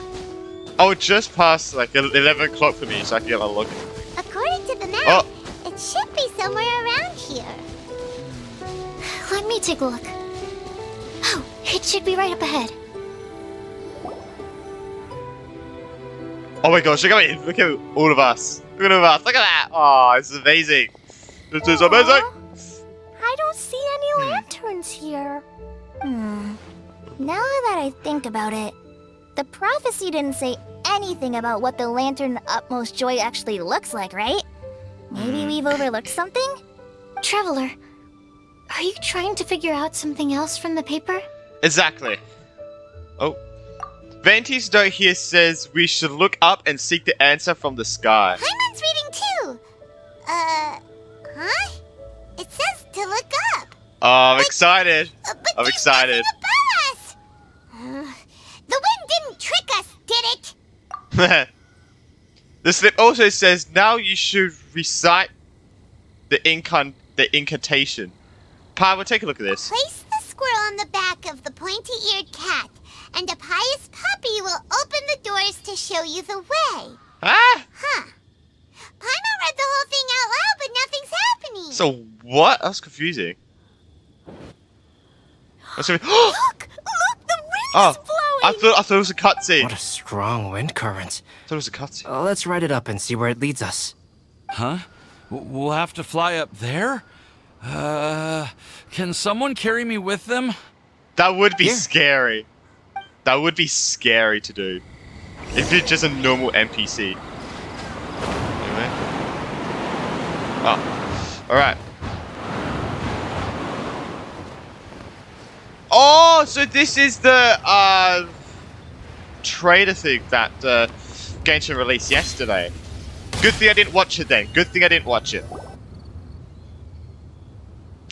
Oh, just past like 11 o'clock for me, so I can get a look. According to the map, it should be somewhere around here. Let me take a look. Oh, it should be right up ahead. Oh my gosh, look at all of us. Look at all of us. Look at that. Oh, it's amazing. This is amazing. I don't see any lanterns here. Now that I think about it, the prophecy didn't say anything about what the Lantern Utmost Joy actually looks like, right? Maybe we've overlooked something? Traveler, are you trying to figure out something else from the paper? Exactly. Oh. Venti's note here says we should look up and seek the answer from the sky. Hyman's reading too. Huh? It says to look up. Oh, I'm excited. I'm excited. Above us. The wind didn't trick us, did it? The slip also says now you should recite the incantation. Pa, we'll take a look at this. Place the squirrel on the back of the pointy-eared cat, and a pious puppy will open the doors to show you the way. Ah? Huh. Paimon read the whole thing out loud, but nothing's happening. So what? That was confusing. Look, the wind is blowing. I thought it was a cutscene. What a strong wind current. I thought it was a cutscene. Let's ride it up and see where it leads us. Huh? We'll have to fly up there? Can someone carry me with them? That would be scary. That would be scary to do. If it's just a normal NPC. Anyway. Oh. Alright. Oh, so this is the trader thing that Genshin released yesterday. Good thing I didn't watch it then. Good thing I didn't watch it.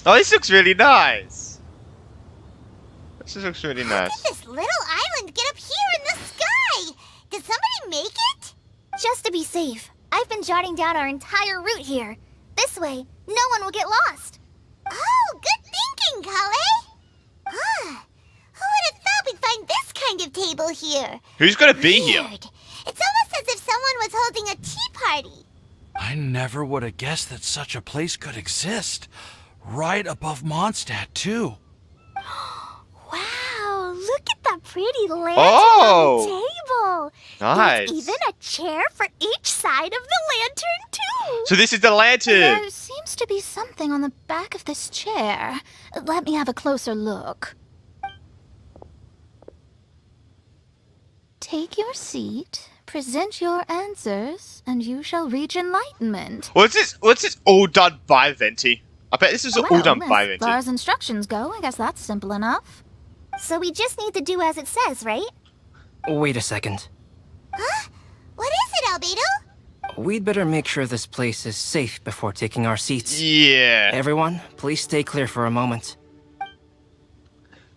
Oh, this looks really nice. This looks really nice. How did this little island get up here in the sky? Did somebody make it? Just to be safe, I've been jotting down our entire route here. This way, no one will get lost. Oh, good thinking, Kale. Huh. Who would have thought we'd find this kind of table here? Who's gonna be here? Weird. It's almost as if someone was holding a tea party. I never would have guessed that such a place could exist. Right above Mondstadt, too. Wow, look at that pretty lantern Oh! on the table. Nice. There's even a chair for each side of the lantern, too. So this is the lantern. There seems to be something on the back of this chair. Let me have a closer look. Take your seat, present your answers, and you shall reach enlightenment. What's this all done by Venti? I bet this is all done by As Venti. far as instructions go, I guess that's simple enough. So we just need to do as it says, right? Wait a second. Huh? What is it, Albedo? We'd better make sure this place is safe before taking our seats. Yeah. Everyone, please stay clear for a moment.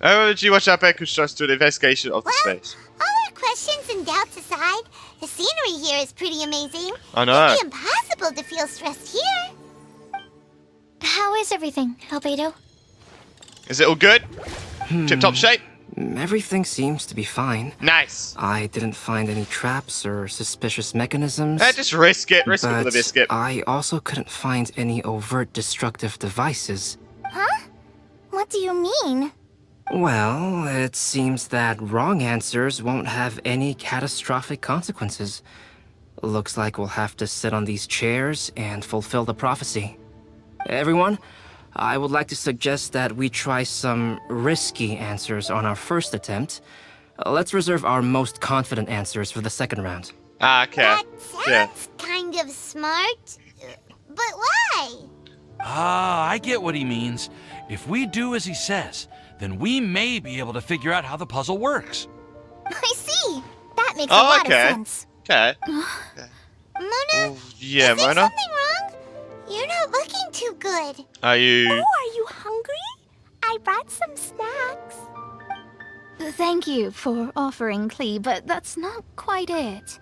Would you watch out back who starts to the investigation of the space? All our questions and doubts aside, the scenery here is pretty amazing. I know. It'd be impossible to feel stressed here. How is everything, Albedo? Is it all good? Tip-top shape? Everything seems to be fine. Nice. I didn't find any traps or suspicious mechanisms. Just risk it. Risk it for the biscuit. I also couldn't find any overt destructive devices. Huh? What do you mean? Well, it seems that wrong answers won't have any catastrophic consequences. Looks like we'll have to sit on these chairs and fulfill the prophecy. Everyone, I would like to suggest that we try some risky answers on our first attempt. Let's reserve our most confident answers for the second round. Okay. That sounds kind of smart. But why? I get what he means. If we do as he says, then we may be able to figure out how the puzzle works. I see. That makes a lot of sense. Okay. Mona? Yeah, is there Mona? something wrong? You're not looking too good. Are you... Oh, are you hungry? I brought some snacks. Thank you for offering, Klee, but that's not quite it.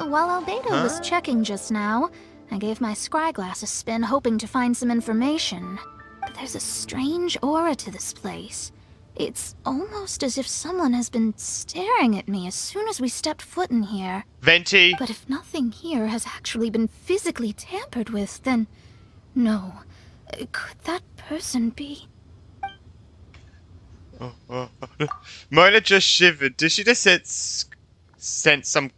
While Albedo was checking just now, I gave my scryglass a spin hoping to find some information. But there's a strange aura to this place. It's almost as if someone has been staring at me as soon as we stepped foot in here. Venti. But if nothing here has actually been physically tampered with, then... No. Could that person be... Mona just shivered. Did she just sense some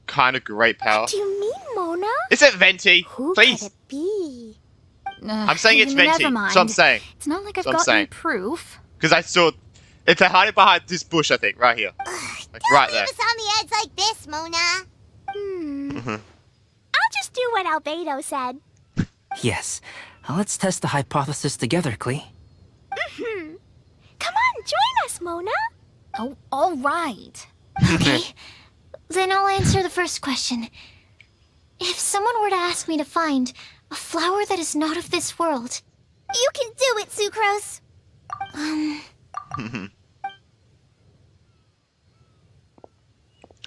kind of great power? What do you mean, Mona? Is it Venti? Who Please. could it be? I'm saying it's Venti. Never mind. That's what I'm saying. It's not like I've That's what I'm got any saying. proof. Because I saw... If they're hiding behind this bush, I think. Right here. Like, right there. Leave us on the edge like this, Mona. I'll just do what Albedo said. Yes. Let's test the hypothesis together, Klee. Come on, join us, Mona. Oh, all right. Okay. Then I'll answer the first question. If someone were to ask me to find a flower that is not of this world... You can do it, Sucrose.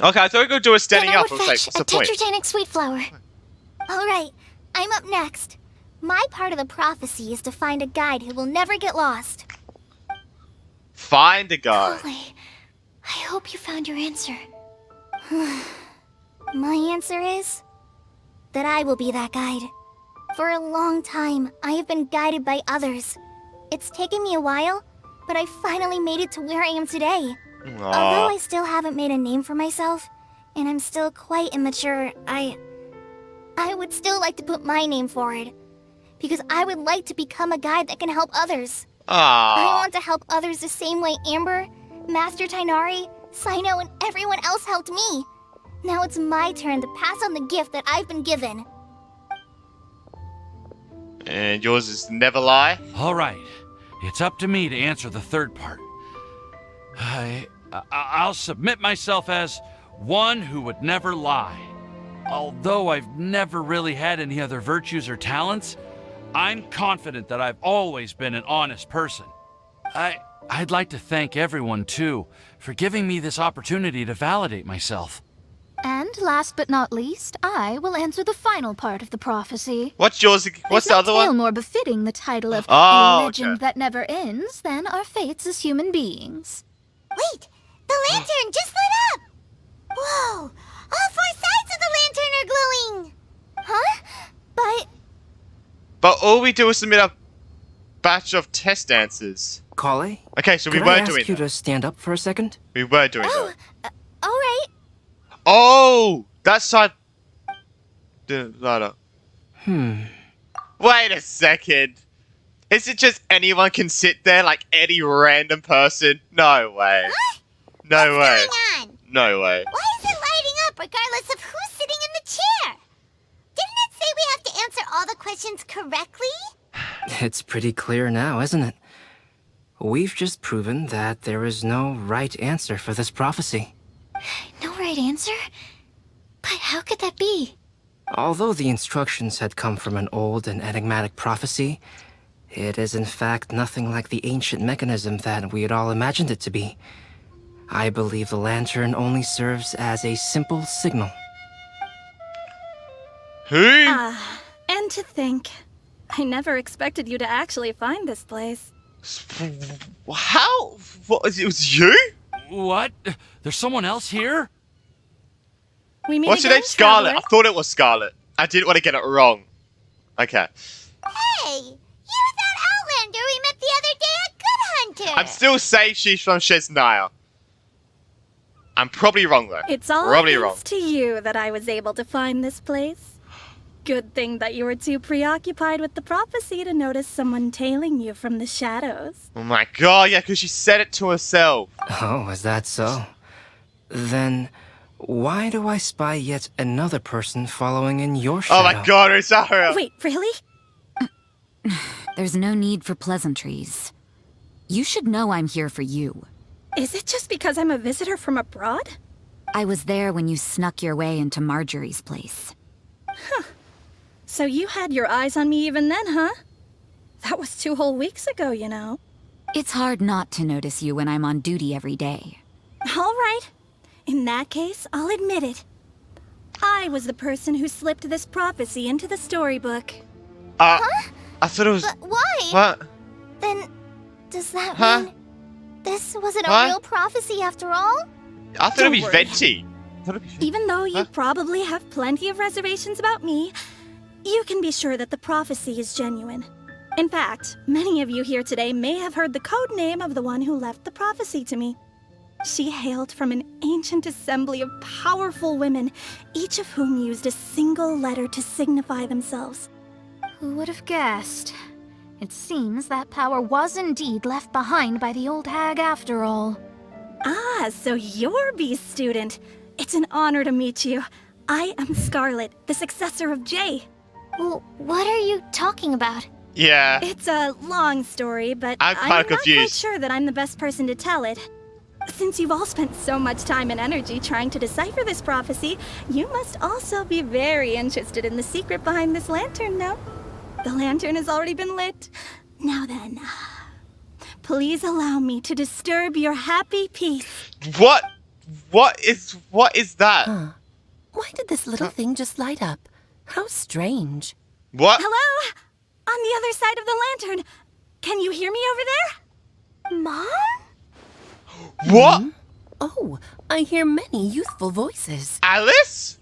Okay, I thought we were going to do a standing then I up. I would was like, fetch what's a the point? tetragenic sweet flower. All right, I'm up next. My part of the prophecy is to find a guide who will never get lost. Find a guy. Chloe, I hope you found your answer. My answer is that I will be that guide. For a long time, I have been guided by others. It's taken me a while, but I finally made it to where I am today. Although I still haven't made a name for myself, and I'm still quite immature, I would still like to put my name forward. Because I would like to become a guide that can help others. I want to help others the same way Amber, Master Tainari, Sino, and everyone else helped me. Now it's my turn to pass on the gift that I've been given. And yours is never lie? All right. It's up to me to answer the third part. I'll submit myself as one who would never lie. Although I've never really had any other virtues or talents, I'm confident that I've always been an honest person. I'd like to thank everyone, too, for giving me this opportunity to validate myself. And last but not least, I will answer the final part of the prophecy. What's yours? What's the other There's no tale one? more befitting the title of Oh, A Legend okay. That Never Ends than our fates as human beings. Wait, the lantern just lit up! Whoa, all 4 sides of the lantern are glowing! Huh? But all we do is submit a batch of test answers. Kale? Okay, so we Could were I doing ask you that. to stand up for a second? We were doing that. All right. Oh, that side. Didn't light up. Wait a second. Is it just anyone can sit there, like any random person? No way. What? No way. What's going on? No way. Why is it lighting up regardless of who's sitting in the chair? Didn't it say we have to answer all the questions correctly? It's pretty clear now, isn't it? We've just proven that there is no right answer for this prophecy. No right answer? But how could that be? Although the instructions had come from an old and enigmatic prophecy, it is in fact nothing like the ancient mechanism that we had all imagined it to be. I believe the lantern only serves as a simple signal. And to think, I never expected you to actually find this place. How? What was it? Was you? What? There's someone else here? We meet What's your again, name? Scarlet. traveler. I thought it was Scarlet. I didn't want to get it wrong. Okay. Hey, you're that Outlander we met the other day at Good Hunter. I'm still saying she's from Chesnaya. I'm probably wrong though. It's all probably thanks wrong. to you that I was able to find this place. Good thing that you were too preoccupied with the prophecy to notice someone tailing you from the shadows. Oh my god, yeah, because she said it to herself. Oh, is that so? Then, why do I spy yet another person following in your shadow? Oh my god, Rosario! Wait, really? There's no need for pleasantries. You should know I'm here for you. Is it just because I'm a visitor from abroad? I was there when you snuck your way into Marjorie's place. Huh. So you had your eyes on me even then, huh? That was 2 whole weeks ago, you know. It's hard not to notice you when I'm on duty every day. All right. In that case, I'll admit it. I was the person who slipped this prophecy into the storybook. I thought it was... But why? What? Then, does that Huh? mean this wasn't a Huh? real prophecy after all? I thought it'd be Don't worry. Venti. Even though you probably have plenty of reservations about me, you can be sure that the prophecy is genuine. In fact, many of you here today may have heard the code name of the one who left the prophecy to me. She hailed from an ancient assembly of powerful women, each of whom used a single letter to signify themselves. Who would have guessed? It seems that power was indeed left behind by the old hag after all. Ah, so you're B's student. It's an honor to meet you. I am Scarlet, the successor of Jay. Well, what are you talking about? Yeah. It's a long story, but I'm kinda not quite confused. sure that I'm the best person to tell it. Since you've all spent so much time and energy trying to decipher this prophecy, you must also be very interested in the secret behind this lantern, no? The lantern has already been lit. Now then, please allow me to disturb your happy peace. What? What is that? Huh. Why did this little thing just light up? How strange. What? Hello? On the other side of the lantern. Can you hear me over there? Mom? What? Oh, I hear many youthful voices. Alice?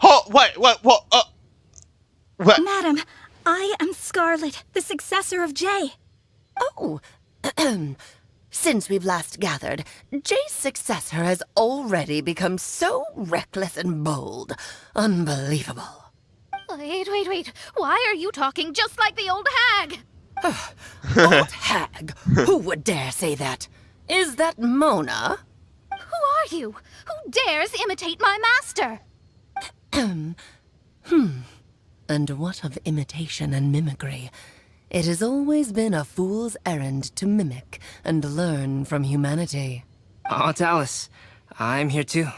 Oh, wait, what? What? Madam, I am Scarlet, the successor of Jay. Oh, since we've last gathered, Jay's successor has already become so reckless and bold. Unbelievable. Wait. Why are you talking just like the old hag? Old hag? Who would dare say that? Is that Mona? Who are you? Who dares imitate my master? And what of imitation and mimicry? It has always been a fool's errand to mimic and learn from humanity. Oh, it's Alice. I'm here too.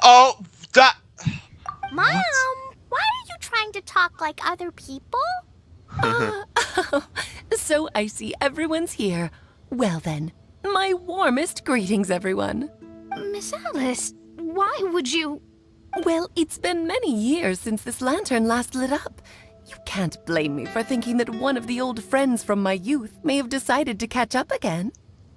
Oh, that... Mom, why are you trying to talk like other people? So I see everyone's here. Well then, my warmest greetings, everyone. Miss Alice, why would you... Well, it's been many years since this lantern last lit up. You can't blame me for thinking that one of the old friends from my youth may have decided to catch up again.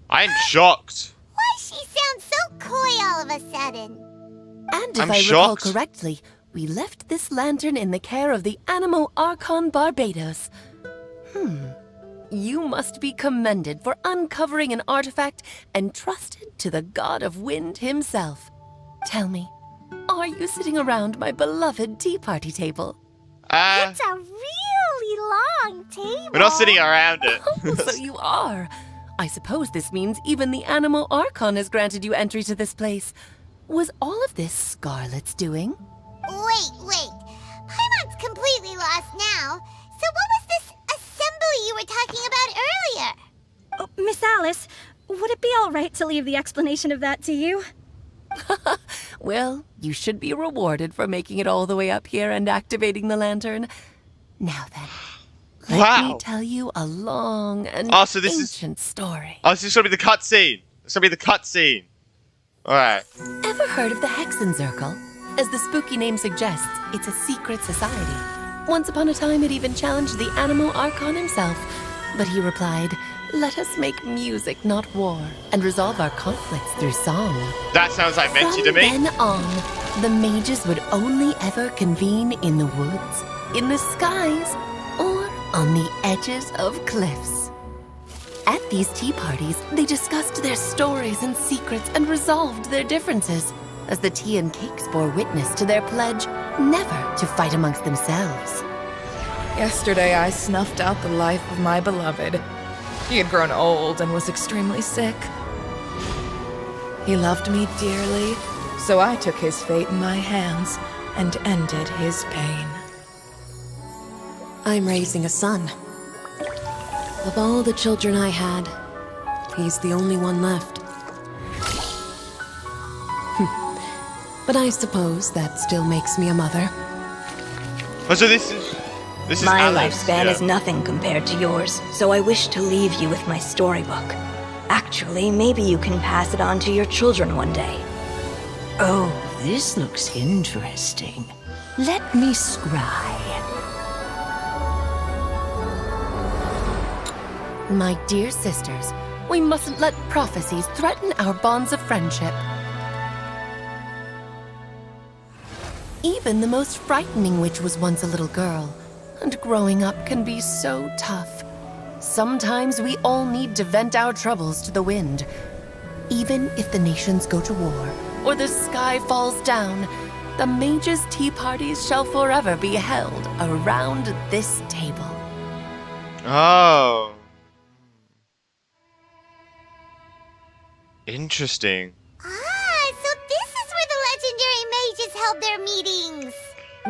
I'm shocked. Why she sounds so coy all of a sudden? And if I'm I recall shocked. correctly, we left this lantern in the care of the Animo Archon Barbados. You must be commended for uncovering an artifact entrusted to the god of wind himself. Tell me, are you sitting around my beloved tea party table? It's a really long table. We're not sitting around it. Oh, so you are. I suppose this means even the Animo Archon has granted you entry to this place. Was all of this Scarlet's doing? Wait. Paimon's completely lost now. So what was this assembly you were talking about earlier? Oh, Miss Alice, would it be all right to leave the explanation of that to you? Well, you should be rewarded for making it all the way up here and activating the lantern. Now then, let me tell you a long and ancient story. Oh, this is gonna be the cutscene. It's gonna be the cutscene. Alright. Ever heard of the Hexen Circle? As the spooky name suggests, it's a secret society. Once upon a time, it even challenged the Animo Archon himself. But he replied, "Let us make music, not war, and resolve our conflicts through song." That sounds like Menchie to me. From then on, the mages would only ever convene in the woods, in the skies, or on the edges of cliffs. At these tea parties, they discussed their stories and secrets and resolved their differences, as the tea and cakes bore witness to their pledge never to fight amongst themselves. Yesterday I snuffed out the life of my beloved. He had grown old and was extremely sick. He loved me dearly, so I took his fate in my hands and ended his pain. I'm raising a son. Of all the children I had, he's the only one left. But I suppose that still makes me a mother. Oh, so this is my Alex, lifespan yeah. is nothing compared to yours, so I wish to leave you with my storybook. Actually, maybe you can pass it on to your children one day. Oh, this looks interesting. Let me scry. My dear sisters, we mustn't let prophecies threaten our bonds of friendship. Even the most frightening witch was once a little girl, and growing up can be so tough. Sometimes we all need to vent our troubles to the wind. Even if the nations go to war, or the sky falls down, the mages' tea parties shall forever be held around this table. Oh. Interesting. Ah, so this is where the legendary mages held their meetings.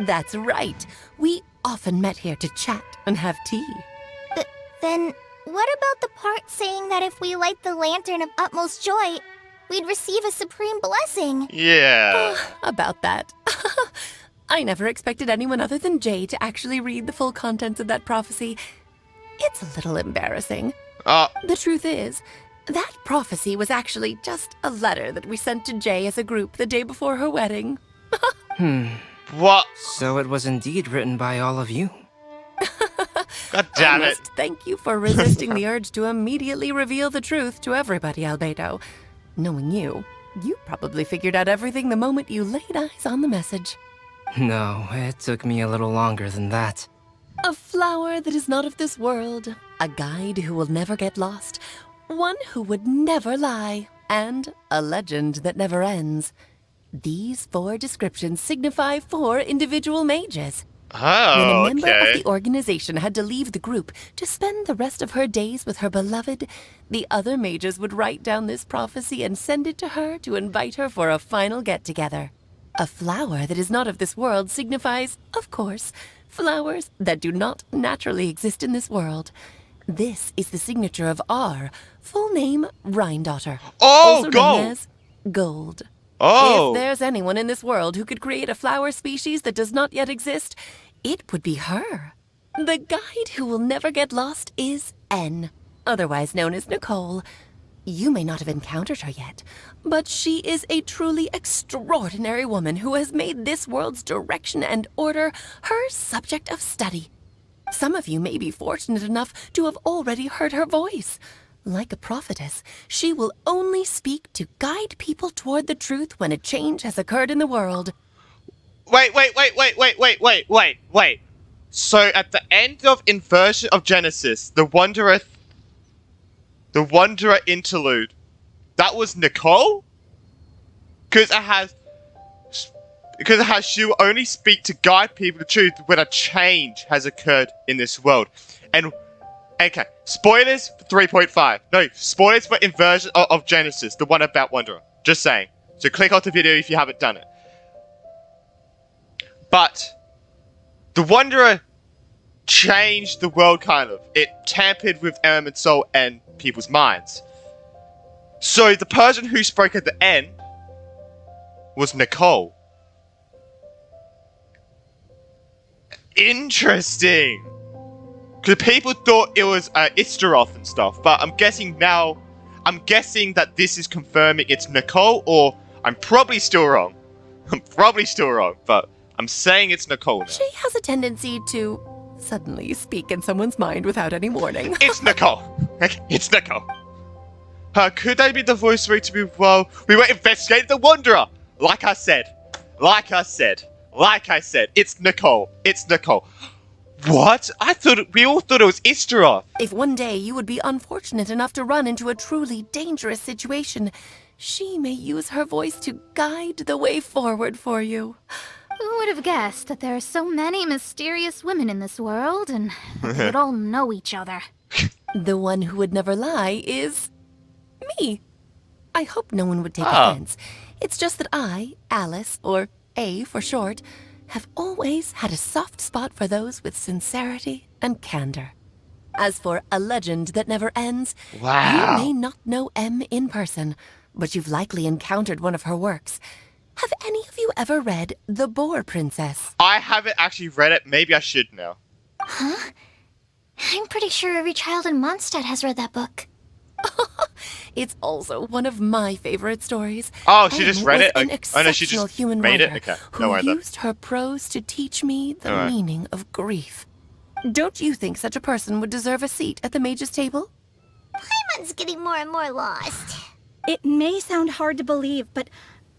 That's right. We often met here to chat and have tea. Then, what about the part saying that if we light the lantern of utmost joy, we'd receive a supreme blessing? Yeah. About that. I never expected anyone other than Jay to actually read the full contents of that prophecy. It's a little embarrassing. The truth is, that prophecy was actually just a letter that we sent to Jay as a group the day before her wedding. What? So it was indeed written by all of you. God damn I it. must thank you for resisting the urge to immediately reveal the truth to everybody, Albedo. Knowing you probably figured out everything the moment you laid eyes on the message. No, it took me a little longer than that. A flower that is not of this world, a guide who will never get lost, one who would never lie, and a legend that never ends. These 4 descriptions signify 4 individual mages. Oh, when a member okay. of the organization had to leave the group to spend the rest of her days with her beloved, the other mages would write down this prophecy and send it to her to invite her for a final get-together. A flower that is not of this world signifies, of course, flowers that do not naturally exist in this world. This is the signature of our full name, Rhindaughter. Oh, also gold! known as Gold. Oh! If there's anyone in this world who could create a flower species that does not yet exist, it would be her. The guide who will never get lost is N, otherwise known as Nicole. You may not have encountered her yet, but she is a truly extraordinary woman who has made this world's direction and order her subject of study. Some of you may be fortunate enough to have already heard her voice. Like a prophetess, she will only speak to guide people toward the truth when a change has occurred in the world. Wait. So at the end of Inversion of Genesis, the Wanderer interlude, that was Nicole? Because it has she will only speak to guide people to truth when a change has occurred in this world. And okay, spoilers for 3.5. No, spoilers for Inversion of Genesis, the one about Wanderer. Just saying. So click off the video if you haven't done it. But the Wanderer changed the world, kind of. It tampered with element soul and people's minds. So the person who spoke at the end was Nicole. Interesting. Because people thought it was Istaroth and stuff, but I'm guessing that this is confirming it's Nicole, or I'm probably still wrong. But I'm saying it's Nicole now. She has a tendency to Suddenly speak in someone's mind without any warning. It's Nicole. It's Nicole. Could they be the voice to be? Well, we were investigating the Wanderer. Like I said, it's Nicole. It's Nicole. What? We all thought it was Istarov. If one day you would be unfortunate enough to run into a truly dangerous situation, she may use her voice to guide the way forward for you. Who would have guessed that there are so many mysterious women in this world and that they would all know each other? The one who would never lie is me. I hope no one would take offense. It's just that I, Alice, or A for short, have always had a soft spot for those with sincerity and candor. As for a legend that never ends, wow. You may not know M in person, but you've likely encountered one of her works. Have any of you ever read The Boar Princess? I haven't actually read it. Maybe I should now. Huh? I'm pretty sure every child in Mondstadt has read that book. It's also one of my favorite stories. Oh, she just read it? An Oh, no, exceptional she just human made it? writer Okay, who don't worry then. used her prose to teach me the All right. meaning of grief. Don't you think such a person would deserve a seat at the mage's table? Paimon's getting more and more lost. It may sound hard to believe, but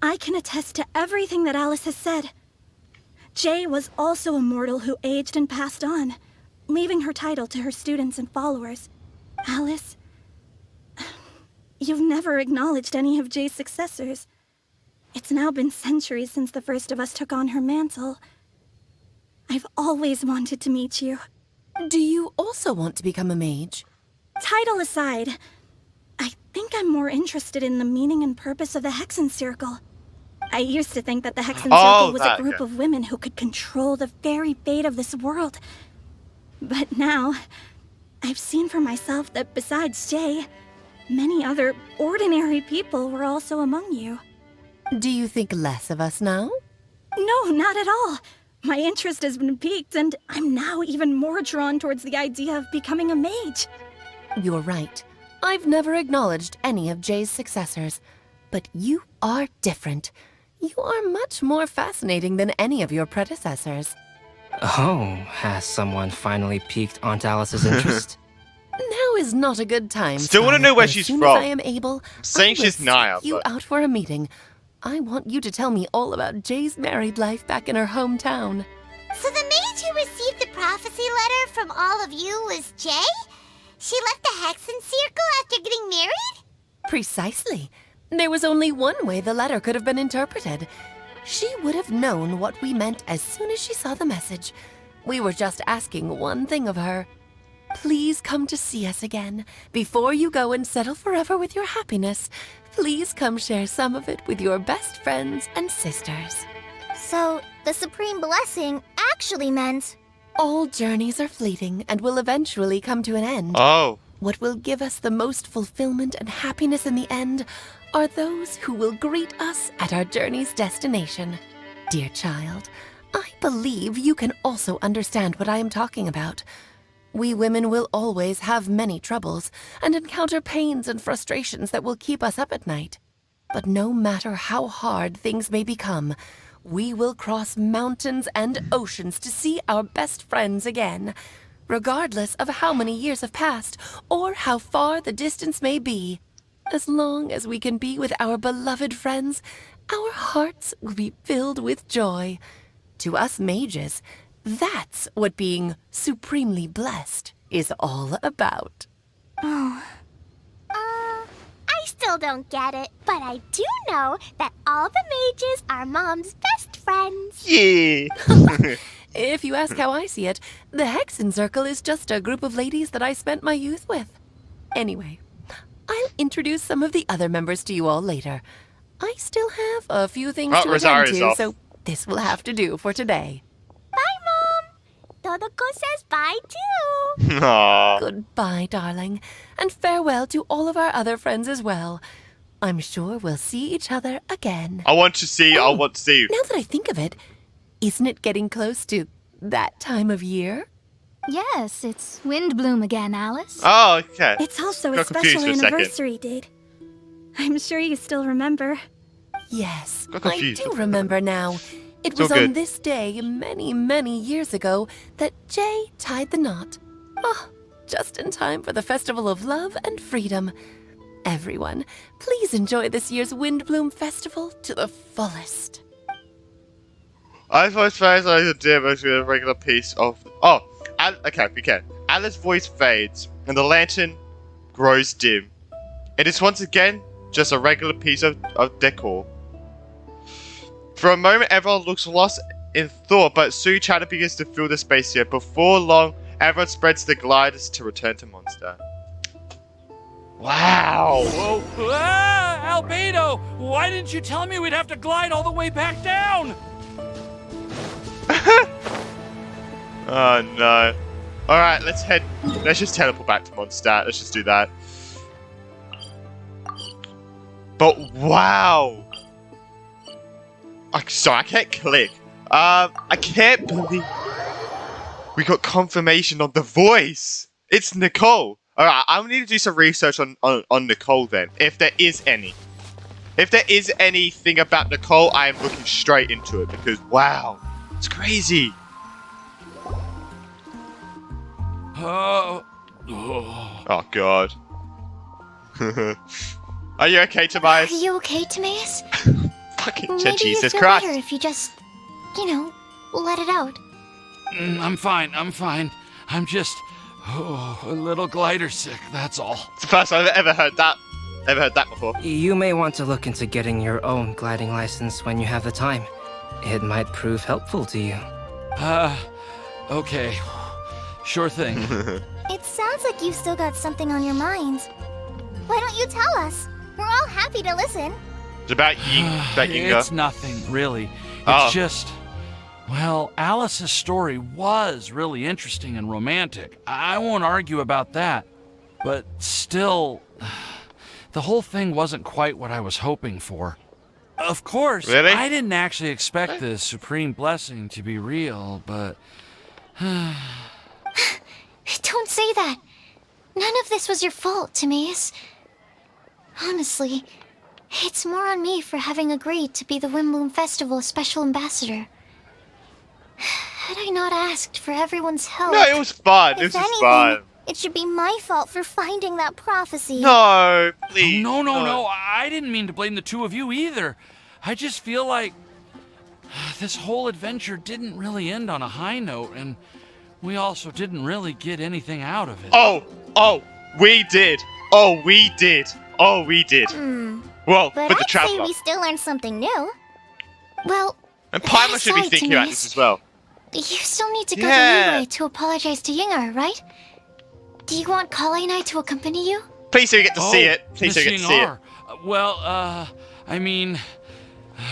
I can attest to everything that Alice has said. Jay was also a mortal who aged and passed on, leaving her title to her students and followers. Alice, you've never acknowledged any of Jay's successors. It's now been centuries since the first of us took on her mantle. I've always wanted to meet you. Do you also want to become a mage? Title aside, I think I'm more interested in the meaning and purpose of the Hexen Circle. I used to think that the Hexen Circle was a group of women who could control the very fate of this world. But now, I've seen for myself that besides Jay, many other ordinary people were also among you. Do you think less of us now? No, not at all. My interest has been piqued, and I'm now even more drawn towards the idea of becoming a mage. You're right. I've never acknowledged any of Jay's successors. But you are different. You are much more fascinating than any of your predecessors. Oh, has someone finally piqued Aunt Alice's interest? Now is not a good time. Still want to know where she's as soon from. As I am able, I'm saying I will she's Nile. seek you out for a meeting. I want you to tell me all about Jay's married life back in her hometown. So the mage who received the prophecy letter from all of you was Jay? She left the Hexen Circle after getting married? Precisely. There was only one way the letter could have been interpreted. She would have known what we meant as soon as she saw the message. We were just asking one thing of her. Please come to see us again. Before you go and settle forever with your happiness, please come share some of it with your best friends and sisters. So, the Supreme Blessing actually meant... All journeys are fleeting and will eventually come to an end. Oh. What will give us the most fulfillment and happiness in the end are those who will greet us at our journey's destination. Dear child, I believe you can also understand what I am talking about. We women will always have many troubles and encounter pains and frustrations that will keep us up at night. But no matter how hard things may become, we will cross mountains and oceans to see our best friends again, regardless of how many years have passed or how far the distance may be. As long as we can be with our beloved friends, our hearts will be filled with joy. To us mages, that's what being supremely blessed is all about. Oh. I still don't get it, but I do know that all the mages are Mom's best friends. Yeah. If you ask how I see it, the Hexen Circle is just a group of ladies that I spent my youth with. Anyway, I'll introduce some of the other members to you all later. I still have a few things to attend to, so this will have to do for today. Bye, Mom. Todoko says bye, too. Aww. Goodbye, darling, and farewell to all of our other friends as well. I'm sure we'll see each other again. I want to see you. Now that I think of it, isn't it getting close to that time of year? Yes, it's Windblume again, Alice. Oh, okay. It's also a Got confused special for a second. anniversary date. I'm sure you still remember. Yes, Got I confused. do remember now. It It's all was on good. this day, many, many years ago, that Jay tied the knot. Oh, just in time for the Festival of Love and Freedom. Everyone, please enjoy this year's Windblume Festival to the fullest. I voice fades like a dim as a regular piece of. Oh, okay, we can. Alice's voice fades, and the lantern grows dim. It is once again just a regular piece of decor. For a moment, everyone looks lost in thought, but soon chatter begins to fill the space here. Before long, everyone spreads the gliders to return to Mondstadt. Wow! Whoa! Ah, Albedo! Why didn't you tell me we'd have to glide all the way back down? Oh no. Alright, let's just teleport back to Mondstadt. Let's just do that. But wow! Sorry, I can't click. I can't believe we got confirmation on the voice. It's Nicole. Alright, I need to do some research on Nicole then, if there is any. If there is anything about Nicole, I am looking straight into it because wow, it's crazy. Oh god. Are you okay, Tobias? Are you okay, Timaeus? Fucking Maybe Jesus you'd feel Christ. better if you just, let it out. I'm fine. I'm just a little glider sick, that's all. It's the first I've ever heard that. Never heard that before. You may want to look into getting your own gliding license when you have the time. It might prove helpful to you. Okay. Sure thing. It sounds like you've still got something on your mind. Why don't you tell us? We're all happy to listen. It's about Yinga. It's nothing, really. Oh. It's just... Well, Alice's story was really interesting and romantic. I won't argue about that. But still, the whole thing wasn't quite what I was hoping for. Of course, Really? I didn't actually expect the supreme blessing to be real, but... Don't say that. None of this was your fault, Timaeus. Honestly, it's more on me for having agreed to be the Windblume Festival Special Ambassador. Had I not asked for everyone's help... No, it was fun. If This was anything, fun. it should be my fault for finding that prophecy. No, please. No. I didn't mean to blame the two of you either. I just feel like this whole adventure didn't really end on a high note, and we also didn't really get anything out of it. Oh, we did. Oh, we did. Well, But with the I'd say traveler. we still learned something new. Well, And Paimon that should be aside, thinking about Timaeus, this as well. you still need to go Yeah. to Liyue to apologize to Yingar, right? Do you want Kale and I to accompany you? Please do get to see it. Please do Miss get to see it. Yingar. Well, I mean,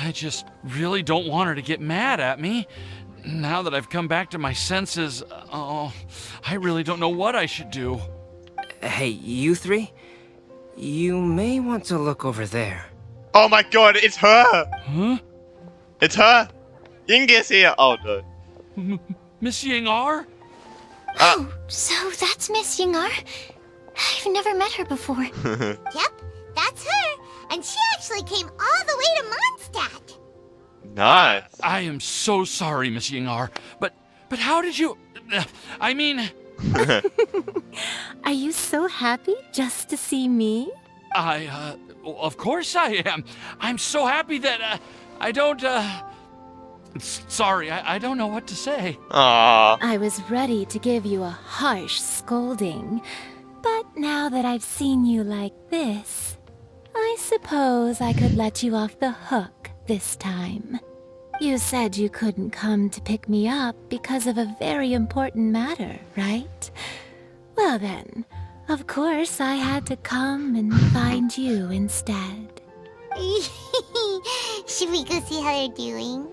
I just really don't want her to get mad at me. Now that I've come back to my senses, I really don't know what I should do. Hey, you three? You may want to look over there. Oh my god, it's her! Huh? It's her! Yinga's here! Oh no. Miss Yingar? Oh, so that's Miss Yingar? I've never met her before. Yep, that's her. And she actually came all the way to Mondstadt. Nice. I am so sorry, Miss Yingar, but how did you... I mean... Are you so happy just to see me? Of course I am. I'm so happy that, I don't, Sorry, I don't know what to say. Aww. I was ready to give you a harsh scolding, but now that I've seen you like this, I suppose I could let you off the hook this time. You said you couldn't come to pick me up because of a very important matter, right? Well then, of course I had to come and find you instead. Should we go see how they're doing?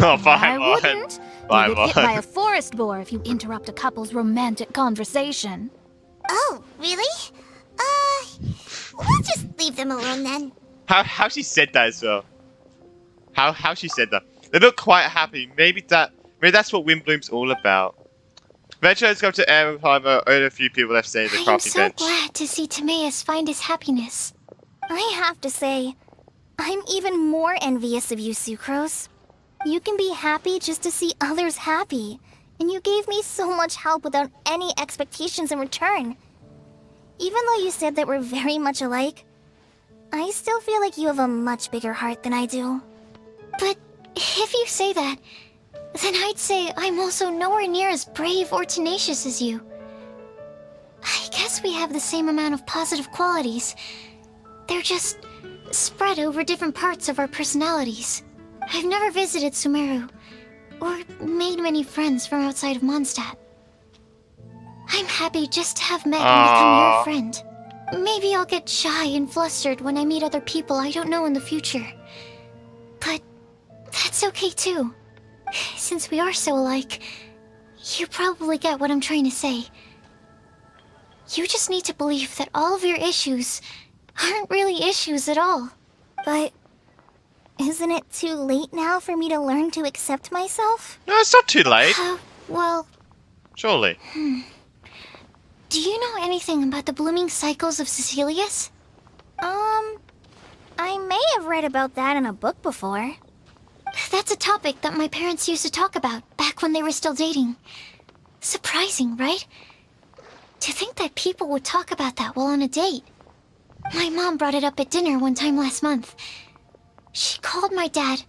Oh, I wouldn't. Bye, You get hit by Mon. a forest boar if you interrupt a couple's romantic conversation. Oh, really? We'll just leave them alone then. How she said that as well. How she said that. They look quite happy. Maybe that's what Windblume's all about. Eventually, let's go to Erlenheimer. Only a few people left staying at the I am crafting so bench. glad to see Timaeus find his happiness. I have to say, I'm even more envious of you, Sucrose. You can be happy just to see others happy. And you gave me so much help without any expectations in return. Even though you said that we're very much alike, I still feel like you have a much bigger heart than I do. But if you say that, then I'd say I'm also nowhere near as brave or tenacious as you. I guess we have the same amount of positive qualities. They're just spread over different parts of our personalities. I've never visited Sumeru, or made many friends from outside of Mondstadt. I'm happy just to have met and become your friend. Maybe I'll get shy and flustered when I meet other people I don't know in the future. But that's okay too. Since we are so alike, you probably get what I'm trying to say. You just need to believe that all of your issues aren't really issues at all. But isn't it too late now for me to learn to accept myself? No, it's not too late. Well... Surely. Do you know anything about the blooming cycles of Cecilius? I may have read about that in a book before. That's a topic that my parents used to talk about back when they were still dating. Surprising, right? To think that people would talk about that while on a date. My mom brought it up at dinner one time last month. She called my dad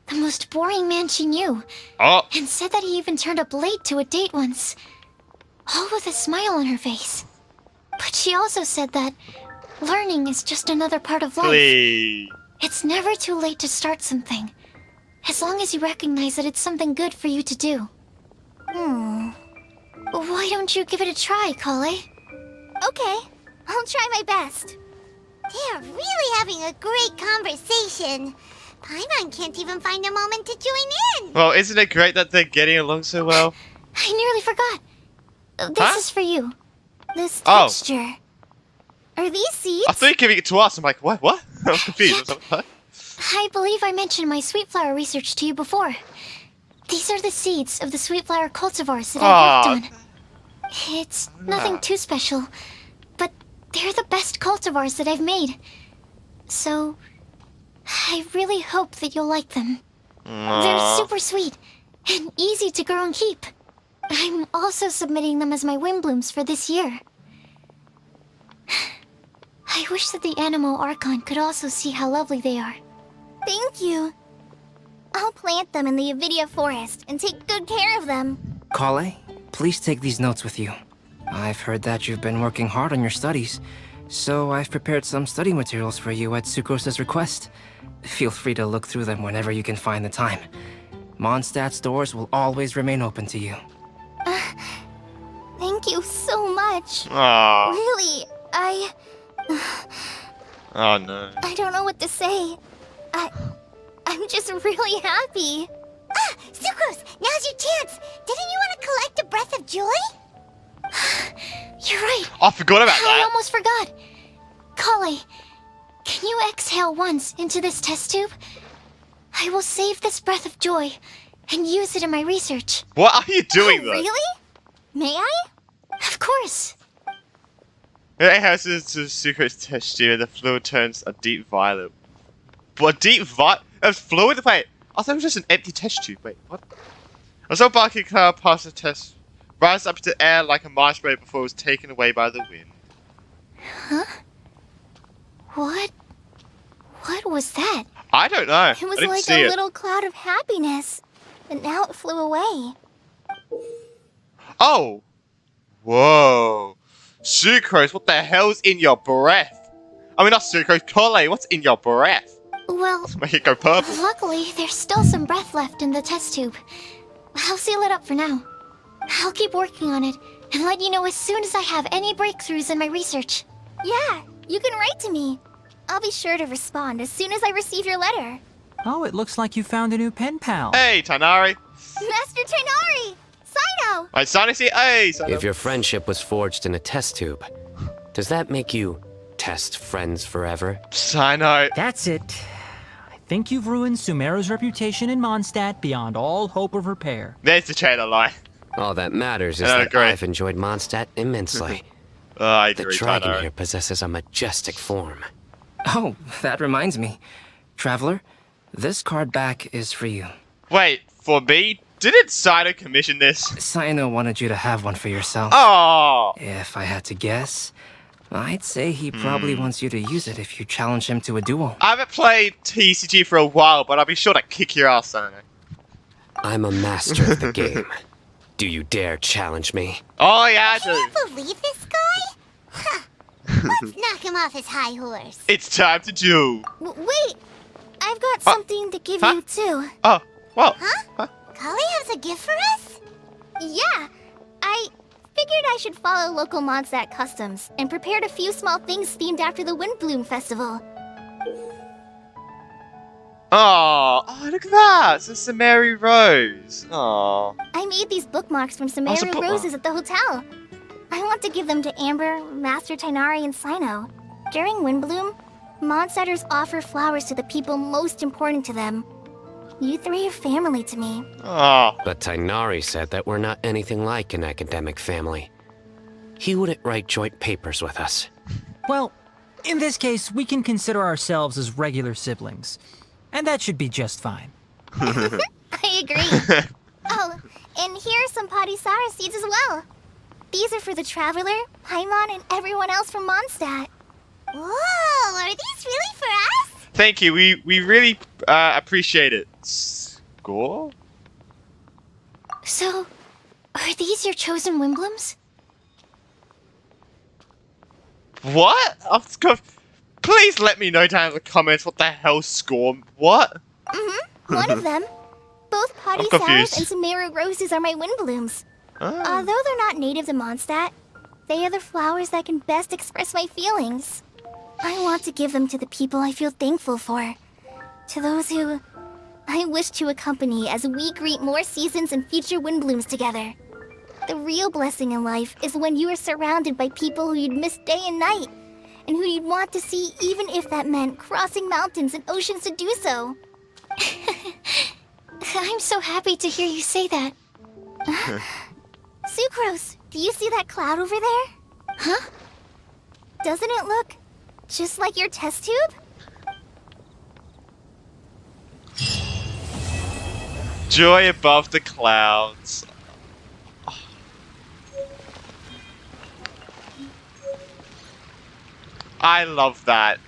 the most boring man she knew. And said that he even turned up late to a date once. All with a smile on her face. But she also said that learning is just another part of life. Please. It's never too late to start something. As long as you recognize that it's something good for you to do. Why don't you give it a try, Kale? Okay, I'll try my best. They're really having a great conversation. Paimon can't even find a moment to join in. Well, isn't it great that they're getting along so well? I nearly forgot. This is for you. This Oh. texture. Are these seeds? I thought you were giving it to us. I'm like, what? What? I was confused. I was like, what? I believe I mentioned my sweet flower research to you before. These are the seeds of the sweet flower cultivars that I've worked on. It's nothing too special, but they're the best cultivars that I've made. So, I really hope that you'll like them. They're super sweet and easy to grow and keep. I'm also submitting them as my Windblooms for this year. I wish that the Animo Archon could also see how lovely they are. Thank you. I'll plant them in the Avidia forest and take good care of them. Kale, please take these notes with you. I've heard that you've been working hard on your studies, so I've prepared some study materials for you at Sucrose's request. Feel free to look through them whenever you can find the time. Mondstadt's doors will always remain open to you. Thank you so much. Aww. Really, Oh no. I don't know what to say. I'm just really happy. Sucrose, now's your chance. Didn't you want to collect a breath of joy? You're right. I forgot about I that. almost forgot. Kale, can you exhale once into this test tube? I will save this breath of joy and use it in my research. What are you doing though? Really? May I? Of course. It has this secret texture. The fluid turns a deep violet. What, deep violet? That's fluid? Wait, I thought it was just an empty test tube. Wait, what? I saw Barky cloud pass the test, rise up into the air like a marshmallow before it was taken away by the wind. Huh? What was that? I don't know. It was I didn't like see a it. little cloud of happiness, but now it flew away. Oh! Whoa. Sucrose, what the hell's in your breath? I mean, not Sucrose, Kale, what's in your breath? Well, Make it go purple. luckily, there's still some breath left in the test tube. I'll seal it up for now. I'll keep working on it and let you know as soon as I have any breakthroughs in my research. Yeah, you can write to me. I'll be sure to respond as soon as I receive your letter. Oh, it looks like you found a new pen pal. Hey, Tanari. Master Tainari! Sino! My son is here. Hey, son. If your friendship was forged in a test tube, does that make you test friends forever? Sino. That's it. I think you've ruined Sumeru's reputation in Mondstadt beyond all hope of repair. There's the trailer line. All that matters is I that agree. I've enjoyed Mondstadt immensely. I The agree, dragon Tanari. here possesses a majestic form. Oh, that reminds me. Traveler, this card back is for you. Wait, for me? Didn't Saito commission this? Saino wanted you to have one for yourself. Oh. If I had to guess, I'd say he probably wants you to use it if you challenge him to a duel. I haven't played TCG for a while, but I'll be sure to kick your ass, Saito. I'm a master of the game. Do you dare challenge me? Oh, yeah, I do. Can you believe this guy? Huh. Let's knock him off his high horse. It's time to duel. Wait! I've got something to give you, too. Oh, well. Huh? Kali has a gift for us? Yeah! I figured I should follow local Mondstadt customs and prepared a few small things themed after the Windblume festival. Oh, look at that. It's a Samari Rose. Oh. I made these bookmarks from it's a Samara bookmark. roses at the hotel. I want to give them to Amber, Master Tainari, and Sino. During Windblume, Mondstadters offer flowers to the people most important to them. You three are family to me. Oh. But Tainari said that we're not anything like an academic family. He wouldn't write joint papers with us. Well, in this case, we can consider ourselves as regular siblings. And that should be just fine. I agree. Oh, and here are some Padisara seeds as well. These are for the Traveler, Paimon, and everyone else from Mondstadt. Whoa, are these really for us? Thank you. We really appreciate it. Score? So, are these your chosen Windblooms? What? Please let me know down in the comments what the hell score. What? One of them. Both confused. Padisars and Samara roses are my Windblooms. Oh. Although they're not native to Mondstadt, they are the flowers that can best express my feelings. I want to give them to the people I feel thankful for. To those who I wish to accompany as we greet more seasons and future Windblooms together. The real blessing in life is when you are surrounded by people who you'd miss day and night, and who you'd want to see even if that meant crossing mountains and oceans to do so. I'm so happy to hear you say that. Sucrose, do you see that cloud over there? Huh? Doesn't it look just like your test tube? Joy above the clouds. I love that.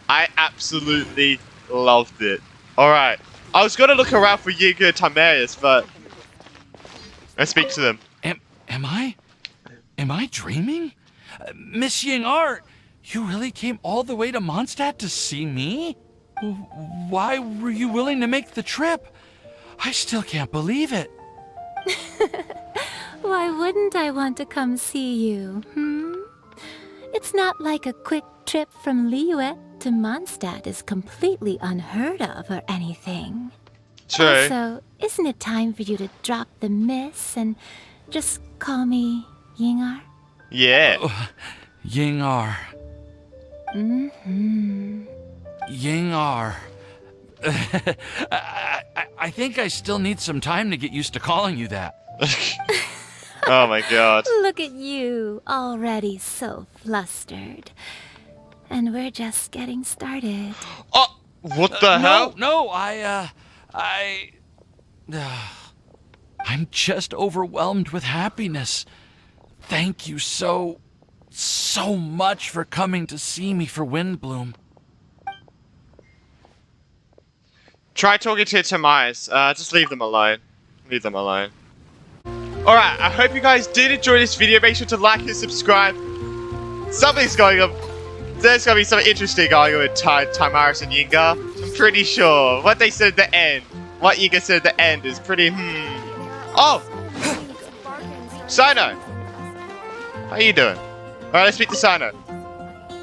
I absolutely loved it. Alright. I was gonna look around for Yiga and Timerius, but let's speak to them. Am I dreaming? Miss Ying Art, you really came all the way to Mondstadt to see me? Why were you willing to make the trip? I still can't believe it. Why wouldn't I want to come see you, It's not like a quick trip from Liyue to Mondstadt is completely unheard of or anything. True. Also, isn't it time for you to drop the miss and just call me Yingar? Yeah. Yingar. Yingar. I think I still need some time to get used to calling you that. Oh my god. Look at you, already so flustered. And we're just getting started. Oh, what the hell? No, I'm just overwhelmed with happiness. Thank you so much for coming to see me for Windblume. Try talking to Tomias. Just leave them alone. Leave them alone. Alright, I hope you guys did enjoy this video. Make sure to like and subscribe. Something's going on. There's going to be something interesting going on with Timaris and Yinga. I'm pretty sure. What they said at the end. What Yinga said at the end is pretty, Oh! Sino! How you doing? Alright, let's speak to Sino.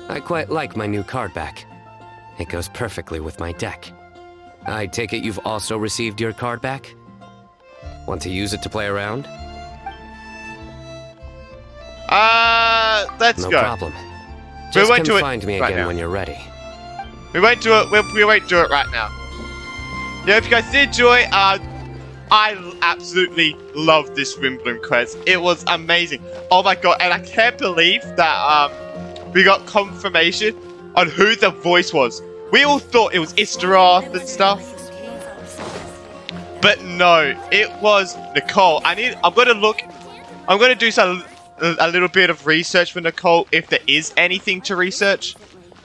I quite like my new card back. It goes perfectly with my deck. I take it you've also received your card back? Want to use it to play around? Let's no go. No problem. Just won't come do it find me right again now. when you're ready. We won't do it. We won't do it right now. Yeah, if you guys did enjoy, I absolutely loved this Windblume quest. It was amazing. Oh my god, and I can't believe that we got confirmation on who the voice was. We all thought it was Istaroth and stuff. But no, it was Nicole. I'm gonna do a little bit of research for Nicole if there is anything to research.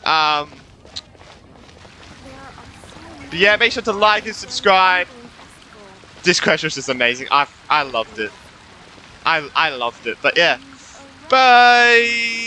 But yeah, make sure to like and subscribe. This quest was just amazing. I loved it. I loved it. But yeah, bye.